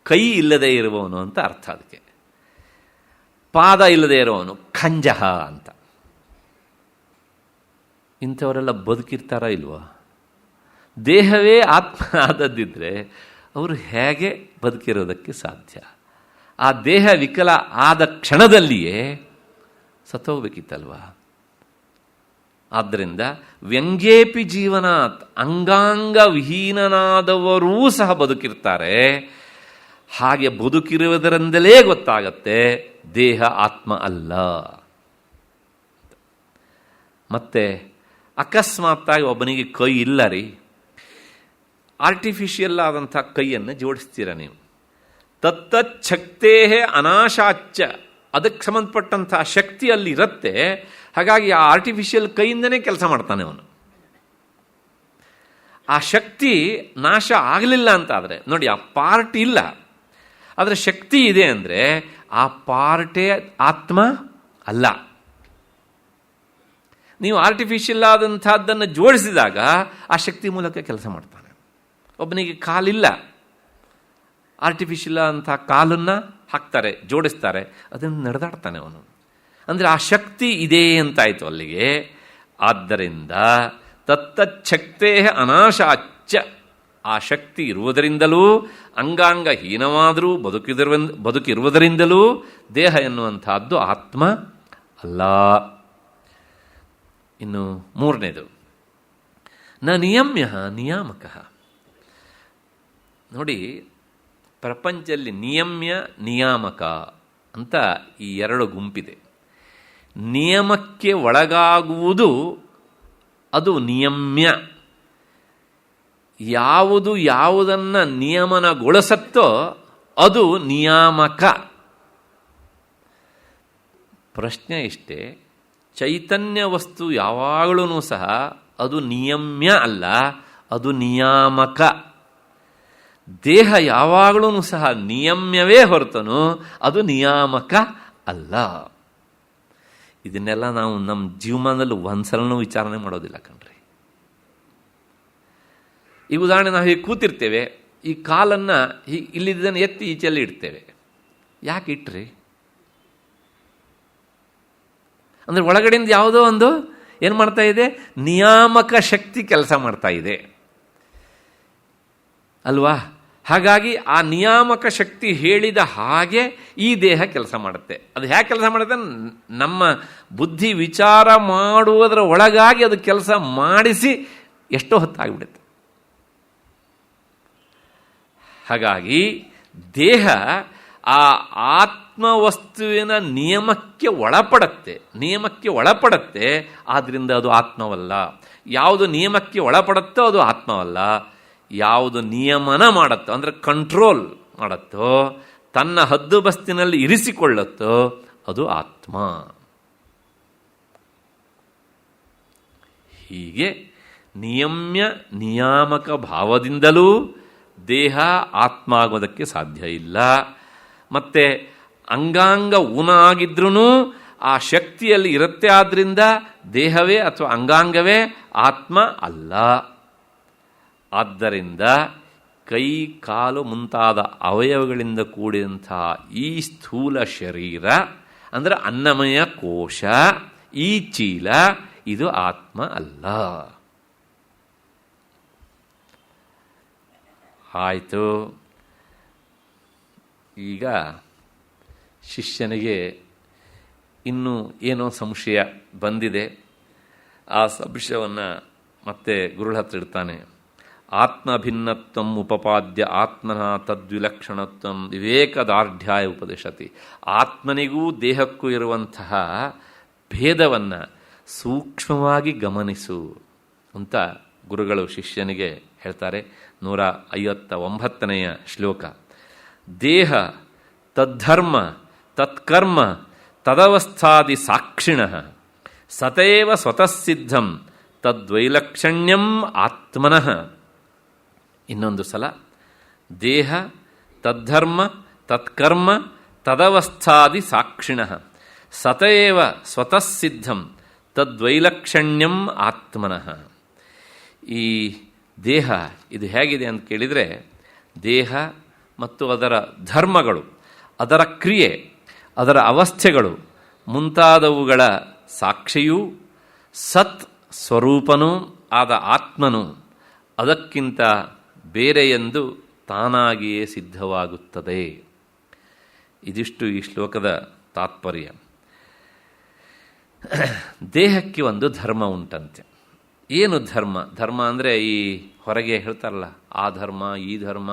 ಕೈ ಇಲ್ಲದೆ ಇರುವವನು ಅಂತ ಅರ್ಥ. ಅದಕ್ಕೆ ಪಾದ ಇಲ್ಲದೆ ಇರುವವನು ಖಂಜಹ ಅಂತ. ಇಂಥವರೆಲ್ಲ ಬದುಕಿರ್ತಾರ ಇಲ್ವಾ? ದೇಹವೇ ಆತ್ಮ ಆದದ್ದಿದ್ರೆ ಅವರು ಹೇಗೆ ಬದುಕಿರೋದಕ್ಕೆ ಸಾಧ್ಯ? ಆ ದೇಹ ವಿಕಲ ಆದ ಕ್ಷಣದಲ್ಲಿಯೇ ಸತ್ತೋಗ್ಬೇಕಿತ್ತಲ್ವಾ? ಆದ್ದರಿಂದ ವ್ಯಂಗ್ಯೇಪಿ ಜೀವನಾತ್, ಅಂಗಾಂಗ ವಿಹೀನನಾದವರೂ ಸಹ ಬದುಕಿರ್ತಾರೆ. ಹಾಗೆ ಬದುಕಿರುವುದರಿಂದಲೇ ಗೊತ್ತಾಗತ್ತೆ ದೇಹ ಆತ್ಮ ಅಲ್ಲ. ಮತ್ತೆ ಅಕಸ್ಮಾತ್ತಾಗಿ ಒಬ್ಬನಿಗೆ ಕೈ ಇಲ್ಲ ರೀ, ಆರ್ಟಿಫಿಷಿಯಲ್ ಆದಂಥ ಕೈಯನ್ನು ಜೋಡಿಸ್ತೀರ ನೀವು. ತತ್ತಚ್ಛಕ್ತೇ ಅನಾಶಾಚ್ಯ, ಅದಕ್ಕೆ ಸಂಬಂಧಪಟ್ಟಂಥ ಶಕ್ತಿ ಅಲ್ಲಿ ಇರುತ್ತೆ. ಹಾಗಾಗಿ ಆ ಆರ್ಟಿಫಿಷಿಯಲ್ ಕೈಯಿಂದನೇ ಕೆಲಸ ಮಾಡ್ತಾನೆ ಅವನು. ಆ ಶಕ್ತಿ ನಾಶ ಆಗಲಿಲ್ಲ ಅಂತ ಆದರೆ ನೋಡಿ, ಆ ಪಾರ್ಟ್ ಇಲ್ಲ, ಆದರೆ ಶಕ್ತಿ ಇದೆ ಅಂದರೆ ಆ ಪಾರ್ಟೇ ಆತ್ಮ ಅಲ್ಲ. ನೀವು ಆರ್ಟಿಫಿಷಿಯಲ್ ಆದಂಥದ್ದನ್ನು ಜೋಡಿಸಿದಾಗ ಆ ಶಕ್ತಿ ಮೂಲಕ ಕೆಲಸ ಮಾಡ್ತಾನೆ. ಒಬ್ಬನಿಗೆ ಕಾಲಿಲ್ಲ, ಆರ್ಟಿಫಿಷಿಯಲ್ ಅಂತ ಕಾಲನ್ನು ಹಾಕ್ತಾರೆ, ಜೋಡಿಸ್ತಾರೆ, ಅದನ್ನು ನಡೆದಾಡ್ತಾನೆ ಅವನು. ಅಂದರೆ ಆ ಶಕ್ತಿ ಇದೆ ಅಂತಾಯಿತು ಅಲ್ಲಿಗೆ. ಆದ್ದರಿಂದ ತತ್ತಚ್ಛಕ್ತೇ ಅನಾಶಾಚ್ಯ, ಆ ಶಕ್ತಿ ಇರುವುದರಿಂದಲೂ, ಅಂಗಾಂಗ ಹೀನವಾದರೂ ಬದುಕಿರುವುದರಿಂದಲೂ ದೇಹ ಎನ್ನುವಂಥದ್ದು ಆತ್ಮ ಅಲ್ಲ. ಇನ್ನು ಮೂರನೇದು, ನ ನಿಯಮ್ಯ ನಿಯಾಮಕ. ನೋಡಿ, ಪ್ರಪಂಚದಲ್ಲಿ ನಿಯಮ್ಯ ನಿಯಾಮಕ ಅಂತ ಈ ಎರಡು ಗುಂಪಿದೆ. ನಿಯಮಕ್ಕೆ ಒಳಗಾಗುವುದು ಅದು ನಿಯಮ್ಯ. ಯಾವುದು ಯಾವುದನ್ನು ನಿಯಮನಗೊಳಿಸತ್ತೋ ಅದು ನಿಯಾಮಕ. ಪ್ರಶ್ನೆ ಇಷ್ಟೇ, ಚೈತನ್ಯ ವಸ್ತು ಯಾವಾಗಲೂ ಸಹ ಅದು ನಿಯಮ್ಯ ಅಲ್ಲ, ಅದು ನಿಯಾಮಕ. ದೇಹ ಯಾವಾಗಲೂ ಸಹ ನಿಯಮ್ಯವೇ ಹೊರತನು, ಅದು ನಿಯಾಮಕ ಅಲ್ಲ. ಇದನ್ನೆಲ್ಲ ನಾವು ನಮ್ಮ ಜೀವಮಾನದಲ್ಲಿ ಒಂದ್ಸಲನೂ ವಿಚಾರಣೆ ಮಾಡೋದಿಲ್ಲ ಕಣ್ರಿ. ಈ ಉದಾಹರಣೆ, ನಾವು ಹೀಗೆ ಕೂತಿರ್ತೇವೆ, ಈ ಕಾಲನ್ನು ಇಲ್ಲಿದ್ದನ್ನು ಎತ್ತಿ ಈಚೆಲ್ಲಿ ಇಡ್ತೇವೆ. ಯಾಕೆ ಇಟ್ರಿ ಅಂದರೆ ಒಳಗಡೆಯಿಂದ ಯಾವುದೋ ಒಂದು ಏನು ಮಾಡ್ತಾ ಇದೆ, ನಿಯಾಮಕ ಶಕ್ತಿ ಕೆಲಸ ಮಾಡ್ತಾ ಇದೆ ಅಲ್ವಾ? ಹಾಗಾಗಿ ಆ ನಿಯಾಮಕ ಶಕ್ತಿ ಹೇಳಿದ ಹಾಗೆ ಈ ದೇಹ ಕೆಲಸ ಮಾಡುತ್ತೆ. ಅದು ಹೇಗೆ ಕೆಲಸ ಮಾಡುತ್ತೆ? ನಮ್ಮ ಬುದ್ಧಿ ವಿಚಾರ ಮಾಡುವುದರ ಒಳಗಾಗಿ ಅದು ಕೆಲಸ ಮಾಡಿಸಿ ಎಷ್ಟೋ ಹೊತ್ತಾಗಿಬಿಡುತ್ತೆ. ಹಾಗಾಗಿ ದೇಹ ಆ ಆತ್ಮವಸ್ತುವಿನ ನಿಯಮಕ್ಕೆ ಒಳಪಡುತ್ತೆ, ಆದ್ದರಿಂದ ಅದು ಆತ್ಮವಲ್ಲ. ಯಾವುದು ನಿಯಮಕ್ಕೆ ಒಳಪಡುತ್ತೋ ಅದು ಆತ್ಮವಲ್ಲ. ಯಾವುದು ನಿಯಮನ ಮಾಡುತ್ತೋ ಅಂದರೆ ಕಂಟ್ರೋಲ್ ಮಾಡುತ್ತೋ, ತನ್ನ ಹದ್ದುಬಸ್ತಿನಲ್ಲಿ ಇರಿಸಿಕೊಳ್ಳುತ್ತೋ ಅದು ಆತ್ಮ. ಹೀಗೆ ನಿಯಮ್ಯ ನಿಯಾಮಕ ಭಾವದಿಂದಲೂ ದೇಹ ಆತ್ಮ ಆಗೋದಕ್ಕೆ ಸಾಧ್ಯ ಇಲ್ಲ. ಮತ್ತು ಅಂಗಾಂಗ ಊನ ಆಗಿದ್ರೂ ಆ ಶಕ್ತಿಯಲ್ಲಿ ಇರುತ್ತೆ. ಆದ್ದರಿಂದ ದೇಹವೇ ಅಥವಾ ಅಂಗಾಂಗವೇ ಆತ್ಮ ಅಲ್ಲ. ಆದ್ದರಿಂದ ಕೈ ಕಾಲು ಮುಂತಾದ ಅವಯವಗಳಿಂದ ಕೂಡಿದಂತಹ ಈ ಸ್ಥೂಲ ಶರೀರ ಅಂದರೆ ಅನ್ನಮಯ ಕೋಶ, ಈ ಚೀಲ, ಇದು ಆತ್ಮ ಅಲ್ಲ. ಆಯಿತು. ಈಗ ಶಿಷ್ಯನಿಗೆ ಇನ್ನೂ ಏನೋ ಸಂಶಯ ಬಂದಿದೆ. ಆ ಸಂಶಯವನ್ನು ಮತ್ತೆ ಗುರುಳ ಹತ್ರ ಇಡ್ತಾನೆ. ಆತ್ಮಭಿನ್ನತ್ವಂ ಉಪಪಾದ್ಯ ಆತ್ಮನ ತದ್ವಿಲಕ್ಷಣತ್ವಂ ವಿವೇಕದಾರ್ಢ್ಯಾಯ ಉಪದಿಶತಿ. ಆತ್ಮನಿಗೂ ದೇಹಕ್ಕೂ ಇರುವಂತಹ ಭೇದವನ್ನು ಸೂಕ್ಷ್ಮವಾಗಿ ಗಮನಿಸು ಅಂತ ಗುರುಗಳು ಶಿಷ್ಯನಿಗೆ ಹೇಳ್ತಾರೆ. 159ನೇ ಶ್ಲೋಕ. ದೇಹ ತದ್ಧರ್ಮ ತತ್ಕರ್ಮ ತದವಸ್ಥಾದಿ ಸಾಕ್ಷಿಣಃ ಸತೇವ ಸ್ವತಃ ಸಿದ್ಧಂ ತದ್ವೈಲಕ್ಷಣ್ಯಂ ಆತ್ಮನಃ. ಇನ್ನೊಂದು ಸಲ. ದೇಹ ತದ್ಧರ್ಮ ತತ್ಕರ್ಮ ತದವಸ್ಥಾದಿ ಸಾಕ್ಷಿಣಃ ಸತೇವ ಸ್ವತಃ ಸಿದ್ಧಂ ತದ್ವೈಲಕ್ಷಣ್ಯಂ ಆತ್ಮನಃ. ಈ ದೇಹ ಇದು ಹೇಗಿದೆ ಅಂತ ಕೇಳಿದರೆ, ದೇಹ ಮತ್ತು ಅದರ ಧರ್ಮಗಳು, ಅದರ ಕ್ರಿಯೆ, ಅದರ ಅವಸ್ಥೆಗಳು ಮುಂತಾದವುಗಳ ಸಾಕ್ಷಿಯೂ ಸತ್ ಸ್ವರೂಪನೂ ಆದ ಆತ್ಮನು ಅದಕ್ಕಿಂತ ಬೇರೆಯೆಂದು ತಾನಾಗಿಯೇ ಸಿದ್ಧವಾಗುತ್ತದೆ. ಇದಿಷ್ಟು ಈ ಶ್ಲೋಕದ ತಾತ್ಪರ್ಯ. ದೇಹಕ್ಕೆ ಒಂದು ಧರ್ಮ ಉಂಟಂತೆ. ಏನು ಧರ್ಮ? ಧರ್ಮ ಅಂದರೆ ಈ ಹೊರಗೆ ಹೇಳ್ತಾರಲ್ಲ, ಆ ಧರ್ಮ ಈ ಧರ್ಮ,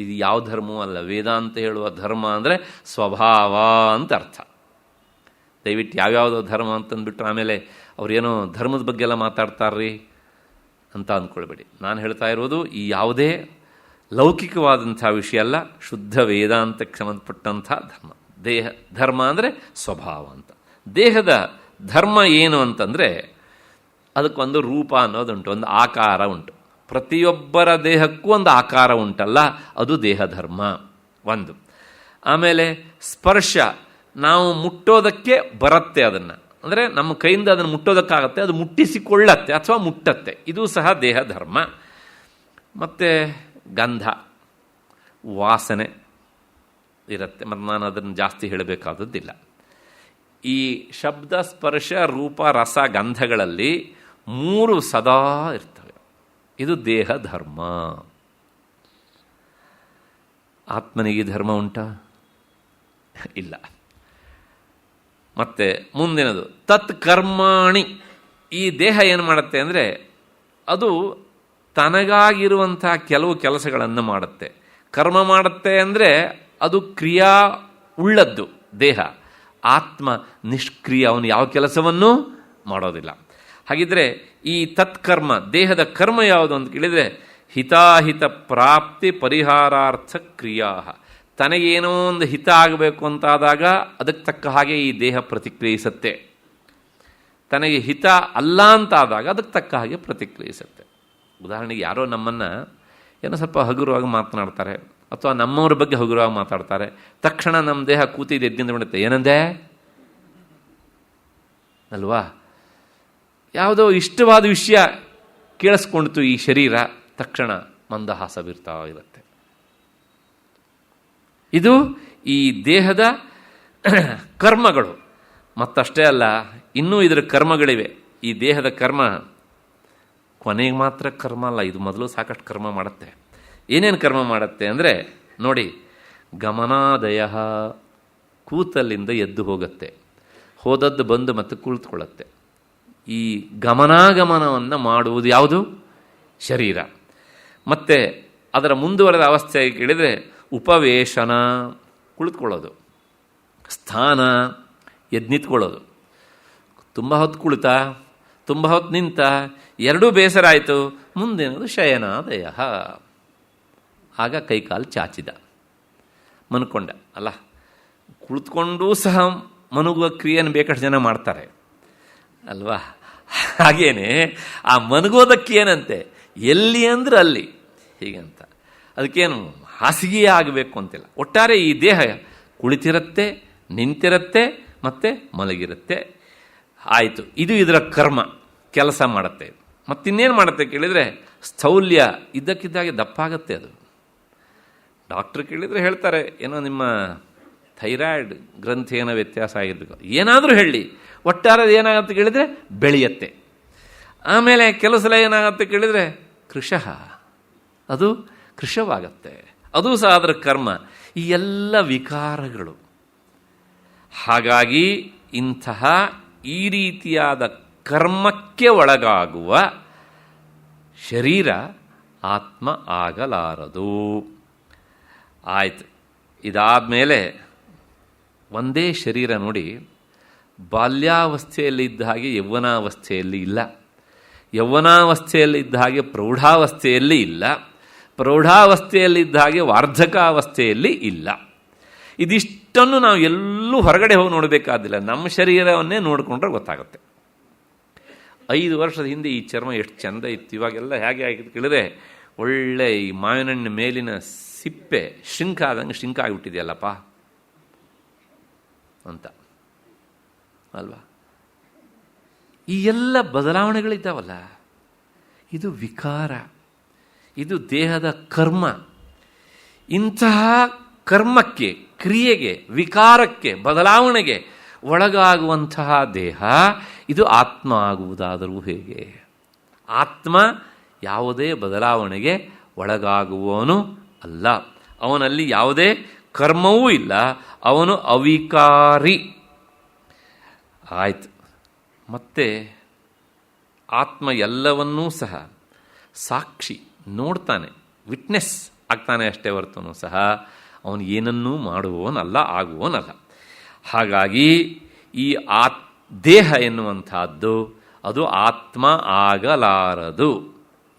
ಇದು ಯಾವ ಧರ್ಮವೂ ಅಲ್ಲ. ವೇದಾಂತ ಹೇಳುವ ಧರ್ಮ ಅಂದರೆ ಸ್ವಭಾವ ಅಂತ ಅರ್ಥ. ದಯವಿಟ್ಟು ಯಾವ್ಯಾವುದೋ ಧರ್ಮ ಅಂತಂದ್ಬಿಟ್ರೆ ಆಮೇಲೆ ಅವ್ರೇನೋ ಧರ್ಮದ ಬಗ್ಗೆ ಎಲ್ಲ ಮಾತಾಡ್ತಾರ್ರಿ ಅಂತ ಅಂದ್ಕೊಳ್ಬೇಡಿ. ನಾನು ಹೇಳ್ತಾ ಇರೋದು ಈ ಯಾವುದೇ ಲೌಕಿಕವಾದಂಥ ವಿಷಯ ಅಲ್ಲ, ಶುದ್ಧ ವೇದಾಂತಕ್ಕೆ ಸಂಬಂಧಪಟ್ಟಂಥ ಧರ್ಮ. ದೇಹ ಧರ್ಮ ಅಂದರೆ ಸ್ವಭಾವ ಅಂತ. ದೇಹದ ಧರ್ಮ ಏನು ಅಂತಂದರೆ ಅದಕ್ಕೊಂದು ರೂಪ ಅನ್ನೋದುಂಟು, ಒಂದು ಆಕಾರ ಉಂಟು. ಪ್ರತಿಯೊಬ್ಬರ ದೇಹಕ್ಕೂ ಒಂದು ಆಕಾರ ಉಂಟಲ್ಲ, ಅದು ದೇಹ ಧರ್ಮ ಒಂದು. ಆಮೇಲೆ ಸ್ಪರ್ಶ, ನಾವು ಮುಟ್ಟೋದಕ್ಕೆ ಬರುತ್ತೆ, ಅದನ್ನು ಅಂದರೆ ನಮ್ಮ ಕೈಯಿಂದ ಅದನ್ನು ಮುಟ್ಟೋದಕ್ಕಾಗತ್ತೆ, ಅದು ಮುಟ್ಟಿಸಿಕೊಳ್ಳತ್ತೆ ಅಥವಾ ಮುಟ್ಟತ್ತೆ, ಇದು ಸಹ ದೇಹ ಧರ್ಮ. ಮತ್ತು ಗಂಧ, ವಾಸನೆ ಇರುತ್ತೆ. ಮತ್ತು ನಾನು ಅದನ್ನು ಜಾಸ್ತಿ ಹೇಳಬೇಕಾದದ್ದಿಲ್ಲ. ಈ ಶಬ್ದ ಸ್ಪರ್ಶ ರೂಪ ರಸ ಗಂಧಗಳಲ್ಲಿ 3 ಸದಾ ಇರ್ತವೆ. ಇದು ದೇಹ ಧರ್ಮ. ಆತ್ಮನಿಗೆ ಧರ್ಮ ಉಂಟಾ? ಇಲ್ಲ. ಮತ್ತೆ ಮುಂದಿನದು ತತ್ಕರ್ಮಾಣಿ. ಈ ದೇಹ ಏನು ಮಾಡುತ್ತೆ ಅಂದರೆ ಅದು ತನಗಾಗಿರುವಂಥ ಕೆಲವು ಕೆಲಸಗಳನ್ನು ಮಾಡುತ್ತೆ. ಕರ್ಮ ಮಾಡುತ್ತೆ ಅಂದರೆ ಅದು ಕ್ರಿಯಾ ಉಳ್ಳದ್ದು ದೇಹ. ಆತ್ಮ ನಿಷ್ಕ್ರಿಯ, ಅವನು ಯಾವ ಕೆಲಸವನ್ನೂ ಮಾಡೋದಿಲ್ಲ. ಹಾಗಿದ್ರೆ ಈ ತತ್ಕರ್ಮ, ದೇಹದ ಕರ್ಮ ಯಾವುದು ಅಂತ ಕೇಳಿದರೆ ಹಿತಾಹಿತ ಪ್ರಾಪ್ತಿ ಪರಿಹಾರಾರ್ಥ ಕ್ರಿಯಾ. ತನಗೇನೋ ಒಂದು ಹಿತ ಆಗಬೇಕು ಅಂತಾದಾಗ ಅದಕ್ಕೆ ತಕ್ಕ ಹಾಗೆ ಈ ದೇಹ ಪ್ರತಿಕ್ರಿಯಿಸುತ್ತೆ. ತನಗೆ ಹಿತ ಅಲ್ಲ ಅಂತಾದಾಗ ಅದಕ್ಕೆ ತಕ್ಕ ಹಾಗೆ ಪ್ರತಿಕ್ರಿಯಿಸುತ್ತೆ. ಉದಾಹರಣೆಗೆ ಯಾರೋ ನಮ್ಮನ್ನು ಏನೋ ಸ್ವಲ್ಪ ಹಗುರವಾಗಿ ಮಾತನಾಡ್ತಾರೆ ಅಥವಾ ನಮ್ಮವ್ರ ಬಗ್ಗೆ ಹಗುರವಾಗಿ ಮಾತಾಡ್ತಾರೆ, ತಕ್ಷಣ ನಮ್ಮ ದೇಹ ಕೂತಿದ್ದು ಎದ್ದಿಂದ ಬಿಡುತ್ತೆ. ಏನಂದೆ ಅಲ್ವಾ? ಯಾವುದೋ ಇಷ್ಟವಾದ ವಿಷಯ ಕೇಳಿಸ್ಕೊಂಡಿತು ಈ ಶರೀರ, ತಕ್ಷಣ ಮಂದಹಾಸ ಬೀರ್ತಾ ಇರುತ್ತೆ. ಇದು ಈ ದೇಹದ ಕರ್ಮಗಳು. ಮತ್ತಷ್ಟೇ ಅಲ್ಲ, ಇನ್ನೂ ಇದರ ಕರ್ಮಗಳಿವೆ. ಈ ದೇಹದ ಕರ್ಮ ಕೊನೆಗೆ ಮಾತ್ರ ಕರ್ಮ ಅಲ್ಲ, ಇದು ಮೊದಲು ಸಾಕಷ್ಟು ಕರ್ಮ ಮಾಡುತ್ತೆ. ಏನೇನು ಕರ್ಮ ಮಾಡುತ್ತೆ ಅಂದರೆ ನೋಡಿ, ಗಮನಾದಯ, ಕೂತಲ್ಲಿಂದ ಎದ್ದು ಹೋಗುತ್ತೆ, ಹೋದದ್ದು ಬಂದು ಮತ್ತೆ ಕುಳಿತುಕೊಳ್ಳುತ್ತೆ. ಈ ಗಮನಾಗಮನವನ್ನು ಮಾಡುವುದು ಯಾವುದು? ಶರೀರ. ಮತ್ತು ಅದರ ಮುಂದುವರೆದ ಅವಸ್ಥೆ ಕೇಳಿದರೆ ಉಪವೇಶನ, ಕುಳಿತುಕೊಳ್ಳೋದು, ಸ್ಥಾನ, ಎದ್ದು ನಿಂತ್ಕೊಳ್ಳೋದು. ತುಂಬ ಹೊತ್ತು ಕುಳಿತ, ತುಂಬ ಹೊತ್ತು ನಿಂತ, ಎರಡೂ ಬೇಸರ ಆಯಿತು. ಮುಂದೇನದು ಶಯನಾದಯ, ಆಗ ಕೈಕಾಲು ಚಾಚಿದ, ಮನ್ಕೊಂಡ. ಅಲ್ಲ, ಕುಳಿತುಕೊಂಡೂ ಸಹ ಮನುಗುವ ಕ್ರಿಯೆಯನ್ನು ಬೇಕಷ್ಟು ಜನ ಮಾಡ್ತಾರೆ ಅಲ್ವಾ? ಹಾಗೇನೆ ಆ ಮನಗೋದಕ್ಕೆ ಏನಂತೆ, ಎಲ್ಲಿ ಅಂದ್ರೆ ಅಲ್ಲಿ ಹೀಗಂತ. ಅದಕ್ಕೇನು ಹಾಸಿಗೆಯೇ ಆಗಬೇಕು ಅಂತಿಲ್ಲ. ಒಟ್ಟಾರೆ ಈ ದೇಹ ಕುಳಿತಿರುತ್ತೆ, ನಿಂತಿರುತ್ತೆ, ಮತ್ತೆ ಮಲಗಿರುತ್ತೆ. ಆಯಿತು, ಇದು ಇದರ ಕರ್ಮ, ಕೆಲಸ ಮಾಡುತ್ತೆ. ಮತ್ತಿನ್ನೇನು ಮಾಡುತ್ತೆ ಕೇಳಿದರೆ ಸ್ಥೌಲ್ಯ, ಇದ್ದಕ್ಕಿದ್ದಾಗೆ ದಪ್ಪಾಗತ್ತೆ ಅದು. ಡಾಕ್ಟ್ರ್ ಕೇಳಿದರೆ ಹೇಳ್ತಾರೆ, ಏನೋ ನಿಮ್ಮ ಥೈರಾಯ್ಡ್ ಗ್ರಂಥಿ ಏನೋ ವ್ಯತ್ಯಾಸ ಆಗಿರಬೇಕು, ಏನಾದರೂ ಹೇಳಿ, ಒಟ್ಟಾರೆ ಏನಾಗುತ್ತೆ ಕೇಳಿದರೆ ಬೆಳೆಯತ್ತೆ. ಆಮೇಲೆ ಕೆಲವು ಸಲ ಏನಾಗುತ್ತೆ ಕೇಳಿದರೆ ಕೃಶಃ, ಅದು ಕೃಶವಾಗತ್ತೆ, ಅದು ಸಹ ಅದರ ಕರ್ಮ. ಈ ಎಲ್ಲ ವಿಕಾರಗಳು. ಹಾಗಾಗಿ ಇಂತಹ ಈ ರೀತಿಯಾದ ಕರ್ಮಕ್ಕೆ ಒಳಗಾಗುವ ಶರೀರ ಆತ್ಮ ಆಗಲಾರದು. ಆಯಿತು. ಇದಾದಮೇಲೆ ಒಂದೇ ಶರೀರ ನೋಡಿ, ಬಾಲ್ಯಾವಸ್ಥೆಯಲ್ಲಿದ್ದ ಹಾಗೆ ಯೌವನಾವಸ್ಥೆಯಲ್ಲಿ ಇಲ್ಲ, ಯೌವನಾವಸ್ಥೆಯಲ್ಲಿದ್ದ ಹಾಗೆ ಪ್ರೌಢಾವಸ್ಥೆಯಲ್ಲಿ ಇಲ್ಲ, ಪ್ರೌಢಾವಸ್ಥೆಯಲ್ಲಿದ್ದ ಹಾಗೆ ವಾರ್ಧಕಾವಸ್ಥೆಯಲ್ಲಿ ಇಲ್ಲ. ಇದಿಷ್ಟನ್ನು ನಾವು ಎಲ್ಲೂ ಹೊರಗಡೆ ಹೋಗಿ ನೋಡಬೇಕಾದಿಲ್ಲ, ನಮ್ಮ ಶರೀರವನ್ನೇ ನೋಡಿಕೊಂಡ್ರೆ ಗೊತ್ತಾಗುತ್ತೆ. 5 ವರ್ಷದ ಹಿಂದೆ ಈ ಚರ್ಮ ಎಷ್ಟು ಚೆಂದ ಇತ್ತು, ಇವಾಗೆಲ್ಲ ಹೇಗೆ ಆಗಿತ್ತು ಕೇಳಿದ್ರೆ ಒಳ್ಳೆ ಈ ಮಾವಿನಣ್ಣು ಮೇಲಿನ ಸಿಪ್ಪೆ ಶ್ರಿಂಕ್ ಆದಂಗೆ ಶ್ರಿಂಕ್ ಆಗಿಬಿಟ್ಟಿದೆಯಲ್ಲಪ್ಪ ಅಂತ ಅಲ್ವಾ. ಈ ಎಲ್ಲ ಬದಲಾವಣೆಗಳಿದ್ದಾವಲ್ಲ, ಇದು ವಿಕಾರ, ಇದು ದೇಹದ ಕರ್ಮ. ಇಂತಹ ಕರ್ಮಕ್ಕೆ, ಕ್ರಿಯೆಗೆ, ವಿಕಾರಕ್ಕೆ, ಬದಲಾವಣೆಗೆ ಒಳಗಾಗುವಂತಹ ದೇಹ ಇದು ಆತ್ಮ ಆಗುವುದಾದರೂ ಹೇಗೆ? ಆತ್ಮ ಯಾವುದೇ ಬದಲಾವಣೆಗೆ ಒಳಗಾಗುವವನು ಅಲ್ಲ, ಅವನಲ್ಲಿ ಯಾವುದೇ ಕರ್ಮವೂ ಇಲ್ಲ, ಅವನು ಅವಿಕಾರಿ. ಆಯಿತು. ಮತ್ತೆ ಆತ್ಮ ಎಲ್ಲವನ್ನೂ ಸಹ ಸಾಕ್ಷಿ, ನೋಡ್ತಾನೆ, ವಿಟ್ನೆಸ್ ಆಗ್ತಾನೆ ಅಷ್ಟೇ ಹೊರತುನು ಸಹ ಅವನು ಏನನ್ನೂ ಮಾಡುವವನಲ್ಲ, ಆಗುವವನಲ್ಲ. ಹಾಗಾಗಿ ಈ ದೇಹ ಎನ್ನುವಂಥದ್ದು ಅದು ಆತ್ಮ ಆಗಲಾರದು.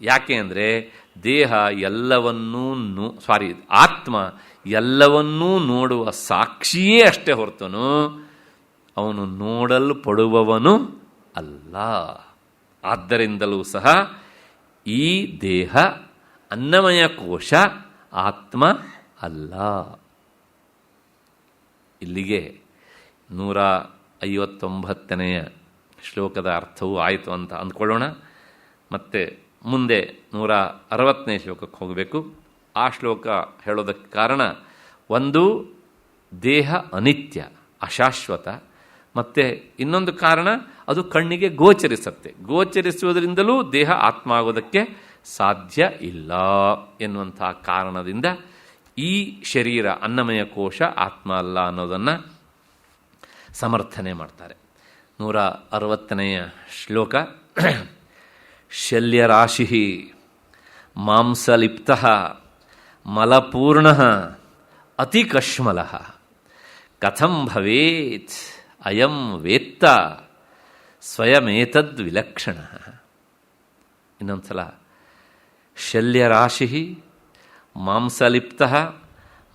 ಯಾಕೆ ಅಂದರೆ ದೇಹ ಎಲ್ಲವನ್ನೂ ಆತ್ಮ ಎಲ್ಲವನ್ನೂ ನೋಡುವ ಸಾಕ್ಷಿಯೇ ಅಷ್ಟೇ ಹೊರತುನು ಅವನು ನೋಡಲ್ಪಡುವವನು ಅಲ್ಲ. ಆದ್ದರಿಂದಲೂ ಸಹ ಈ ದೇಹ ಅನ್ನಮಯ ಕೋಶ ಆತ್ಮ ಅಲ್ಲ. ಇಲ್ಲಿಗೆ 159ನೇ ಶ್ಲೋಕದ ಅರ್ಥವೂ ಆಯಿತು ಅಂತ ಅಂದ್ಕೊಳ್ಳೋಣ. ಮತ್ತು ಮುಂದೆ 160ನೇ ಶ್ಲೋಕಕ್ಕೆ ಹೋಗಬೇಕು. ಆ ಶ್ಲೋಕ ಹೇಳೋದಕ್ಕೆ ಕಾರಣ, ಒಂದು ದೇಹ ಅನಿತ್ಯ, ಅಶಾಶ್ವತ, ಮತ್ತು ಇನ್ನೊಂದು ಕಾರಣ ಅದು ಕಣ್ಣಿಗೆ ಗೋಚರಿಸುತ್ತೆ, ಗೋಚರಿಸುವುದರಿಂದಲೂ ದೇಹ ಆತ್ಮ ಆಗೋದಕ್ಕೆ ಸಾಧ್ಯ ಇಲ್ಲ ಎನ್ನುವಂಥ ಕಾರಣದಿಂದ ಈ ಶರೀರ ಅನ್ನಮಯ ಕೋಶ ಆತ್ಮ ಅಲ್ಲ ಅನ್ನೋದನ್ನು ಸಮರ್ಥನೆ ಮಾಡ್ತಾರೆ. 160ನೆಯ ಶ್ಲೋಕ. ಶಲ್ಯರಾಶಿ ಮಾಂಸಲಿಪ್ತ ಮಲಪೂರ್ಣ ಅತಿಕಶ್ಮಲ ಕಥಂ ಭವೇತ್ ಅಯಂ ವೇತ್ತ ಸ್ವಯಮೇತದ್ ವಿಲಕ್ಷಣ. ಇನ್ನೊಂದು ಸಲ. ಶಲ್ಯರಾಶಿ ಮಾಂಸಲಿಪ್ತ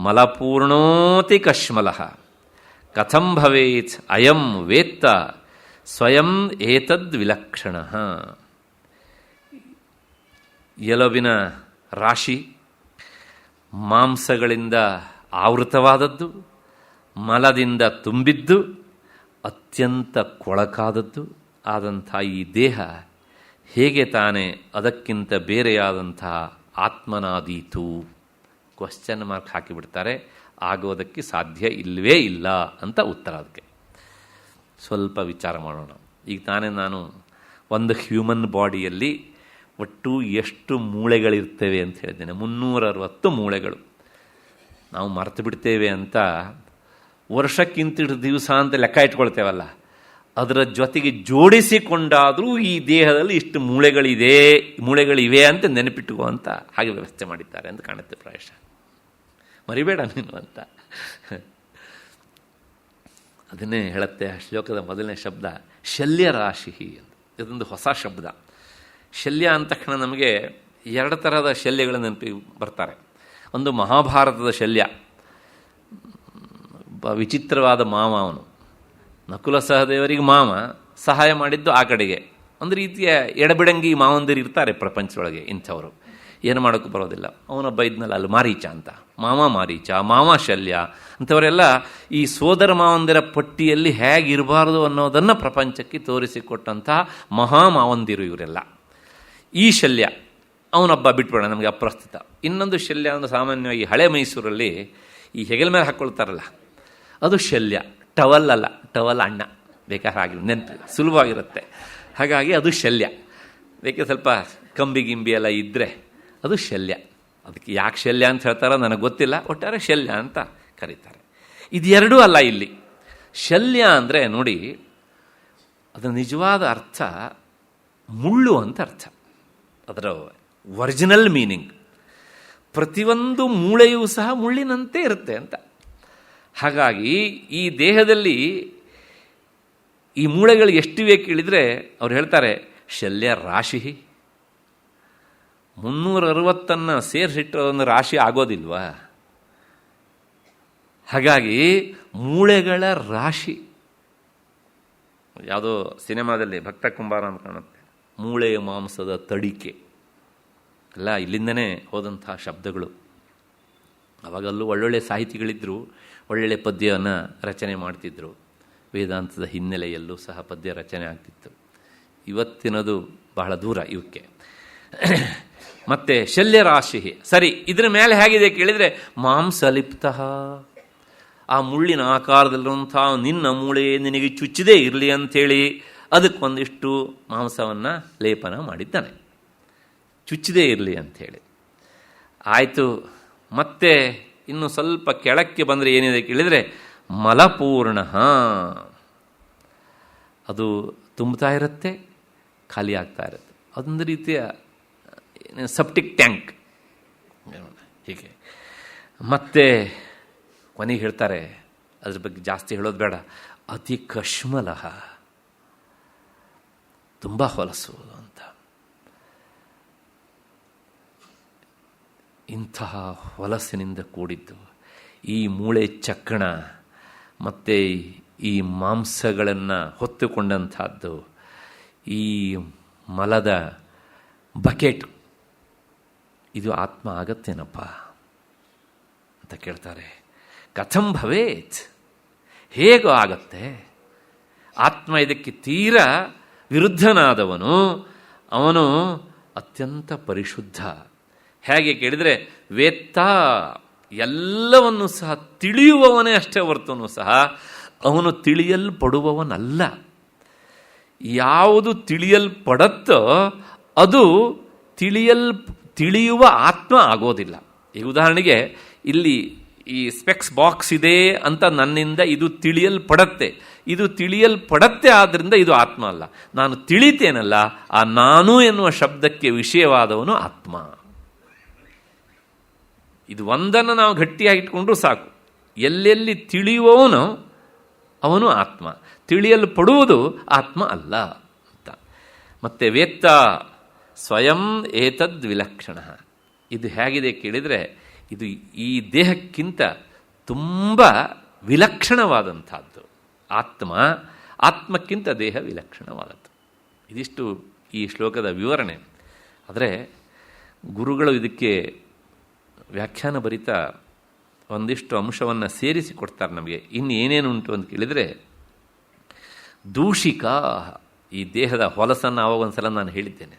ಮಲಪೂರ್ಣೋತಿ ಕಶ್ಮಲ ಕಥಂ ಭವೇತ್ ಅಯಂ ವೇತ್ತ ಸ್ವಯಂ ಏತದ್ ವಿಲಕ್ಷಣ. ಎಲುಬಿನ ರಾಶಿ, ಮಾಂಸಗಳಿಂದ ಆವೃತವಾದದ್ದು, ಮಲದಿಂದ ತುಂಬಿದ್ದು, ಅತ್ಯಂತ ಕೊಳಕಾದದ್ದು ಆದಂಥ ಈ ದೇಹ ಹೇಗೆ ತಾನೇ ಅದಕ್ಕಿಂತ ಬೇರೆಯಾದಂತಹ ಆತ್ಮನಾದೀತು? Question mark ಹಾಕಿಬಿಡ್ತಾರೆ. ಆಗೋದಕ್ಕೆ ಸಾಧ್ಯ ಇಲ್ಲವೇ ಇಲ್ಲ ಅಂತ ಉತ್ತರ. ಅದಕ್ಕೆ ಸ್ವಲ್ಪ ವಿಚಾರ ಮಾಡೋಣ. ಈಗ ತಾನೇ ನಾನು ಒಂದು ಹ್ಯೂಮನ್ ಬಾಡಿಯಲ್ಲಿ ಒಟ್ಟು ಎಷ್ಟು ಮೂಳೆಗಳಿರ್ತವೆ ಅಂತ ಹೇಳಿದ್ದೇನೆ. 360 ಮೂಳೆಗಳು. ನಾವು ಮರೆತು ಬಿಡ್ತೇವೆ ಅಂತ ವರ್ಷಕ್ಕಿಂತ ದಿವಸ ಅಂತ ಲೆಕ್ಕ ಇಟ್ಕೊಳ್ತೇವಲ್ಲ, ಅದರ ಜೊತೆಗೆ ಜೋಡಿಸಿಕೊಂಡಾದರೂ ಈ ದೇಹದಲ್ಲಿ ಇಷ್ಟು ಮೂಳೆಗಳಿವೆ ಅಂತ ನೆನಪಿಟ್ಟುಕೋ ಅಂತ ಹಾಗೆ ವ್ಯವಸ್ಥೆ ಮಾಡಿದ್ದಾರೆ ಅಂತ ಕಾಣುತ್ತೆ. ಪ್ರಾಯಶಃ ಮರಿಬೇಡ ನೀನು ಅಂತ ಅದನ್ನೇ ಹೇಳುತ್ತೆ ಆ ಶ್ಲೋಕದ ಮೊದಲನೇ ಶಬ್ದ ಶಲ್ಯರಾಶಿ ಅಂತ. ಇದೊಂದು ಹೊಸ ಶಬ್ದ. ಶಲ್ಯ ಅಂದ ತಕ್ಷಣ ನಮಗೆ 2 ಥರದ ಶಲ್ಯಗಳ ನೆನಪಿಗೆ ಬರ್ತಾರೆ. ಒಂದು ಮಹಾಭಾರತದ ಶಲ್ಯ, ವಿಚಿತ್ರವಾದ ಮಾವ ಅವನು. ನಕುಲ ಸಹದೇವರಿಗೆ ಮಾವ, ಸಹಾಯ ಮಾಡಿದ್ದು ಆ ಕಡೆಗೆ. ಒಂದು ರೀತಿಯ ಎಡಬಿಡಂಗಿ ಮಾವಂದಿರು ಇರ್ತಾರೆ ಪ್ರಪಂಚದೊಳಗೆ. ಇಂಥವರು ಏನು ಮಾಡೋಕ್ಕೂ ಬರೋದಿಲ್ಲ. ಅವನೊಬ್ಬ ಇದ್ನಲ್ಲ ಅಲ್ಲಿ ಮಾರೀಚ ಅಂತ, ಮಾವ ಮಾರೀಚ, ಮಾವ ಶಲ್ಯ ಅಂಥವರೆಲ್ಲ ಈ ಸೋದರ ಮಾವಂದಿರ ಪಟ್ಟಿಯಲ್ಲಿ ಹೇಗಿರಬಾರ್ದು ಅನ್ನೋದನ್ನು ಪ್ರಪಂಚಕ್ಕೆ ತೋರಿಸಿಕೊಟ್ಟಂತಹ ಮಹಾ ಮಾವಂದಿರು ಇವರೆಲ್ಲ. ಈ ಶಲ್ಯ ಅವನೊಬ್ಬ ಬಿಟ್ಬೇಡ, ನಮಗೆ ಅಪ್ರಸ್ತುತ. ಇನ್ನೊಂದು ಶಲ್ಯ ಅಂದರೆ ಸಾಮಾನ್ಯವಾಗಿ ಹಳೆ ಮೈಸೂರಲ್ಲಿ ಈ ಹೆಗಲ ಮೇಲೆ ಹಾಕ್ಕೊಳ್ತಾರಲ್ಲ, ಅದು ಶಲ್ಯ. ಟವಲ್ ಅಲ್ಲ, ಟವಲ್ ಅಣ್ಣ, ಬೇಕಾದ್ರೆ ಆಗಿ ನೆನಪು ಸುಲಭವಾಗಿರುತ್ತೆ. ಹಾಗಾಗಿ ಅದು ಶಲ್ಯ. ಬೇಕೆ ಸ್ವಲ್ಪ ಕಂಬಿ ಗಿಂಬಿ ಎಲ್ಲ ಇದ್ದರೆ ಅದು ಶಲ್ಯ. ಅದಕ್ಕೆ ಯಾಕೆ ಶಲ್ಯ ಅಂತ ಹೇಳ್ತಾರೋ ನನಗೆ ಗೊತ್ತಿಲ್ಲ, ಒಟ್ಟಾರೆ ಶಲ್ಯ ಅಂತ ಕರೀತಾರೆ. ಇದೆರಡೂ ಅಲ್ಲ ಇಲ್ಲಿ. ಶಲ್ಯ ಅಂದರೆ ನೋಡಿ, ಅದರ ನಿಜವಾದ ಅರ್ಥ ಮುಳ್ಳು ಅಂತ ಅರ್ಥ. ಅದರ ಒರಿಜಿನಲ್ ಮೀನಿಂಗ್. ಪ್ರತಿಯೊಂದು ಮೂಳೆಯೂ ಸಹ ಮುಳ್ಳಿನಂತೆ ಇರುತ್ತೆ ಅಂತ. ಹಾಗಾಗಿ ಈ ದೇಹದಲ್ಲಿ ಈ ಮೂಳೆಗಳು ಎಷ್ಟಿವೆ ಕೇಳಿದರೆ ಅವ್ರು ಹೇಳ್ತಾರೆ ಶಲ್ಯ ರಾಶಿ. 360 ಸೇರಿಸಿಟ್ಟು ಒಂದು ರಾಶಿ ಆಗೋದಿಲ್ವಾ? ಹಾಗಾಗಿ ಮೂಳೆಗಳ ರಾಶಿ. ಯಾವುದೋ ಸಿನಿಮಾದಲ್ಲಿ ಭಕ್ತ ಕುಂಬಾರ ಅಂತ ಕಾಣುತ್ತೆ, ಮೂಳೆಯ ಮಾಂಸದ ತಡಿಕೆ ಎಲ್ಲ ಇಲ್ಲಿಂದನೇ ಹೋದಂಥ ಶಬ್ದಗಳು. ಅವಾಗಲ್ಲೂ ಒಳ್ಳೊಳ್ಳೆ ಸಾಹಿತಿಗಳಿದ್ದರು, ಒಳ್ಳೊಳ್ಳೆ ಪದ್ಯವನ್ನು ರಚನೆ ಮಾಡ್ತಿದ್ರು. ವೇದಾಂತದ ಹಿನ್ನೆಲೆಯಲ್ಲೂ ಸಹ ಪದ್ಯ ರಚನೆ ಆಗ್ತಿತ್ತು. ಇವತ್ತಿನದು ಬಹಳ ದೂರ ಇವಕ್ಕೆ. ಮತ್ತೆ ಶಲ್ಯರಾಶಿ. ಸರಿ, ಇದರ ಮೇಲೆ ಹೇಗಿದೆ ಕೇಳಿದರೆ ಮಾಂಸಲಿಪ್ತ. ಆ ಮುಳ್ಳಿನ ಆಕಾರದಲ್ಲಿರುವಂಥ ನಿನ್ನ ಮೂಳೆ ನಿನಗೆ ಚುಚ್ಚದೇ ಇರಲಿ ಅಂಥೇಳಿ ಅದಕ್ಕೊಂದಿಷ್ಟು ಮಾಂಸವನ್ನು ಲೇಪನ ಮಾಡಿದ್ದಾನೆ, ಚುಚ್ಚದೇ ಇರಲಿ ಅಂಥೇಳಿ. ಆಯಿತು. ಮತ್ತೆ ಇನ್ನು ಸ್ವಲ್ಪ ಕೆಳಕ್ಕೆ ಬಂದರೆ ಏನಿದೆ ಕೇಳಿದರೆ ಮಲಪೂರ್ಣ. ಅದು ತುಂಬ್ತಾ ಇರುತ್ತೆ, ಖಾಲಿ ಆಗ್ತಾ ಇರುತ್ತೆ. ಅದೊಂದು ರೀತಿಯ ಸೆಪ್ಟಿಕ್ ಟ್ಯಾಂಕ್ ಹೀಗೆ. ಮತ್ತೆ ಕೊನೆಗೆ ಹೇಳ್ತಾರೆ, ಅದ್ರ ಬಗ್ಗೆ ಜಾಸ್ತಿ ಹೇಳೋದು ಬೇಡ, ಅತಿ ಕಶ್ಮಲ, ತುಂಬ ಹೊಲಸು ಅಂತ. ಇಂತಹ ಹೊಲಸಿನಿಂದ ಕೂಡಿದ್ದು ಈ ಮೂಳೆ ಚಕ್ಕಣ ಮತ್ತು ಈ ಮಾಂಸಗಳನ್ನು ಹೊತ್ತುಕೊಂಡಂಥದ್ದು, ಈ ಮಲದ ಬಕೆಟ್, ಇದು ಆತ್ಮ ಆಗತ್ತೇನಪ್ಪ ಅಂತ ಕೇಳ್ತಾರೆ. ಕಥಂ ಭವೇತ್, ಹೇಗೋ ಆಗತ್ತೆ? ಆತ್ಮ ಇದಕ್ಕೆ ತೀರ ವಿರುದ್ಧನಾದವನು, ಅವನು ಅತ್ಯಂತ ಪರಿಶುದ್ಧ. ಹೇಗೆ ಕೇಳಿದರೆ ವೇತ್ತ, ಎಲ್ಲವನ್ನು ಸಹ ತಿಳಿಯುವವನೇ ಅಷ್ಟೇ ಹೊರತುನು ಸಹ ಅವನು ತಿಳಿಯಲ್ಪಡುವವನಲ್ಲ. ಯಾವುದು ತಿಳಿಯಲ್ಪಡತ್ತೋ ಅದು ತಿಳಿಯುವ ಆತ್ಮ ಆಗೋದಿಲ್ಲ. ಈಗ ಉದಾಹರಣೆಗೆ ಇಲ್ಲಿ ಈ ಸ್ಪೆಕ್ಸ್ ಬಾಕ್ಸ್ ಇದೆ ಅಂತ ನನ್ನಿಂದ ಇದು ತಿಳಿಯಲ್ಪಡತ್ತೆ, ಇದು ತಿಳಿಯಲ್ಪಡತ್ತೆ, ಆದ್ದರಿಂದ ಇದು ಆತ್ಮ ಅಲ್ಲ. ನಾನು ತಿಳಿತೇನಲ್ಲ, ಆ ನಾನು ಎನ್ನುವ ಶಬ್ದಕ್ಕೆ ವಿಷಯವಾದವನು ಆತ್ಮ. ಇದು ಒಂದನ್ನು ನಾವು ಗಟ್ಟಿಯಾಗಿ ಇಟ್ಕೊಂಡ್ರೂ ಸಾಕು. ಎಲ್ಲೆಲ್ಲಿ ತಿಳಿಯುವವನು ಅವನು ಆತ್ಮ, ತಿಳಿಯಲ್ಪಡುವುದು ಆತ್ಮ ಅಲ್ಲ ಅಂತ. ಮತ್ತೆ ವೇತ್ತ ಸ್ವಯಂ ಏತದ್ ವಿಲಕ್ಷಣ. ಇದು ಹೇಗಿದೆ ಕೇಳಿದರೆ ಇದು ಈ ದೇಹಕ್ಕಿಂತ ತುಂಬ ವಿಲಕ್ಷಣವಾದಂಥದ್ದು. ಆತ್ಮಕ್ಕಿಂತ ದೇಹ ವಿಲಕ್ಷಣವಾದದ್ದು. ಇದಿಷ್ಟು ಈ ಶ್ಲೋಕದ ವಿವರಣೆ. ಆದರೆ ಗುರುಗಳು ಇದಕ್ಕೆ ವ್ಯಾಖ್ಯಾನ ಬರಿತಾ ಒಂದಿಷ್ಟು ಅಂಶವನ್ನು ಸೇರಿಸಿ ಕೊಡ್ತಾರೆ ನಮಗೆ. ಇನ್ನು ಏನೇನು ಉಂಟು ಅಂತ ಕೇಳಿದರೆ, ದೂಷಿಕ, ಈ ದೇಹದ ಹೊಲಸನ್ನು ಆವಾಗೊಂದ್ಸಲ ನಾನು ಹೇಳಿದ್ದೇನೆ.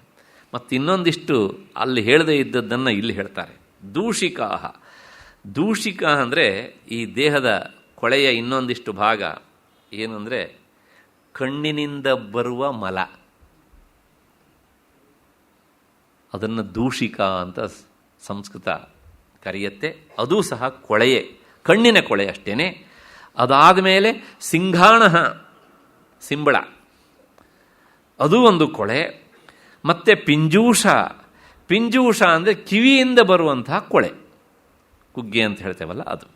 ಮತ್ತು ಇನ್ನೊಂದಿಷ್ಟು ಅಲ್ಲಿ ಹೇಳದೇ ಇದ್ದದ್ದನ್ನು ಇಲ್ಲಿ ಹೇಳ್ತಾರೆ. ದೂಷಿಕ ಅಂದರೆ ಈ ದೇಹದ ಕೊಳೆಯ ಇನ್ನೊಂದಿಷ್ಟು ಭಾಗ ಏನು ಅಂದರೆ ಕಣ್ಣಿನಿಂದ ಬರುವ ಮಲ, ಅದನ್ನು ದೂಷಿಕ ಅಂತ ಸಂಸ್ಕೃತ ಕರೆಯುತ್ತೆ. ಅದೂ ಸಹ ಕೊಳೆಯೇ, ಕಣ್ಣಿನ ಕೊಳೆ ಅಷ್ಟೇನೆ. ಅದಾದ ಮೇಲೆ ಸಿಂಘಾಣ, ಸಿಂಬಳ, ಅದು ಒಂದು ಕೊಳೆ. ಮತ್ತು ಪಿಂಜೂಷ ಅಂದರೆ ಕಿವಿಯಿಂದ ಬರುವಂತಹ ಕೊಳೆ, ಕುಗ್ಗೆ ಅಂತ ಹೇಳ್ತೇವಲ್ಲ ಅದು.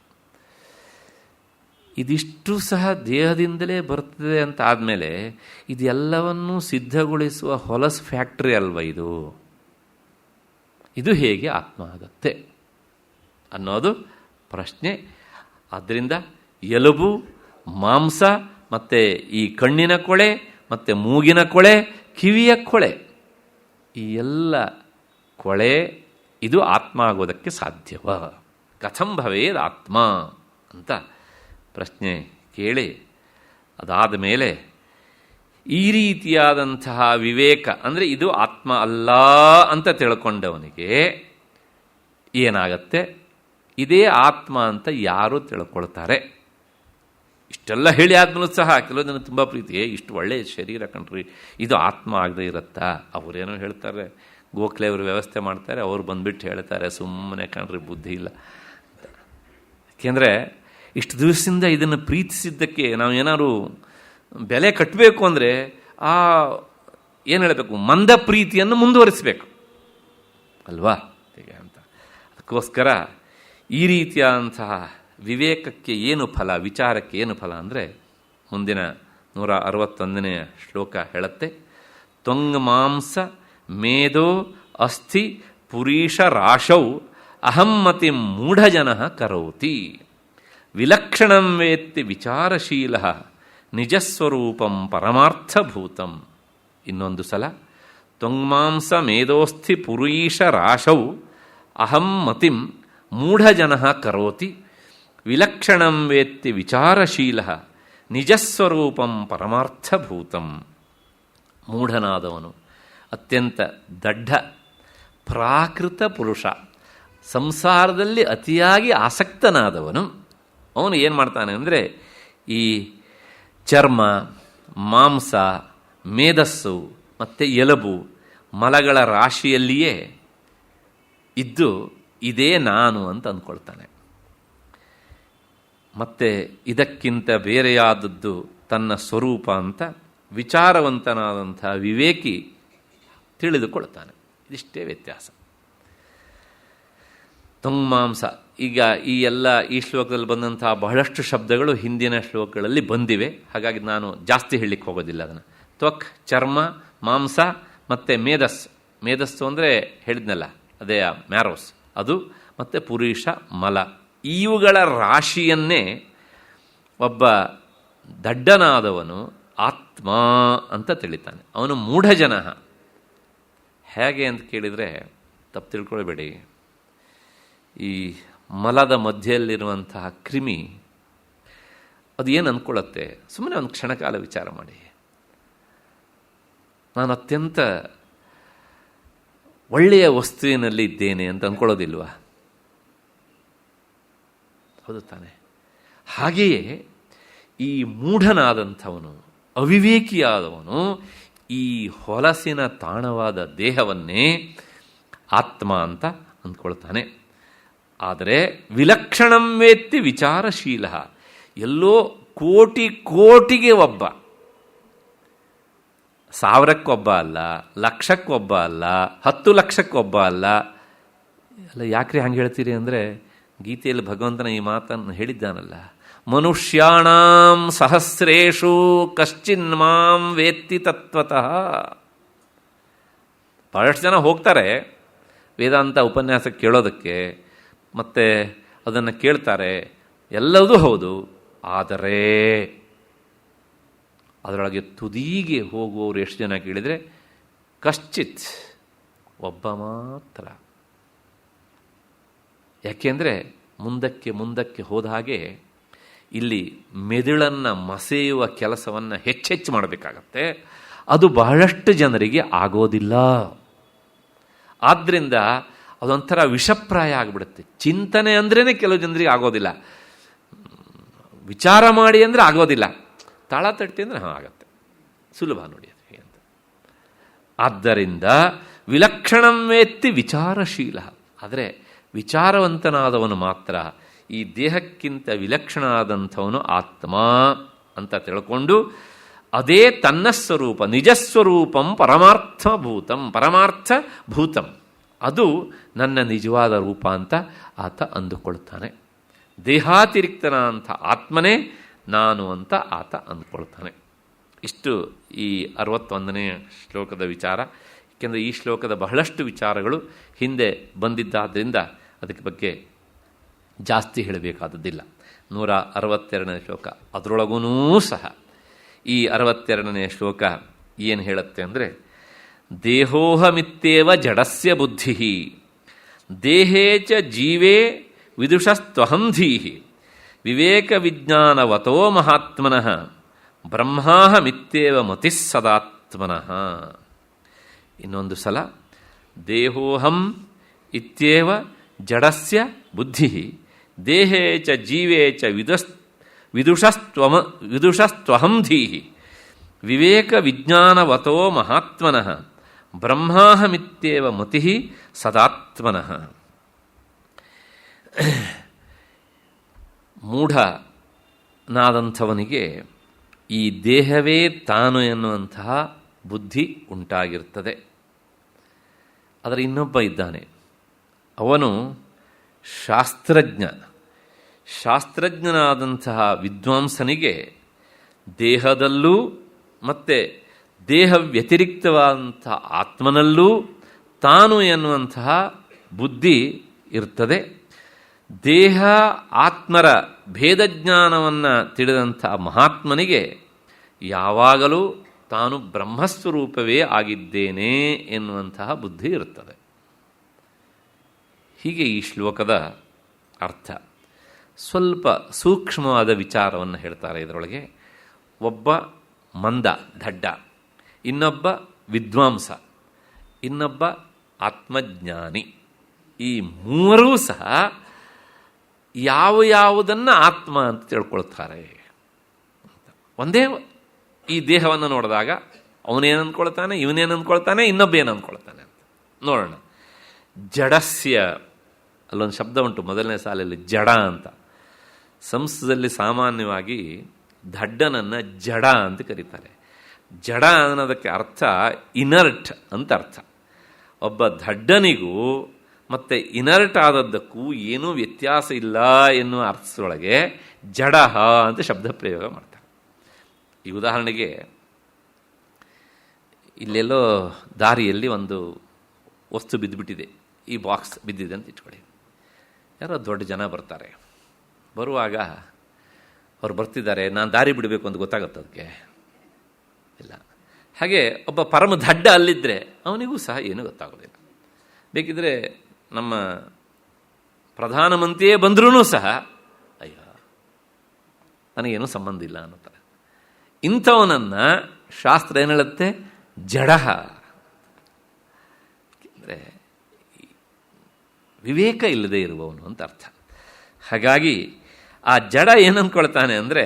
ಇದಿಷ್ಟು ಸಹ ದೇಹದಿಂದಲೇ ಬರ್ತದೆ ಅಂತ ಆದಮೇಲೆ ಇದೆಲ್ಲವನ್ನೂ ಸಿದ್ಧಗೊಳಿಸುವ ಹೊಲಸು ಫ್ಯಾಕ್ಟ್ರಿ ಅಲ್ವ ಇದು ಹೇಗೆ ಆತ್ಮ ಆಗತ್ತೆ ಅನ್ನೋದು ಪ್ರಶ್ನೆ. ಆದ್ದರಿಂದ ಎಲುಬು, ಮಾಂಸ, ಮತ್ತು ಈ ಕಣ್ಣಿನ ಕೊಳೆ, ಮತ್ತು ಮೂಗಿನ ಕೊಳೆ, ಕಿವಿಯ ಕೊಳೆ, ಈ ಎಲ್ಲ ಕೊಳೆ ಇದು ಆತ್ಮ ಆಗೋದಕ್ಕೆ ಸಾಧ್ಯವ? ಕಥಂ ಭವೇದ್ ಆತ್ಮ ಅಂತ ಪ್ರಶ್ನೆ ಕೇಳಿ, ಅದಾದ ಮೇಲೆ ಈ ರೀತಿಯಾದಂತಹ ವಿವೇಕ ಅಂದರೆ ಇದು ಆತ್ಮ ಅಲ್ಲ ಅಂತ ತಿಳ್ಕೊಂಡವನಿಗೆ ಏನಾಗತ್ತೆ? ಇದೇ ಆತ್ಮ ಅಂತ ಯಾರು ತಿಳ್ಕೊಳ್ತಾರೆ? ಇಷ್ಟೆಲ್ಲ ಹೇಳಿ ಆದ್ಮೇಲೂ ಸಹ ಕೆಲವು ಜನ ತುಂಬ ಪ್ರೀತಿಯೇ ಇಷ್ಟು ಒಳ್ಳೆಯ ಶರೀರ ಕಣ್ರಿ, ಇದು ಆತ್ಮ ಆಗದೆ ಇರುತ್ತಾ? ಅವರೇನೋ ಹೇಳ್ತಾರೆ, ಗೋಖಲೆ ಅವರು ವ್ಯವಸ್ಥೆ ಮಾಡ್ತಾರೆ, ಅವ್ರು ಬಂದುಬಿಟ್ಟು ಹೇಳ್ತಾರೆ ಸುಮ್ಮನೆ ಕಣ್ರಿ ಬುದ್ಧಿ ಇಲ್ಲ. ಯಾಕೆಂದರೆ ಇಷ್ಟು ದಿವಸದಿಂದ ಇದನ್ನು ಪ್ರೀತಿಸಿದ್ದಕ್ಕೆ ನಾವು ಏನಾದ್ರು ಬೆಲೆ ಕಟ್ಟಬೇಕು ಅಂದರೆ ಏನು ಹೇಳಬೇಕು, ಮಂದ ಪ್ರೀತಿಯನ್ನು ಮುಂದುವರಿಸಬೇಕು. ಅಲ್ವಾ ಹೀಗೆ ಅಂತ. ಅದಕ್ಕೋಸ್ಕರ ಈ ರೀತಿಯಾದಂತಹ ವಿವೇಕಕ್ಕೆ ಏನು ಫಲ, ವಿಚಾರಕ್ಕೆ ಏನು ಫಲ ಅಂದರೆ ಮುಂದಿನ 161ನೇ ಶ್ಲೋಕ ಹೇಳುತ್ತೆ, ತ್ವಂಗ್ಮಾಂಸ ಮೇಧೋ ಅಸ್ಥಿ ಪುರೀಷ ರಾಶೌ ಅಹಮ್ಮತಿ ಮೂಢಜನ ಕರೋತಿ ವಿಲಕ್ಷಣಂ ವೇತ್ತಿ ವಿಚಾರಶೀಲ ನಿಜಸ್ವರೂಪಂ ಪರಮಾರ್ಥಭೂತಂ. ಇನ್ನೊಂದು ಸಲ, ತ್ವಂಗ್ಮಾಂಸ ಮೇಧೋಸ್ಥಿ ಪುರೀಷ ರಾಶೌ ಅಹಂ ಮತಿಂ ಮೂಢಜನ ಕರೋತಿ ವಿಲಕ್ಷಣಂ ವೇತ್ತಿ ವಿಚಾರಶೀಲ ನಿಜಸ್ವರೂಪಂ ಪರಮಾರ್ಥಭೂತಂ. ಮೂಢನಾದವನು, ಅತ್ಯಂತ ದಡ್ಡ ಪ್ರಾಕೃತ ಪುರುಷ, ಸಂಸಾರದಲ್ಲಿ ಅತಿಯಾಗಿ ಆಸಕ್ತನಾದವನು, ಅವನು ಏನು ಮಾಡ್ತಾನೆ ಅಂದರೆ ಈ ಚರ್ಮ, ಮಾಂಸ, ಮೇಧಸ್ಸು ಮತ್ತು ಎಲುಬು, ಮಲಗಳ ರಾಶಿಯಲ್ಲಿಯೇ ಇದ್ದು ಇದೇ ನಾನು ಅಂತ ಅಂದ್ಕೊಳ್ತಾನೆ. ಮತ್ತು ಇದಕ್ಕಿಂತ ಬೇರೆಯಾದದ್ದು ತನ್ನ ಸ್ವರೂಪ ಅಂತ ವಿಚಾರವಂತನಾದಂಥ ವಿವೇಕಿ ತಿಳಿದುಕೊಳ್ತಾನೆ. ಇದಿಷ್ಟೇ ವ್ಯತ್ಯಾಸ. ತ್ವಂಗ್ಮಾಂಸ, ಈಗ ಈ ಶ್ಲೋಕದಲ್ಲಿ ಬಂದಂತಹ ಬಹಳಷ್ಟು ಶಬ್ದಗಳು ಹಿಂದಿನ ಶ್ಲೋಕಗಳಲ್ಲಿ ಬಂದಿವೆ, ಹಾಗಾಗಿ ನಾನು ಜಾಸ್ತಿ ಹೇಳಲಿಕ್ಕೆ ಹೋಗೋದಿಲ್ಲ ಅದನ್ನು. ತ್ವಕ್ ಚರ್ಮ, ಮಾಂಸ ಮತ್ತು ಮೇಧಸ್ಸು ಅಂದರೆ ಹೇಳಿದ್ನಲ್ಲ ಅದೇ ಮ್ಯಾರೋಸ್, ಅದು ಮತ್ತು ಪುರುಷ ಮಲ, ಇವುಗಳ ರಾಶಿಯನ್ನೇ ಒಬ್ಬ ದಡ್ಡನಾದವನು ಆತ್ಮ ಅಂತ ತಿಳಿತಾನೆ. ಅವನು ಮೂಢಜನ. ಹೇಗೆ ಅಂತ ಕೇಳಿದರೆ ತಪ್ಪು ತಿಳ್ಕೊಳ್ಬೇಡಿ, ಈ ಮಲದ ಮಧ್ಯೆಯಲ್ಲಿರುವಂತಹ ಕ್ರಿಮಿ ಅದು ಏನು ಅಂದ್ಕೊಳ್ಳುತ್ತೆ, ಸುಮ್ಮನೆ ಒಂದು ಕ್ಷಣಕಾಲ ವಿಚಾರ ಮಾಡಿ. ನಾನು ಅತ್ಯಂತ ಒಳ್ಳೆಯ ವಸ್ತುವಿನಲ್ಲಿ ಇದ್ದೇನೆ ಅಂತ ಅಂದ್ಕೊಳ್ಳೋದಿಲ್ವಾ? ಹೌದು ತಾನೆ? ಹಾಗೆಯೇ ಈ ಮೂಢನಾದಂಥವನು, ಅವಿವೇಕಿಯಾದವನು ಈ ಹೊಲಸಿನ ತಾಣವಾದ ದೇಹವನ್ನೇ ಆತ್ಮ ಅಂತ ಅಂದ್ಕೊಳ್ತಾನೆ. ಆದರೆ ವಿಲಕ್ಷಣಂ ವೇತ್ತಿ ವಿಚಾರಶೀಲ, ಎಲ್ಲೋ ಕೋಟಿಗೆ ಒಬ್ಬ, 1000ಕ್ಕೊಬ್ಬ ಅಲ್ಲ, 1,00,000ಕ್ಕೊಬ್ಬ ಅಲ್ಲ, 10 ಲಕ್ಷಕ್ಕೊಬ್ಬ ಅಲ್ಲ. ಅಲ್ಲ, ಯಾಕ್ರಿ ಹಂಗೆ ಹೇಳ್ತೀರಿ ಅಂದರೆ ಗೀತೆಯಲ್ಲಿ ಭಗವಂತನ ಈ ಮಾತನ್ನು ಹೇಳಿದ್ದಾನಲ್ಲ, ಮನುಷ್ಯಾಣಾಂ ಸಹಸ್ರೇಷು ಕಶ್ಚಿನ್ಮಾಂ ವೇತ್ತಿ ತತ್ವತಃ. ಬಹಳಷ್ಟು ಜನ ಹೋಗ್ತಾರೆ ವೇದಾಂತ ಉಪನ್ಯಾಸ ಕೇಳೋದಕ್ಕೆ, ಮತ್ತು ಅದನ್ನು ಕೇಳ್ತಾರೆ, ಎಲ್ಲವೂ ಹೌದು. ಆದರೆ ಅದರೊಳಗೆ ತುದಿಗೆ ಹೋಗುವವರು ಎಷ್ಟು ಜನ ಕೇಳಿದರೆ ಕಶ್ಚಿತ್, ಒಬ್ಬ ಮಾತ್ರ. ಯಾಕೆಂದರೆ ಮುಂದಕ್ಕೆ ಹೋದ ಹಾಗೆ ಇಲ್ಲಿ ಮೆದುಳನ್ನು ಮಸೆಯುವ ಕೆಲಸವನ್ನು ಹೆಚ್ಚೆಚ್ಚು ಮಾಡಬೇಕಾಗತ್ತೆ. ಅದು ಬಹಳಷ್ಟು ಜನರಿಗೆ ಆಗೋದಿಲ್ಲ. ಆದ್ದರಿಂದ ಅದೊಂಥರ ವಿಷಪ್ರಾಯ ಆಗಿಬಿಡುತ್ತೆ. ಚಿಂತನೆ ಅಂದ್ರೇ ಕೆಲವು ಜನರಿಗೆ ಆಗೋದಿಲ್ಲ, ವಿಚಾರ ಮಾಡಿ ಅಂದರೆ ಆಗೋದಿಲ್ಲ, ತಾಳ ತಟ್ಟಿ ಅಂದರೆ ಆಗತ್ತೆ, ಸುಲಭ ನೋಡಿ ಅದು ಅಂತ. ಆದ್ದರಿಂದ ವಿಲಕ್ಷಣಂ ವೇತ್ತಿ ವಿಚಾರಶೀಲ. ಆದರೆ ವಿಚಾರವಂತನಾದವನು ಮಾತ್ರ ಈ ದೇಹಕ್ಕಿಂತ ವಿಲಕ್ಷಣನಾದಂಥವನು ಆತ್ಮ ಅಂತ ತಿಳ್ಕೊಂಡು ಅದೇ ತನ್ನ ಸ್ವರೂಪ, ನಿಜಸ್ವರೂಪಂ ಪರಮಾರ್ಥಭೂತಂ, ಅದು ನನ್ನ ನಿಜವಾದ ರೂಪ ಅಂತ ಆತ ಅಂದುಕೊಳ್ತಾನೆ. ದೇಹಾತಿರಿಕ್ತನಾದಂಥ ಆತ್ಮನೇ ನಾನು ಅಂತ ಆತ ಅಂದ್ಕೊಳ್ತಾನೆ. ಇಷ್ಟು ಈ 61ನೇ ಶ್ಲೋಕದ ವಿಚಾರ. ಏಕೆಂದರೆ ಈ ಶ್ಲೋಕದ ಬಹಳಷ್ಟು ವಿಚಾರಗಳು ಹಿಂದೆ ಬಂದಿದ್ದಾದ್ದರಿಂದ ಅದಕ್ಕೆ ಬಗ್ಗೆ ಜಾಸ್ತಿ ಹೇಳಬೇಕಾದದ್ದಿಲ್ಲ. 162ನೇ ಶ್ಲೋಕ ಅದರೊಳಗೂ ಸಹ ಈ 62ನೇ ಶ್ಲೋಕ ಏನು ಹೇಳುತ್ತೆ ಅಂದರೆ, ದೇಹೋಹಮಿತ್ಯೇವ ಜಡಸ್ಯ ಬುದ್ಧಿ ದೇಹೇ ಚ ಜೀವೇ ವಿದುಷಸ್ತ್ವಹಂ ಧೀಹಿ ವಿವೇಕ ವಿಜ್ಞಾನವತೋ ಮಹಾತ್ಮನಃ ಬ್ರಹ್ಮಾಹಮಿತ್ಯೇವ ಮತಿಃ ಸದಾತ್ಮನಃ. ಇನ್ನೊಂದು ಸಲ, ದೇಹೋಹಂ ಇತ್ಯೇವ ಜಡಸ್ಯ ಬುದ್ಧಿ ದೇಹೇ ಚ ಜೀವೇ ಚ ವಿದುಷಸ್ತ್ವಹಂ ಧೀಹಿ ವಿವೇಕ ವಿಜ್ಞಾನವತೋ ಮಹಾತ್ಮನಃ ಬ್ರಹ್ಮಾಹಮಿತ್ಯೇವ ಮತಿಃ ಸದಾತ್ಮನಃ. ಮೂಢನಾದಂಥವನಿಗೆ ಈ ದೇಹವೇ ತಾನು ಎನ್ನುವಂತಹ ಬುದ್ಧಿ ಉಂಟಾಗಿರ್ತದೆ. ಆದರೆ ಇನ್ನೊಬ್ಬ ಇದ್ದಾನೆ, ಅವನು ಶಾಸ್ತ್ರಜ್ಞನಾದಂತಹ ವಿದ್ವಾಂಸನಿಗೆ ದೇಹದಲ್ಲೂ ಮತ್ತು ದೇಹ ವ್ಯತಿರಿಕ್ತವಾದಂತಹ ಆತ್ಮನಲ್ಲೂ ತಾನು ಎನ್ನುವಂತಹ ಬುದ್ಧಿ ಇರ್ತದೆ. ದೇಹ ಆತ್ಮರ ಭೇದಜ್ಞಾನವನ್ನು ತಿಳಿದಂಥ ಮಹಾತ್ಮನಿಗೆ ಯಾವಾಗಲೂ ತಾನು ಬ್ರಹ್ಮಸ್ವರೂಪವೇ ಆಗಿದ್ದೇನೆ ಎನ್ನುವಂತಹ ಬುದ್ಧಿ ಇರುತ್ತದೆ. ಹೀಗೆ ಈ ಶ್ಲೋಕದ ಅರ್ಥ. ಸ್ವಲ್ಪ ಸೂಕ್ಷ್ಮವಾದ ವಿಚಾರವನ್ನು ಹೇಳ್ತಾರೆ ಇದರೊಳಗೆ. ಒಬ್ಬ ಮಂದ ದಡ್ಡ, ಇನ್ನೊಬ್ಬ ವಿದ್ವಾಂಸ, ಇನ್ನೊಬ್ಬ ಆತ್ಮಜ್ಞಾನಿ. ಈ ಮೂವರೂ ಸಹ ಯಾವುದನ್ನು ಆತ್ಮ ಅಂತ ತಿಳ್ಕೊಳ್ತಾರೆ. ಒಂದೇ ಈ ದೇಹವನ್ನು ನೋಡಿದಾಗ ಅವನೇನು ಅಂದ್ಕೊಳ್ತಾನೆ, ಇವನೇನು ಅಂದ್ಕೊಳ್ತಾನೆ, ಇನ್ನೊಬ್ಬ ಏನು ಅಂದ್ಕೊಳ್ತಾನೆ ಅಂತ ನೋಡೋಣ. ಜಡಸ್ಯ, ಅಲ್ಲೊಂದು ಶಬ್ದ ಉಂಟು ಮೊದಲನೇ ಸಾಲಲ್ಲಿ, ಜಡ ಅಂತ. ಸಂಸ್ಕೃತದಲ್ಲಿ ಸಾಮಾನ್ಯವಾಗಿ ದಡ್ಡನನ್ನು ಜಡ ಅಂತ ಕರೀತಾರೆ. ಜಡ ಅನ್ನೋದಕ್ಕೆ ಅರ್ಥ ಇನರ್ಟ್ ಅಂತ ಅರ್ಥ. ಒಬ್ಬ ದಡ್ಡನಿಗೂ ಮತ್ತು ಇನರ್ಟ್ ಆದದ್ದಕ್ಕೂ ಏನೂ ವ್ಯತ್ಯಾಸ ಇಲ್ಲ ಎನ್ನುವ ಅರ್ಥದೊಳಗೆ ಜಡಹ ಅಂತ ಶಬ್ದ ಪ್ರಯೋಗ ಮಾಡ್ತಾರೆ. ಈ ಉದಾಹರಣೆಗೆ ಇಲ್ಲೆಲ್ಲೋ ದಾರಿಯಲ್ಲಿ ಒಂದು ವಸ್ತು ಬಿದ್ದುಬಿಟ್ಟಿದೆ, ಈ ಬಾಕ್ಸ್ ಬಿದ್ದಿದೆ ಅಂತ ಇಟ್ಕೊಳ್ಳಿ. ಯಾರೋ ದೊಡ್ಡ ಜನ ಬರ್ತಾರೆ. ಬರುವಾಗ ಅವ್ರು ಬರ್ತಿದ್ದಾರೆ, ನಾನು ದಾರಿ ಬಿಡಬೇಕು ಅಂತ ಗೊತ್ತಾಗುತ್ತೆ ಅದಕ್ಕೆ ಇಲ್ಲ. ಹಾಗೆ ಒಬ್ಬ ಪರಮ ದಡ್ಡ ಅಲ್ಲಿದ್ದರೆ ಅವನಿಗೂ ಸಹ ಏನೂ ಗೊತ್ತಾಗೋದಿಲ್ಲ. ಬೇಕಿದ್ರೆ ನಮ್ಮ ಪ್ರಧಾನಮಂತ್ರಿಯೇ ಬಂದ್ರೂ ಸಹ ಅಯ್ಯೋ ನನಗೇನೂ ಸಂಬಂಧ ಇಲ್ಲ ಅನ್ನುತ್ತಾರೆ. ಇಂಥವನನ್ನು ಶಾಸ್ತ್ರ ಏನು ಹೇಳುತ್ತೆ? ಜಡಹ. ಅಂದರೆ ವಿವೇಕ ಇಲ್ಲದೆ ಇರುವವನು ಅಂತ ಅರ್ಥ. ಹಾಗಾಗಿ ಆ ಜಡ ಏನು ಅಂದ್ಕೊಳ್ತಾನೆ ಅಂದರೆ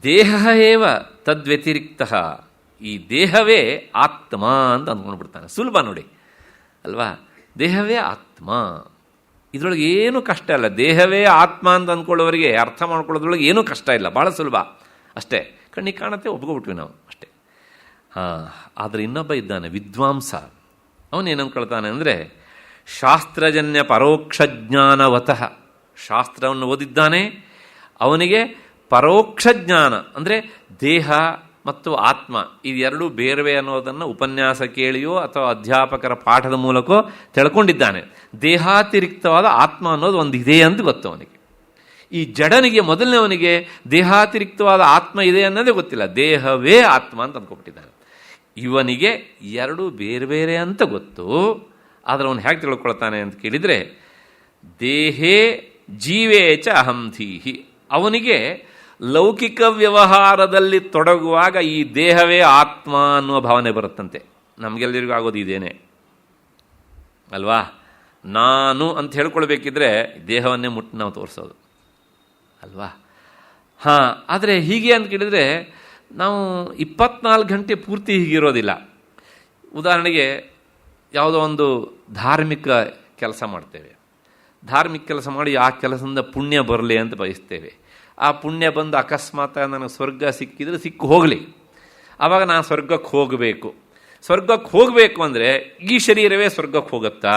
ದೇಹ ಏವ ತದ್ವ್ಯತಿರಿಕ್ತ, ಈ ದೇಹವೇ ಆತ್ಮ ಅಂತ ಅಂದ್ಕೊಂಡ್ಬಿಡ್ತಾನೆ. ಸುಲಭ ನೋಡಿ ಅಲ್ವಾ? ದೇಹವೇ ಆತ್ಮ, ಇದರೊಳಗೆ ಏನೂ ಕಷ್ಟ ಇಲ್ಲ. ದೇಹವೇ ಆತ್ಮ ಅಂತ ಅಂದ್ಕೊಳ್ಳೋವರಿಗೆ ಅರ್ಥ ಮಾಡ್ಕೊಳ್ಳೋದ್ರೊಳಗೆ ಏನೂ ಕಷ್ಟ ಇಲ್ಲ, ಭಾಳ ಸುಲಭ ಅಷ್ಟೇ. ಕಣ್ಣಿಗೆ ಕಾಣುತ್ತೆ, ಒಪ್ಕೊಬಿಟ್ವಿ ನಾವು ಅಷ್ಟೇ. ಆದರೆ ಇನ್ನೊಬ್ಬ ಇದ್ದಾನೆ ವಿದ್ವಾಂಸ. ಅವನೇನು ಅಂದ್ಕೊಳ್ತಾನೆ ಅಂದರೆ ಶಾಸ್ತ್ರಜನ್ಯ ಪರೋಕ್ಷ ಜ್ಞಾನವತಃ, ಶಾಸ್ತ್ರವನ್ನು ಓದಿದ್ದಾನೆ, ಅವನಿಗೆ ಪರೋಕ್ಷ ಜ್ಞಾನ ಅಂದರೆ ದೇಹ ಮತ್ತು ಆತ್ಮ ಇದೆರಡೂ ಬೇರೆವೇ ಅನ್ನೋದನ್ನು ಉಪನ್ಯಾಸ ಕೇಳಿಯೋ ಅಥವಾ ಅಧ್ಯಾಪಕರ ಪಾಠದ ಮೂಲಕವೋ ತಿಳ್ಕೊಂಡಿದ್ದಾನೆ. ದೇಹಾತಿರಿಕ್ತವಾದ ಆತ್ಮ ಅನ್ನೋದು ಒಂದು ಇದೆ ಅಂತ ಗೊತ್ತು ಅವನಿಗೆ. ಈ ಜಡನಿಗೆ, ಮೊದಲನೇವನಿಗೆ ದೇಹಾತಿರಿಕ್ತವಾದ ಆತ್ಮ ಇದೆ ಅನ್ನೋದೇ ಗೊತ್ತಿಲ್ಲ, ದೇಹವೇ ಆತ್ಮ ಅಂತ ಅಂದ್ಕೊಬಿಟ್ಟಿದ್ದಾನೆ. ಇವನಿಗೆ ಎರಡೂ ಬೇರೆ ಬೇರೆ ಅಂತ ಗೊತ್ತು. ಆದರೆ ಅವನು ಹೇಗೆ ತಿಳ್ಕೊಳ್ತಾನೆ ಅಂತ ಕೇಳಿದರೆ ದೇಹೇ ಜೀವೇಚ ಅಹಂಧೀಹಿ. ಅವನಿಗೆ ಲೌಕಿಕ ವ್ಯವಹಾರದಲ್ಲಿ ತೊಡಗುವಾಗ ಈ ದೇಹವೇ ಆತ್ಮ ಅನ್ನುವ ಭಾವನೆ ಬರುತ್ತಂತೆ. ನಮಗೆಲ್ಲರಿಗೂ ಆಗೋದು ಇದೇನೆ ಅಲ್ವಾ? ನಾನು ಅಂತ ಹೇಳ್ಕೊಳ್ಬೇಕಿದ್ರೆ ದೇಹವನ್ನೇ ಮುಟ್ಟು ನಾವು ತೋರಿಸೋದು ಅಲ್ವಾ? ಆದರೆ ಹೀಗೆ ಅಂತ ಕೇಳಿದರೆ ನಾವು 24 ಗಂಟೆ ಪೂರ್ತಿ ಹೀಗಿರೋದಿಲ್ಲ. ಉದಾಹರಣೆಗೆ ಯಾವುದೋ ಒಂದು ಧಾರ್ಮಿಕ ಕೆಲಸ ಮಾಡ್ತೇವೆ. ಧಾರ್ಮಿಕ ಕೆಲಸ ಮಾಡಿ ಆ ಕೆಲಸದಿಂದ ಪುಣ್ಯ ಬರಲಿ ಅಂತ ಬಯಸ್ತೇವೆ. ಆ ಪುಣ್ಯ ಬಂದು ಅಕಸ್ಮಾತ್ ನನಗೆ ಸ್ವರ್ಗ ಸಿಕ್ಕಿದರೆ ಸಿಕ್ಕು ಹೋಗಲಿ, ಆವಾಗ ನಾನು ಸ್ವರ್ಗಕ್ಕೆ ಹೋಗಬೇಕು. ಸ್ವರ್ಗಕ್ಕೆ ಹೋಗಬೇಕು ಅಂದರೆ ಈ ಶರೀರವೇ ಸ್ವರ್ಗಕ್ಕೆ ಹೋಗುತ್ತಾ?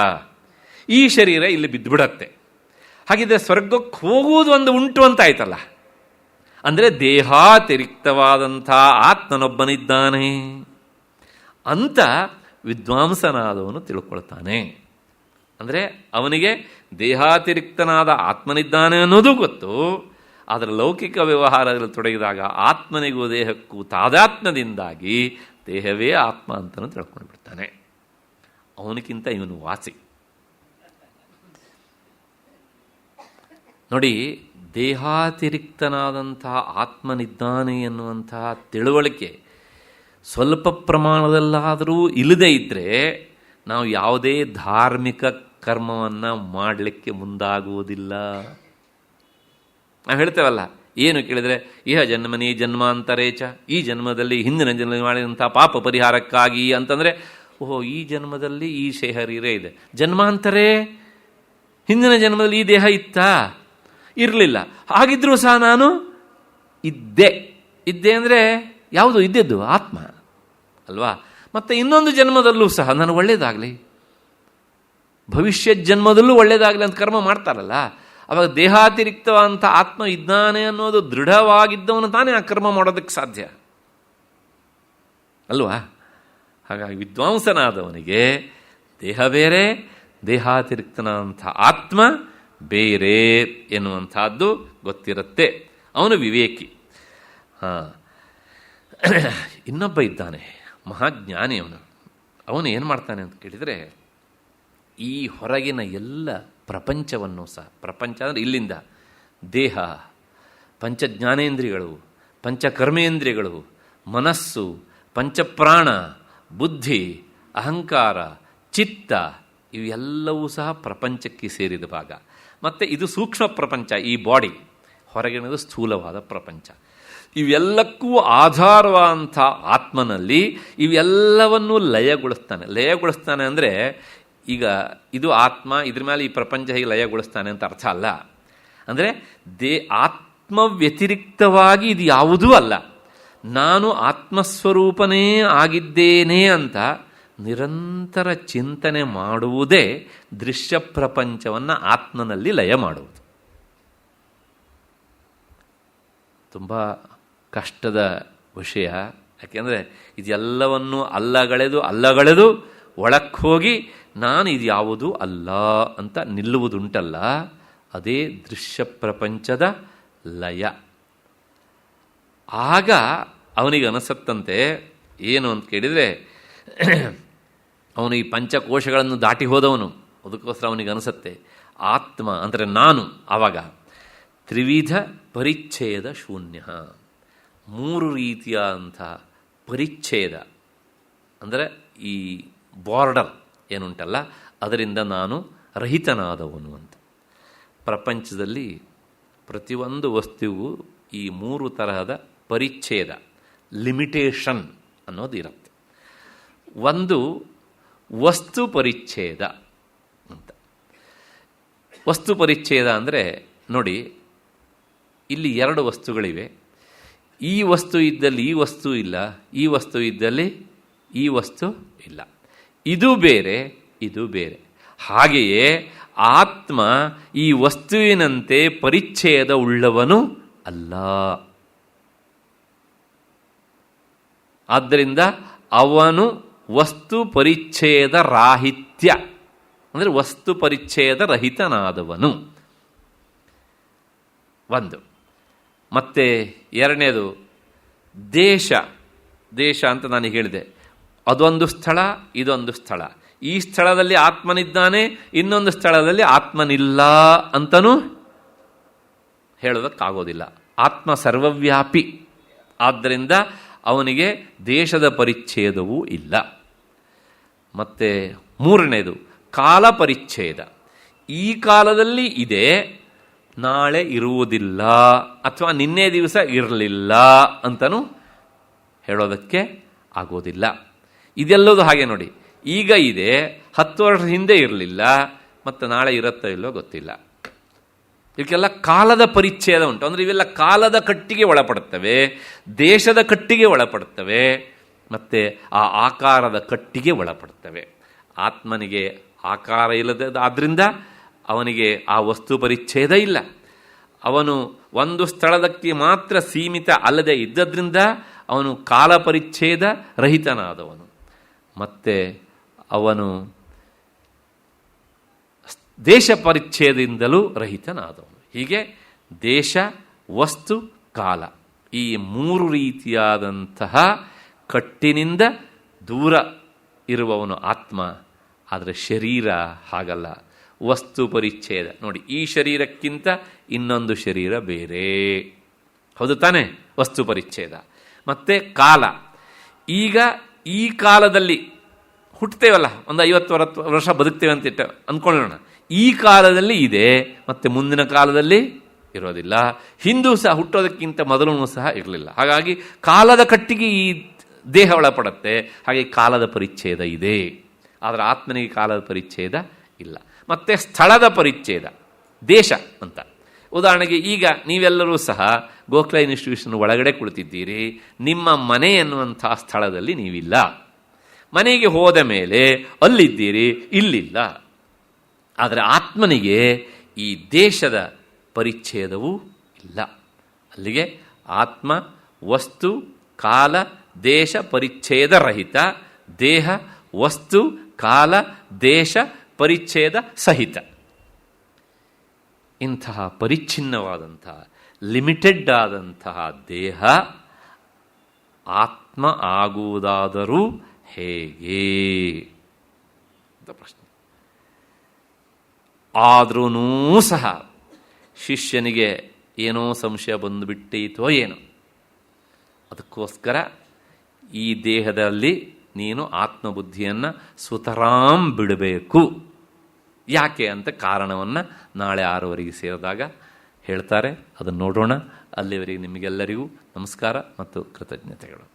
ಈ ಶರೀರ ಇಲ್ಲಿ ಬಿದ್ದುಬಿಡತ್ತೆ. ಹಾಗಿದ್ರೆ ಸ್ವರ್ಗಕ್ಕೆ ಹೋಗುವುದು ಒಂದು ಉಂಟು ಅಂತ ಆಯ್ತಲ್ಲ. ಅಂದರೆ ದೇಹಾತಿರಿಕ್ತವಾದಂಥ ಆತ್ಮನೊಬ್ಬನಿದ್ದಾನೆ ಅಂತ ವಿದ್ವಾಂಸನಾದವನು ತಿಳ್ಕೊಳ್ತಾನೆ. ಅಂದರೆ ಅವನಿಗೆ ದೇಹಾತಿರಿಕ್ತನಾದ ಆತ್ಮನಿದ್ದಾನೆ ಅನ್ನೋದು ಗೊತ್ತು. ಆದರೆ ಲೌಕಿಕ ವ್ಯವಹಾರದಲ್ಲಿ ತೊಡಗಿದಾಗ ಆತ್ಮನಿಗೂ ದೇಹಕ್ಕೂ ತಾದಾತ್ಮ್ಯದಿಂದಾಗಿ ದೇಹವೇ ಆತ್ಮ ಅಂತಲೂ ತಿಳ್ಕೊಂಡು ಬಿಡ್ತಾನೆ. ಅವನಿಗಿಂತ ಇವನು ವಾಸಿ ನೋಡಿ. ದೇಹಾತಿರಿಕ್ತನಾದಂತಹ ಆತ್ಮನಿದ್ದಾನೆ ಎನ್ನುವಂತಹ ತಿಳುವಳಿಕೆ ಸ್ವಲ್ಪ ಪ್ರಮಾಣದಲ್ಲಾದರೂ ಇಲ್ಲದೇ ಇದ್ದರೆ ನಾವು ಯಾವುದೇ ಧಾರ್ಮಿಕ ಕರ್ಮವನ್ನು ಮಾಡಲಿಕ್ಕೆ ಮುಂದಾಗುವುದಿಲ್ಲ. ನಾವು ಹೇಳ್ತೇವಲ್ಲ, ಏನು ಕೇಳಿದರೆ ಇಹ ಜನ್ಮನಿ ಜನ್ಮಾಂತರೇಚ, ಈ ಜನ್ಮದಲ್ಲಿ ಹಿಂದಿನ ಜನ್ಮ ಮಾಡಿದಂಥ ಪಾಪ ಪರಿಹಾರಕ್ಕಾಗಿ ಅಂತಂದರೆ ಓಹೋ ಈ ಜನ್ಮದಲ್ಲಿ ಈ ಶರೀರ ಇದೆ, ಜನ್ಮಾಂತರೇ ಹಿಂದಿನ ಜನ್ಮದಲ್ಲಿ ಈ ದೇಹ ಇತ್ತಾ? ಇರಲಿಲ್ಲ. ಹಾಗಿದ್ರೂ ಸಹ ನಾನು ಇದ್ದೆ ಅಂದರೆ ಯಾವುದು ಇದ್ದದ್ದು? ಆತ್ಮ ಅಲ್ವಾ? ಮತ್ತು ಇನ್ನೊಂದು ಜನ್ಮದಲ್ಲೂ ಸಹ ನನಗೆ ಒಳ್ಳೆಯದಾಗಲಿ, ಭವಿಷ್ಯ ಜನ್ಮದಲ್ಲೂ ಒಳ್ಳೆಯದಾಗಲಿ ಅಂತ ಕರ್ಮ ಮಾಡ್ತಾರಲ್ಲ, ಅವಾಗ ದೇಹಾತಿರಿಕ್ತವಾದಂಥ ಆತ್ಮ ಇದ್ದಾನೆ ಅನ್ನೋದು ದೃಢವಾಗಿದ್ದವನು ತಾನೇ ಆ ಕರ್ಮ ಮಾಡೋದಕ್ಕೆ ಸಾಧ್ಯ ಅಲ್ವಾ? ಹಾಗಾಗಿ ವಿದ್ವಾಂಸನಾದವನಿಗೆ ದೇಹ ಬೇರೆ, ದೇಹಾತಿರಿಕ್ತನಾದಂಥ ಆತ್ಮ ಬೇರೆ ಎನ್ನುವಂಥದ್ದು ಗೊತ್ತಿರುತ್ತೆ. ಅವನು ವಿವೇಕಿ. ಇನ್ನೊಬ್ಬ ಇದ್ದಾನೆ, ಮಹಾಜ್ಞಾನಿ. ಅವನು ಏನು ಮಾಡ್ತಾನೆ ಅಂತ ಕೇಳಿದರೆ, ಈ ಹೊರಗಿನ ಎಲ್ಲ ಪ್ರಪಂಚವನ್ನು ಸಹ, ಪ್ರಪಂಚ ಅಂದರೆ ಇಲ್ಲಿಂದ ದೇಹ, ಪಂಚಜ್ಞಾನೇಂದ್ರಿಯಗಳು, ಪಂಚಕರ್ಮೇಂದ್ರಿಯಗಳು, ಮನಸ್ಸು, ಪಂಚಪ್ರಾಣ, ಬುದ್ಧಿ, ಅಹಂಕಾರ, ಚಿತ್ತ, ಇವೆಲ್ಲವೂ ಸಹ ಪ್ರಪಂಚಕ್ಕೆ ಸೇರಿದ ಭಾಗ. ಮತ್ತು ಇದು ಸೂಕ್ಷ್ಮ ಪ್ರಪಂಚ, ಈ ಬಾಡಿ. ಹೊರಗಿನದು ಸ್ಥೂಲವಾದ ಪ್ರಪಂಚ. ಇವೆಲ್ಲಕ್ಕೂ ಆಧಾರವಾದಂಥ ಆತ್ಮನಲ್ಲಿ ಇವೆಲ್ಲವನ್ನೂ ಲಯಗೊಳಿಸ್ತಾನೆ ಅಂದರೆ, ಈಗ ಇದು ಆತ್ಮ, ಇದ್ರ ಮೇಲೆ ಈ ಪ್ರಪಂಚ ಹೀಗೆ ಲಯಗೊಳಿಸ್ತಾನೆ ಅಂತ ಅರ್ಥ ಅಲ್ಲ. ಅಂದರೆ ಆತ್ಮ ವ್ಯತಿರಿಕ್ತವಾಗಿ ಇದು ಯಾವುದೂ ಅಲ್ಲ, ನಾನು ಆತ್ಮಸ್ವರೂಪನೇ ಆಗಿದ್ದೇನೆ ಅಂತ ನಿರಂತರ ಚಿಂತನೆ ಮಾಡುವುದೇ ದೃಶ್ಯ ಪ್ರಪಂಚವನ್ನು ಆತ್ಮನಲ್ಲಿ ಲಯ ಮಾಡುವುದು. ತುಂಬ ಕಷ್ಟದ ವಿಷಯ. ಯಾಕೆಂದರೆ ಇದೆಲ್ಲವನ್ನು ಅಲ್ಲಗಳೆದು ಒಳಕ್ಕೆ ಹೋಗಿ ನಾನು ಇದು ಯಾವುದೂ ಅಲ್ಲ ಅಂತ ನಿಲ್ಲುವುದುಂಟಲ್ಲ, ಅದೇ ದೃಶ್ಯ ಪ್ರಪಂಚದ ಲಯ. ಆಗ ಅವನಿಗೆ ಅನಿಸತ್ತಂತೆ, ಏನು ಅಂತ ಕೇಳಿದರೆ, ಅವನು ಈ ಪಂಚಕೋಶಗಳನ್ನು ದಾಟಿ ಹೋದವನು. ಅದಕ್ಕೋಸ್ಕರ ಅವನಿಗೆ ಅನಿಸುತ್ತೆ ಆತ್ಮ ಅಂದರೆ ನಾನು. ಆವಾಗ ತ್ರಿವಿಧ ಪರಿಚ್ಛೇದ ಶೂನ್ಯ, 3 ರೀತಿಯಾದಂಥ ಪರಿಚ್ಛೇದ ಅಂದರೆ ಈ ಬಾರ್ಡರ್ ಏನುಂಟಲ್ಲ, ಅದರಿಂದ ನಾನು ರಹಿತನಾದವನು ಅಂತ. ಪ್ರಪಂಚದಲ್ಲಿ ಪ್ರತಿಯೊಂದು ವಸ್ತುವಿಗೂ ಈ 3 ತರಹದ ಪರಿಚ್ಛೇದ, ಲಿಮಿಟೇಷನ್ ಅನ್ನೋದು ಇರುತ್ತೆ. ಒಂದು ವಸ್ತು ಪರಿಚ್ಛೇದ ಅಂತ. ವಸ್ತು ಪರಿಚ್ಛೇದ ಅಂದರೆ ನೋಡಿ, ಇಲ್ಲಿ 2 ವಸ್ತುಗಳಿವೆ. ಈ ವಸ್ತು ಇದ್ದಲ್ಲಿ ಈ ವಸ್ತು ಇಲ್ಲ, ಈ ವಸ್ತು ಇದ್ದಲ್ಲಿ ಈ ವಸ್ತು ಇಲ್ಲ. ಇದು ಬೇರೆ, ಇದು ಬೇರೆ. ಹಾಗೆಯೇ ಆತ್ಮ ಈ ವಸ್ತುವಿನಂತೆ ಪರಿಚ್ಛೇದ ಉಳ್ಳವನು ಅಲ್ಲ. ಆದ್ದರಿಂದ ಅವನು ವಸ್ತು ಪರಿಚ್ಛೇದ ರಾಹಿತ್ಯ ಅಂದರೆ ವಸ್ತು ಪರಿಚ್ಛೇದ ರಹಿತನಾದವನು. ಒಂದು. ಮತ್ತೆ ಎರಡನೇದು ದೇಶ ಅಂತ ನಾನು ಹೇಳಿದೆ. ಅದೊಂದು ಸ್ಥಳ, ಇದೊಂದು ಸ್ಥಳ. ಈ ಸ್ಥಳದಲ್ಲಿ ಆತ್ಮನಿದ್ದಾನೆ, ಇನ್ನೊಂದು ಸ್ಥಳದಲ್ಲಿ ಆತ್ಮನಿಲ್ಲ ಅಂತನೂ ಹೇಳೋದಕ್ಕಾಗೋದಿಲ್ಲ. ಆತ್ಮ ಸರ್ವವ್ಯಾಪಿ. ಆದ್ದರಿಂದ ಅವನಿಗೆ ದೇಶದ ಪರಿಚ್ಛೇದವೂ ಇಲ್ಲ. ಮತ್ತು ಮೂರನೇದು ಕಾಲ ಪರಿಚ್ಛೇದ. ಈ ಕಾಲದಲ್ಲಿ ಇದೆ, ನಾಳೆ ಇರುವುದಿಲ್ಲ, ಅಥವಾ ನಿನ್ನೆ ದಿವಸ ಇರಲಿಲ್ಲ ಅಂತನೂ ಹೇಳೋದಕ್ಕೆ ಆಗೋದಿಲ್ಲ. ಇದೆಲ್ಲದು ಹಾಗೆ ನೋಡಿ, ಈಗ ಇದೆ, 10 ವರ್ಷದ ಹಿಂದೆ ಇರಲಿಲ್ಲ, ಮತ್ತು ನಾಳೆ ಇರುತ್ತೋ ಇಲ್ಲೋ ಗೊತ್ತಿಲ್ಲ. ಇವಕ್ಕೆಲ್ಲ ಕಾಲದ ಪರಿಚ್ಛೇದ ಉಂಟು. ಅಂದರೆ ಇವೆಲ್ಲ ಕಾಲದ ಕಟ್ಟಿಗೆ ಒಳಪಡುತ್ತವೆ, ದೇಶದ ಕಟ್ಟಿಗೆ ಒಳಪಡುತ್ತವೆ, ಮತ್ತು ಆ ಆಕಾರದ ಕಟ್ಟಿಗೆ ಒಳಪಡುತ್ತವೆ. ಆತ್ಮನಿಗೆ ಆಕಾರ ಇಲ್ಲದಾದ್ರಿಂದ ಅವನಿಗೆ ಆ ವಸ್ತು ಪರಿಚ್ಛೇದ ಇಲ್ಲ. ಅವನು ಒಂದು ಸ್ಥಳದಕ್ಕೆ ಮಾತ್ರ ಸೀಮಿತ ಅಲ್ಲದೆ ಇದ್ದದ್ರಿಂದ ಅವನು ಕಾಲ ಪರಿಚ್ಛೇದ ರಹಿತನಾದವನು. ಮತ್ತು ಅವನು ದೇಶ ಪರಿಚ್ಛೇದದಿಂದಲೂ ರಹಿತನಾದವನು. ಹೀಗೆ ದೇಶ, ವಸ್ತು, ಕಾಲ, ಈ 3 ರೀತಿಯಾದಂತಹ ಕಟ್ಟಿನಿಂದ ದೂರ ಇರುವವನು ಆತ್ಮ. ಆದರೆ ಶರೀರ ಹಾಗಲ್ಲ, ವಸ್ತು ಪರಿಚ್ಛೇದ. ನೋಡಿ, ಈ ಶರೀರಕ್ಕಿಂತ ಇನ್ನೊಂದು ಶರೀರ ಬೇರೆ, ಹೌದು ತಾನೇ? ವಸ್ತು ಪರಿಚ್ಛೇದ. ಮತ್ತು ಕಾಲ. ಈಗ ಈ ಕಾಲದಲ್ಲಿ ಹುಟ್ಟುತ್ತೇವಲ್ಲ, ಒಂದು 50-60 ವರ್ಷ ಬದುಕ್ತೇವೆ ಅಂತ ಅಂದ್ಕೊಳ್ಳೋಣ. ಈ ಕಾಲದಲ್ಲಿ ಇದೆ, ಮತ್ತು ಮುಂದಿನ ಕಾಲದಲ್ಲಿ ಇರೋದಿಲ್ಲ. ಹಿಂದೂ ಸಹ ಹುಟ್ಟೋದಕ್ಕಿಂತ ಮೊದಲೂ ಸಹ ಇರಲಿಲ್ಲ. ಹಾಗಾಗಿ ಕಾಲದ ಕಟ್ಟಿಗೆ ಈ ದೇಹ ಒಳಪಡುತ್ತೆ. ಹಾಗೆ ಕಾಲದ ಪರಿಚ್ಛೇದ ಇದೆ. ಆದರೆ ಆತ್ಮನಿಗೆ ಕಾಲದ ಪರಿಚ್ಛೇದ ಇಲ್ಲ. ಮತ್ತು ಸ್ಥಳದ ಪರಿಚ್ಛೇದ, ದೇಶ ಅಂತ. ಉದಾಹರಣೆಗೆ ಈಗ ನೀವೆಲ್ಲರೂ ಸಹ ಗೋಖಲೆ ಇನ್ಸ್ಟಿಟ್ಯೂಷನ್ ಒಳಗಡೆ ಕುಳಿತಿದ್ದೀರಿ. ನಿಮ್ಮ ಮನೆ ಎನ್ನುವಂಥ ಸ್ಥಳದಲ್ಲಿ ನೀವಿಲ್ಲ. ಮನೆಗೆ ಹೋದ ಮೇಲೆ ಅಲ್ಲಿದ್ದೀರಿ, ಇಲ್ಲಿಲ್ಲ. ಆದರೆ ಆತ್ಮನಿಗೆ ಈ ದೇಶದ ಪರಿಚ್ಛೇದವೂ ಇಲ್ಲ. ಅಲ್ಲಿಗೆ ಆತ್ಮ ವಸ್ತು ಕಾಲ ದೇಶ ಪರಿಚ್ಛೇದರಹಿತ, ದೇಹ ವಸ್ತು ಕಾಲ ದೇಶ ಪರಿಚ್ಛೇದ ಸಹಿತ. ಇಂತಹ ಪರಿಚ್ಛಿನ್ನವಾದಂತಹ ಲಿಮಿಟೆಡ್ ಆದಂತಹ ದೇಹ ಆತ್ಮ ಆಗುವುದಾದರೂ ಹೇಗೆ ಅಂತ ಪ್ರಶ್ನೆ. ಆದ್ರೂ ಸಹ ಶಿಷ್ಯನಿಗೆ ಏನೋ ಸಂಶಯ ಬಂದುಬಿಟ್ಟೀತೋ ಏನೋ. ಅದಕ್ಕೋಸ್ಕರ ಈ ದೇಹದಲ್ಲಿ ನೀನು ಆತ್ಮಬುದ್ಧಿಯನ್ನು ಸುತರಾಂ ಬಿಡಬೇಕು. ಯಾಕೆ ಅಂತ ಕಾರಣವನ್ನು ನಾಳೆ 6:15 ಸೇರಿದಾಗ ಹೇಳ್ತಾರೆ. ಅದನ್ನು ನೋಡೋಣ. ಅಲ್ಲಿವರೆಗೆ ನಿಮಗೆಲ್ಲರಿಗೂ ನಮಸ್ಕಾರ ಮತ್ತು ಕೃತಜ್ಞತೆಗಳು.